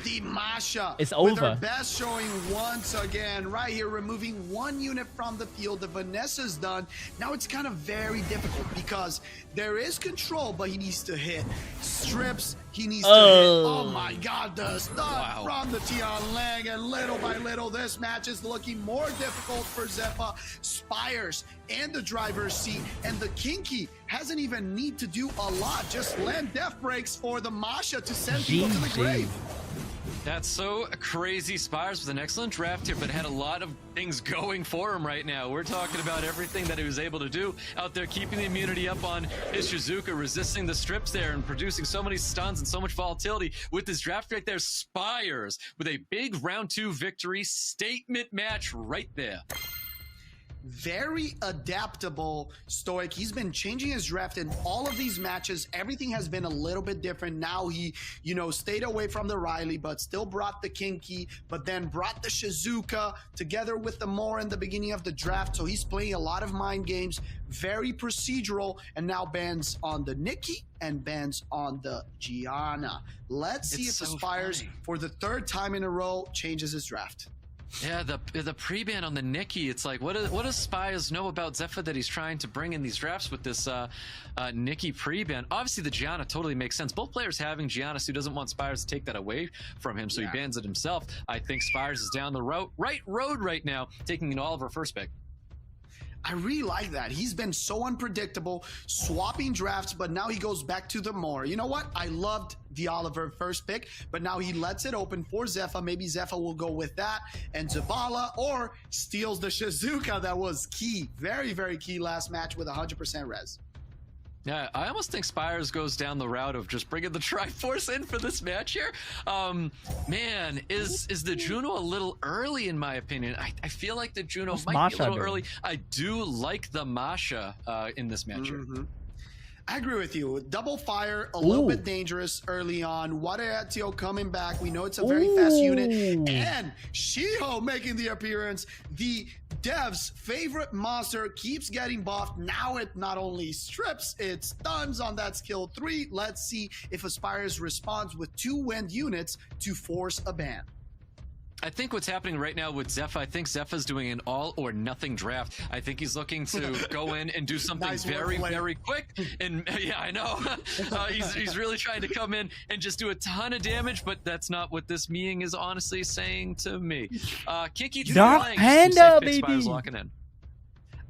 The Masha. It's with over. Her best showing once again. Right here, removing 1 unit from the field. The Vanessa's done. Now it's kind of very difficult because there is control, but he needs to hit strips. He needs to hit. Oh my god, the stuff from the Tian Lang, and little by little this match is looking more difficult for Zepha. Spires and the driver's seat, and the Kinki hasn't even need to do a lot. Just land death breaks for the Masha to send people to the grave. That's so crazy. Spires with an excellent draft here, but had a lot of things going for him right now. We're talking about everything that he was able to do out there, keeping the immunity up on his Shizuka, resisting the strips there, and producing so many stuns and so much volatility with his draft right there. Spires with a big round 2 victory, statement match right there. Very adaptable Stoic. He's been changing his draft in all of these matches. Everything has been a little bit different. Now he, you know, stayed away from the Riley, but still brought the Kinki, but then brought the Shizuka together with the Moore in the beginning of the draft. So he's playing a lot of mind games, very procedural, and now bans on the Nikki and bans on the Gianna. Let's see if the Spires, for the 3rd time in a row, changes his draft. Yeah, the pre-ban on the Nikki, it's like, what does Spires know about Zepha that he's trying to bring in these drafts with this Nikki pre-ban? Obviously, the Gianna totally makes sense. Both players having Gianna, so he doesn't want Spires to take that away from him, so he bans it himself. I think Spires is down the right road right now, taking an Oliver first pick. I really like that. He's been so unpredictable, swapping drafts, but now he goes back to the Moore. You know what? I loved the Oliver first pick, but now he lets it open for Zepha. Maybe Zepha will go with that and Zabala, or steals the Shizuka that was key. Very, very key last match with 100% res. Yeah, I almost think Spires goes down the route of just bringing the Triforce in for this match here. Man, is the Juno a little early in my opinion? I feel like the Juno might be a little early. I do like the Masha in this match here. I agree with you. Double fire, a little bit dangerous early on. Wadaetio coming back. We know it's a very fast unit. And Shiho making the appearance. The devs' favorite monster keeps getting buffed. Now it not only strips, it stuns on that skill 3. Let's see if Aspires responds with 2 wind units to force a ban. I think what's happening right now with Zepha, I think Zepha's doing an all or nothing draft. I think he's looking to go in and do something very quick. And yeah, I know. He's really trying to come in and just do a ton of damage, but that's not what this Ying is honestly saying to me. Kinki, Dark Panda, baby. Locking in.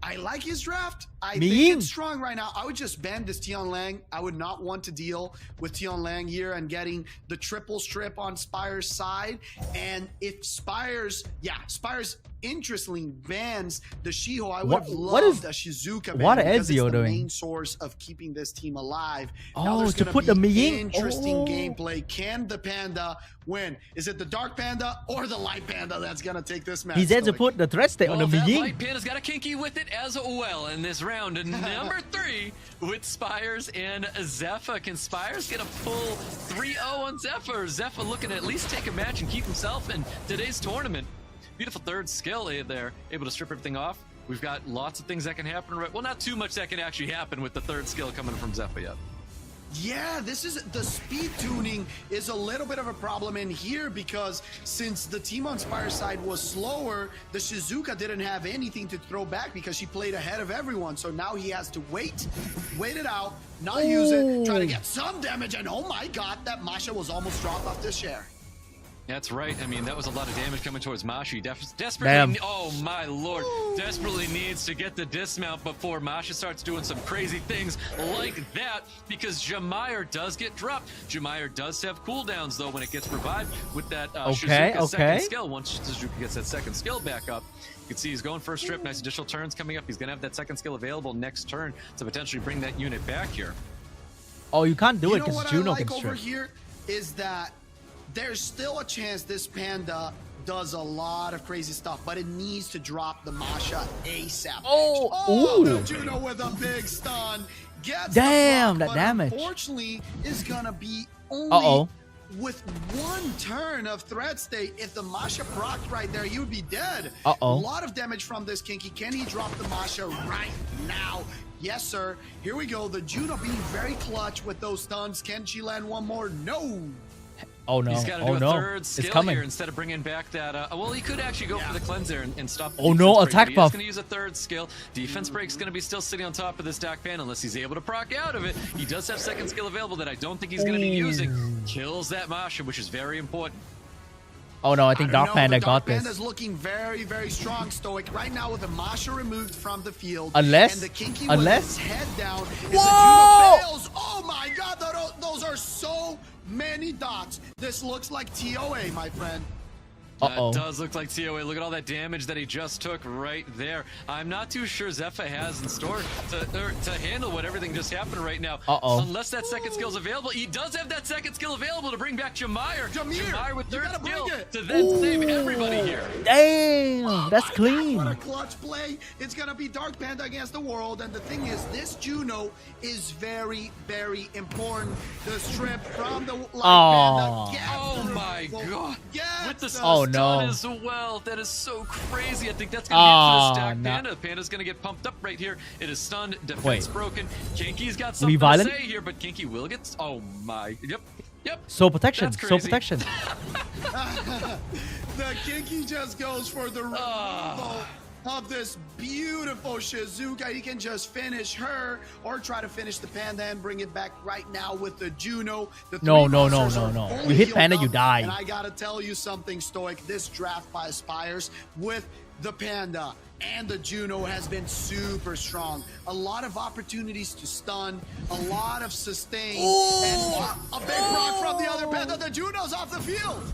I like his draft. I think it's strong right now. I would just ban this Tian Lang. I would not want to deal with Tian Lang here and getting the triple strip on Spires' side. And if Spires, Spires interestingly bans the Shiho, I would have loved a Shizuka ban because it's the main source of keeping this team alive. Now there's going to be interesting gameplay. Can the Panda win? Is it the Dark Panda or the Light Panda that's going to take this match? He's had to put the threat state on the Ying. Light Panda's got a Kinki with it as well in this round. And number 3 with Spires and Zepha. Can Spires get a full 3-0 on Zepha? Or Zepha looking to at least take a match and keep himself in today's tournament? Beautiful 3rd skill there, able to strip everything off. We've got lots of things that can happen. Well, not too much that can actually happen with the 3rd skill coming from Zepha yet. Yeah, this is the speed tuning is a little bit of a problem in here because since the team on Spires side was slower, the Shizuka didn't have anything to throw back because she played ahead of everyone. So now he has to wait it out, not use it, try to get some damage, and oh my god, that Masha was almost dropped off the share. That's right. I mean, that was a lot of damage coming towards Masha. Desperately, oh my lord, desperately needs to get the dismount before Masha starts doing some crazy things like that, because Jahmire does get dropped. Jahmire does have cooldowns, though, when it gets revived with that Shizuka second skill. Once Shizuka gets that second skill back up, you can see he's going for a strip. Nice additional turns coming up. He's going to have that second skill available next turn to potentially bring that unit back here. Oh, you can't do it because Juno can strip. Over here is that there's still a chance this Panda does a lot of crazy stuff, but it needs to drop the Masha ASAP. Oh, the Juno with a big stun. Gets damn, the block, that damage. Unfortunately, is gonna be only with one turn of threat state. If the Masha procced right there, you would be dead. A lot of damage from this Kinki. Can he drop the Masha right now? Yes, sir. Here we go. The Juno being very clutch with those stuns. Can she land one more? No. Oh no! He's got to do a third skill here instead of bringing back that. Well, he could actually go for the cleanser and stop. Oh no! Attack buff. He's going to use a third skill. Defense break's going to be still sitting on top of this Dark Panda unless he's able to proc out of it. He does have second skill available that I don't think he's going to be using. Kills that Masha, which is very important. Oh no, I think Dark Panda got this. Panda's looking very, very strong, Stoic. Right now with the Masha removed from the field. Unless, and the Kinki with his head down. If the Juno fails, oh my god, those are so many dots. This looks like TOA, my friend. That does look like TOA. Look at all that damage that he just took right there. I'm not too sure Zepha has in store to handle what everything just happened right now. Unless that second skill is available. He does have that second skill available to bring back Jahmire. Jahmire with third skill to then save everybody here. Damn, that's clean. What a clutch play. It's going to be Dark Panda against the world. And the thing is, this Juno is very, very important. The strip from the Light Panda. Oh my god. With the no. as well. That is so crazy. I think that's going to be it for the stack Panda. Panda's going to get pumped up right here. It is stunned. Defense broken. Kinki's got something to say here, but Kinki will get... Oh my... Yep. Soul protection. Soul protection. The Kinki just goes for the removal of this beautiful Shizuka. He can just finish her or try to finish the Panda and bring it back right now with the Juno. No. You hit Panda, you die. And I gotta tell you something, Stoic. This draft by Spires with the Panda and the Juno has been super strong. A lot of opportunities to stun, a lot of sustain, and a big rock from the other Panda. The Juno's off the field.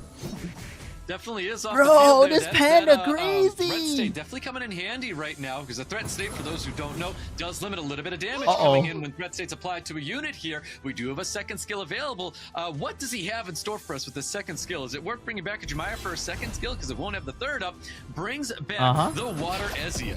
Definitely is off the field. Bro, this Panda crazy. Threat state definitely coming in handy right now, because the threat state, for those who don't know, does limit a little bit of damage coming in when threat state's applied to a unit here. We do have a second skill available. What does he have in store for us with the second skill? Is it worth bringing back a Jahmire for a second skill, because it won't have the third up? Brings back the Water Ezio.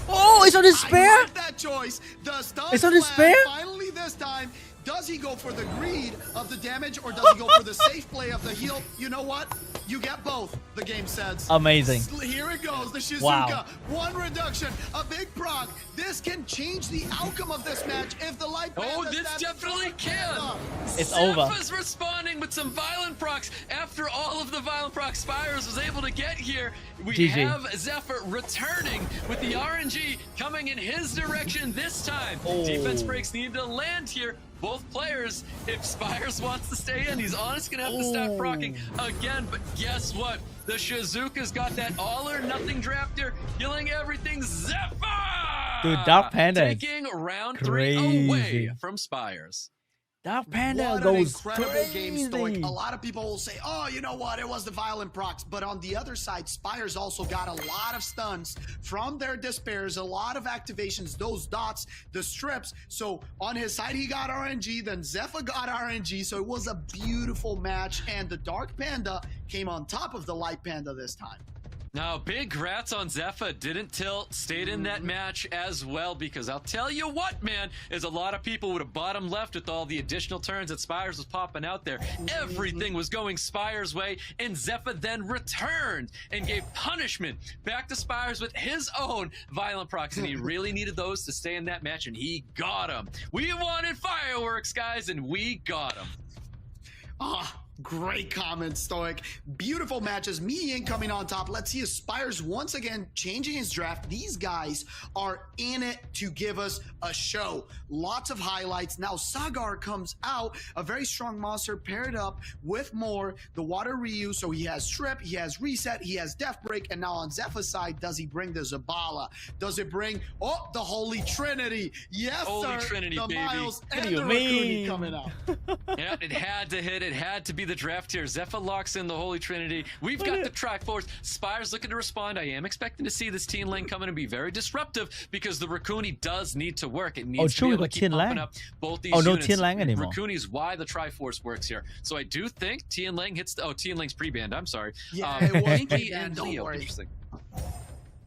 Oh, it's on his spare? I like that choice. The stun it's on his spare? Finally this time. Does he go for the greed of the damage, or does he go for the safe play of the heal? You know what? You get both, the game says. Amazing. Here it goes, the Shizuka. One reduction, a big proc. This can change the outcome of this match if the Light Panda... Oh, this definitely can. It's over. Zepha's responding with some violent procs. After all of the violent procs Spires was able to get here, we have Zepha returning with the RNG coming in his direction this time. Defense breaks need to land here. Both players, if Spires wants to stay in, he's honestly going to have to stop procking again. But guess what? The Shizuka's got that all-or-nothing draft here, killing everything. Zepha! Dude, Dark Panda taking round 3 away from Spires. Dark Panda goes incredible crazy. Game, Stoic. A lot of people will say, oh, you know what? It was the violent procs. But on the other side, Spires also got a lot of stuns from their despairs, a lot of activations, those dots, the strips. So on his side, he got RNG. Then Zepha got RNG. So it was a beautiful match. And the Dark Panda came on top of the Light Panda this time. Now, big grats on Zepha. Didn't tilt, stayed in that match as well, because I'll tell you what, man, is a lot of people would have bottom left with all the additional turns that Spires was popping out there. Everything was going Spires' way, and Zepha then returned and gave punishment back to Spires with his own violent procs, and he really needed those to stay in that match, and he got them. We wanted fireworks, guys, and we got them. Great comment, Stoic. Beautiful matches. Me Ying coming on top. Let's see Spires once again changing his draft. These guys are in it to give us a show. Lots of highlights. Now Sagar comes out, a very strong monster paired up with more. The water reuse, so he has Trip, he has Reset, he has Death Break, and now on Zepha's side, does he bring the Zabala? Does it bring, oh, the Holy Trinity? Yes, Holy sir. Trinity, the baby. Miles and the Raccoon coming out. Yeah, it had to hit. It had to be the draft here. Zepha locks in the Holy Trinity. We've got the Triforce. Spires looking to respond. I am expecting to see this Teen Lane come in and be very disruptive because the Raccoon does need to work. It needs to be able to keep pumping up both these units. No Teen Lang anymore. Raccoon is why the Triforce works here. So I do think Teen Lang hits the... Oh, Teen Lang's pre-banned. I'm sorry. Yeah, it was Kinki and Leo. Interesting.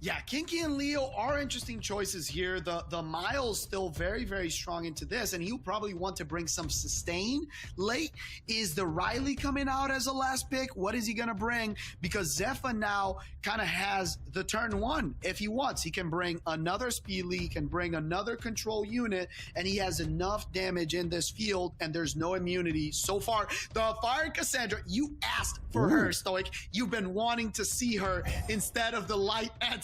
Yeah, Kinki and Leo are interesting choices here. The Miles still very, very strong into this, and he'll probably want to bring some sustain late. Is the Riley coming out as a last pick? What is he going to bring? Because Zepha now kind of has the turn one. If he wants, he can bring another speed lead, he can bring another control unit, and he has enough damage in this field, and there's no immunity so far. The Fire Cassandra, you asked for her, Stoic. You've been wanting to see her instead of the light at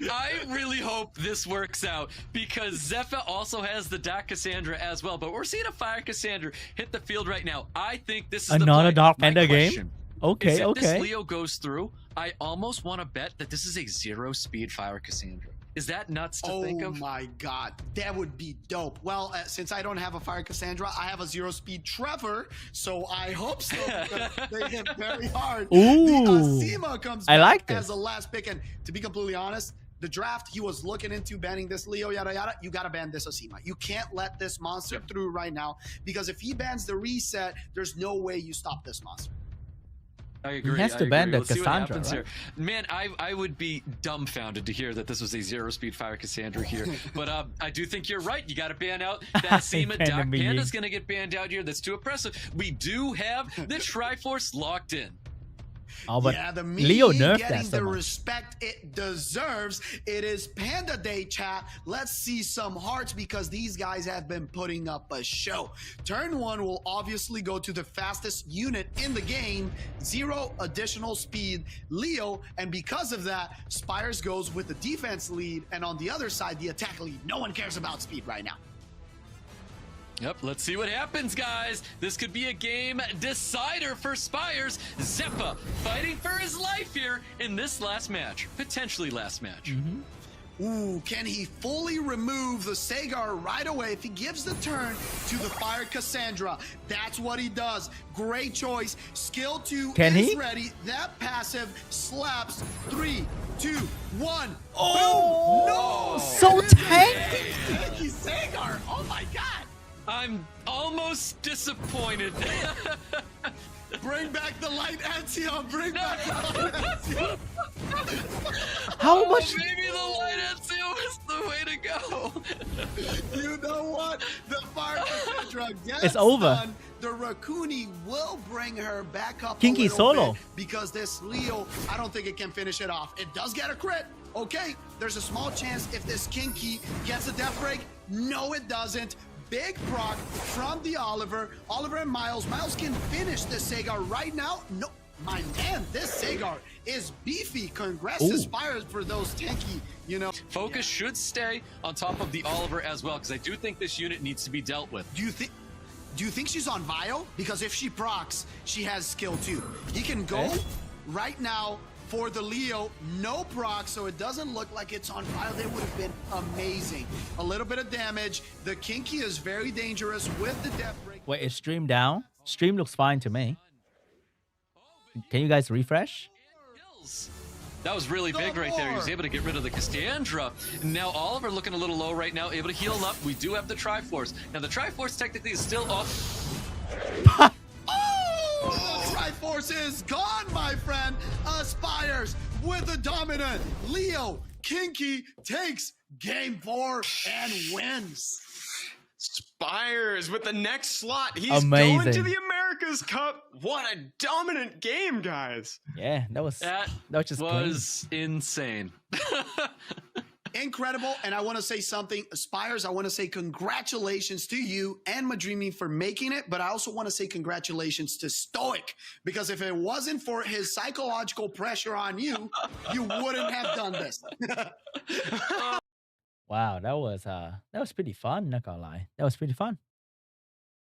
I really hope this works out because Zepha also has the Dark Cassandra as well, but we're seeing a Fire Cassandra hit the field right now. I think this is another Dark Panda game. game. Okay, if this Leo goes through, I almost want to bet that this is a 0-speed Fire Cassandra. Is that nuts to think of? Oh my god, that would be dope. Well, since I don't have a Fire Cassandra, I have a 0-speed Trevor, so I hope so because they hit very hard. Ooh, the Asima comes back as a last pick, and to be completely honest, the draft he was looking into banning this Leo, yada yada. You gotta ban this Asima. You can't let this monster through right now because if he bans the Reset, there's no way you stop this monster. I agree. He has to ban the Cassandra, right? Here. Man, I would be dumbfounded to hear that this was a 0-speed Fire Cassandra here. But I do think you're right. You got to ban out that Asima. Dark Panda's going to get banned out here. That's too oppressive. We do have the Triforce locked in. Oh, but yeah, the Leo nerfed getting that so the much. respect it deserves. It is Panda Day, chat. Let's see some hearts because these guys have been putting up a show. Turn one will obviously go to the fastest unit in the game, 0 additional speed, Leo, and because of that, Spires goes with the defense lead, and on the other side, the attack lead. No one cares about speed right now. Yep, let's see what happens, guys. This could be a game decider for Spires. Zepha fighting for his life here in this last match, potentially last match. Ooh, can he fully remove the Sagar right away if he gives the turn to the Fire Cassandra? That's what he does. Great choice. Skill 2 is ready. That passive slaps. 3, 2, 1. Oh, boom. No! So tanky. Tanky Sagar. Oh my god. I'm almost disappointed. Bring back the light Axiom. Bring back the light Axiom. How much? Maybe the light Axiom is the way to go. You know what? The Fire Cassandra gets it's over. done. The Raccoon will bring her back up Kinki a solo bit because this Leo, I don't think it can finish it off. It does get a crit. Okay, there's a small chance if this Kinki gets a death break. No, it doesn't. Big proc from the Oliver and Miles. Miles can finish this Sagar right now. No, my man, this Sagar is beefy. Congrats to Spires for those tanky, you know. Focus should stay on top of the Oliver as well, because I do think this unit needs to be dealt with. Do you think she's on Bio? Because if she procs, she has skill 2. He can go right now for the Leo, no proc, so it doesn't look like it's on fire. They would have been amazing. A little bit of damage. The Kinki is very dangerous with the death break. Wait, is stream down? Stream looks fine to me. Can you guys refresh? That was really big right there. He was able to get rid of the Cassandra. Now Oliver looking a little low right now, able to heal him up. We do have the Triforce. Now the Triforce technically is still up. The Triforce is gone, my friend. Spires with a dominant. Leo, Kinki takes game 4 and wins. Spires with the next slot. He's going to the America's Cup. What a dominant game, guys. Yeah, that was just insane. Incredible. And I want to say something. Spires, I want to say congratulations to you and Madreamdy for making it. But I also want to say congratulations to Stoic, because if it wasn't for his psychological pressure on you, you wouldn't have done this. Wow, that was pretty fun, not gonna lie. That was pretty fun.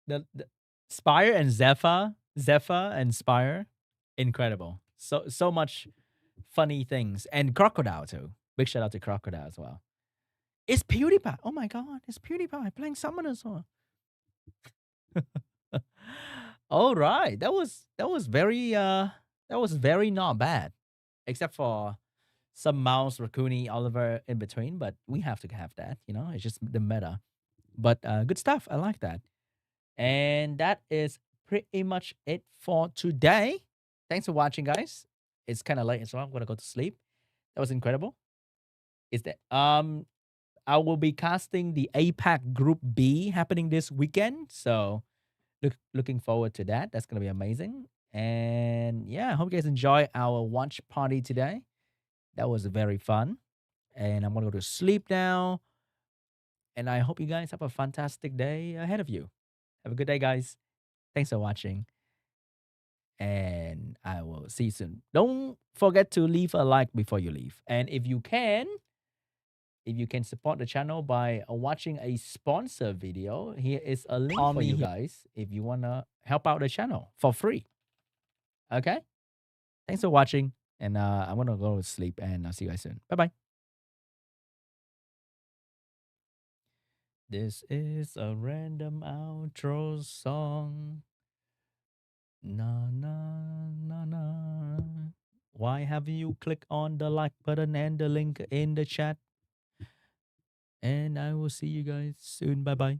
The Spire and Zepha and Spire, incredible. So much funny things. And Crocodile too. Big shout out to Crocodile as well. It's PewDiePie. Oh my god, it's PewDiePie playing Summoners. All right. That was very not bad. Except for some Mouse, Raccoony, Oliver in between, but we have to have that, you know, it's just the meta. But good stuff. I like that. And that is pretty much it for today. Thanks for watching, guys. It's kind of late, so I'm gonna go to sleep. That was incredible. Is that I will be casting the APAC Group B happening this weekend, so looking forward to that. That's gonna be amazing. And yeah, I hope you guys enjoy our watch party today. That was very fun. And I'm gonna go to sleep now. And I hope you guys have a fantastic day ahead of you. Have a good day, guys. Thanks for watching. And I will see you soon. Don't forget to leave a like before you leave. And if you can support the channel by watching a sponsor video, here is a link for you guys if you want to help out the channel for free. Okay? Thanks for watching. And I'm going to go to sleep and I'll see you guys soon. Bye-bye. This is a random outro song. Na na na na. Why have you clicked on the like button and the link in the chat? And I will see you guys soon. Bye bye.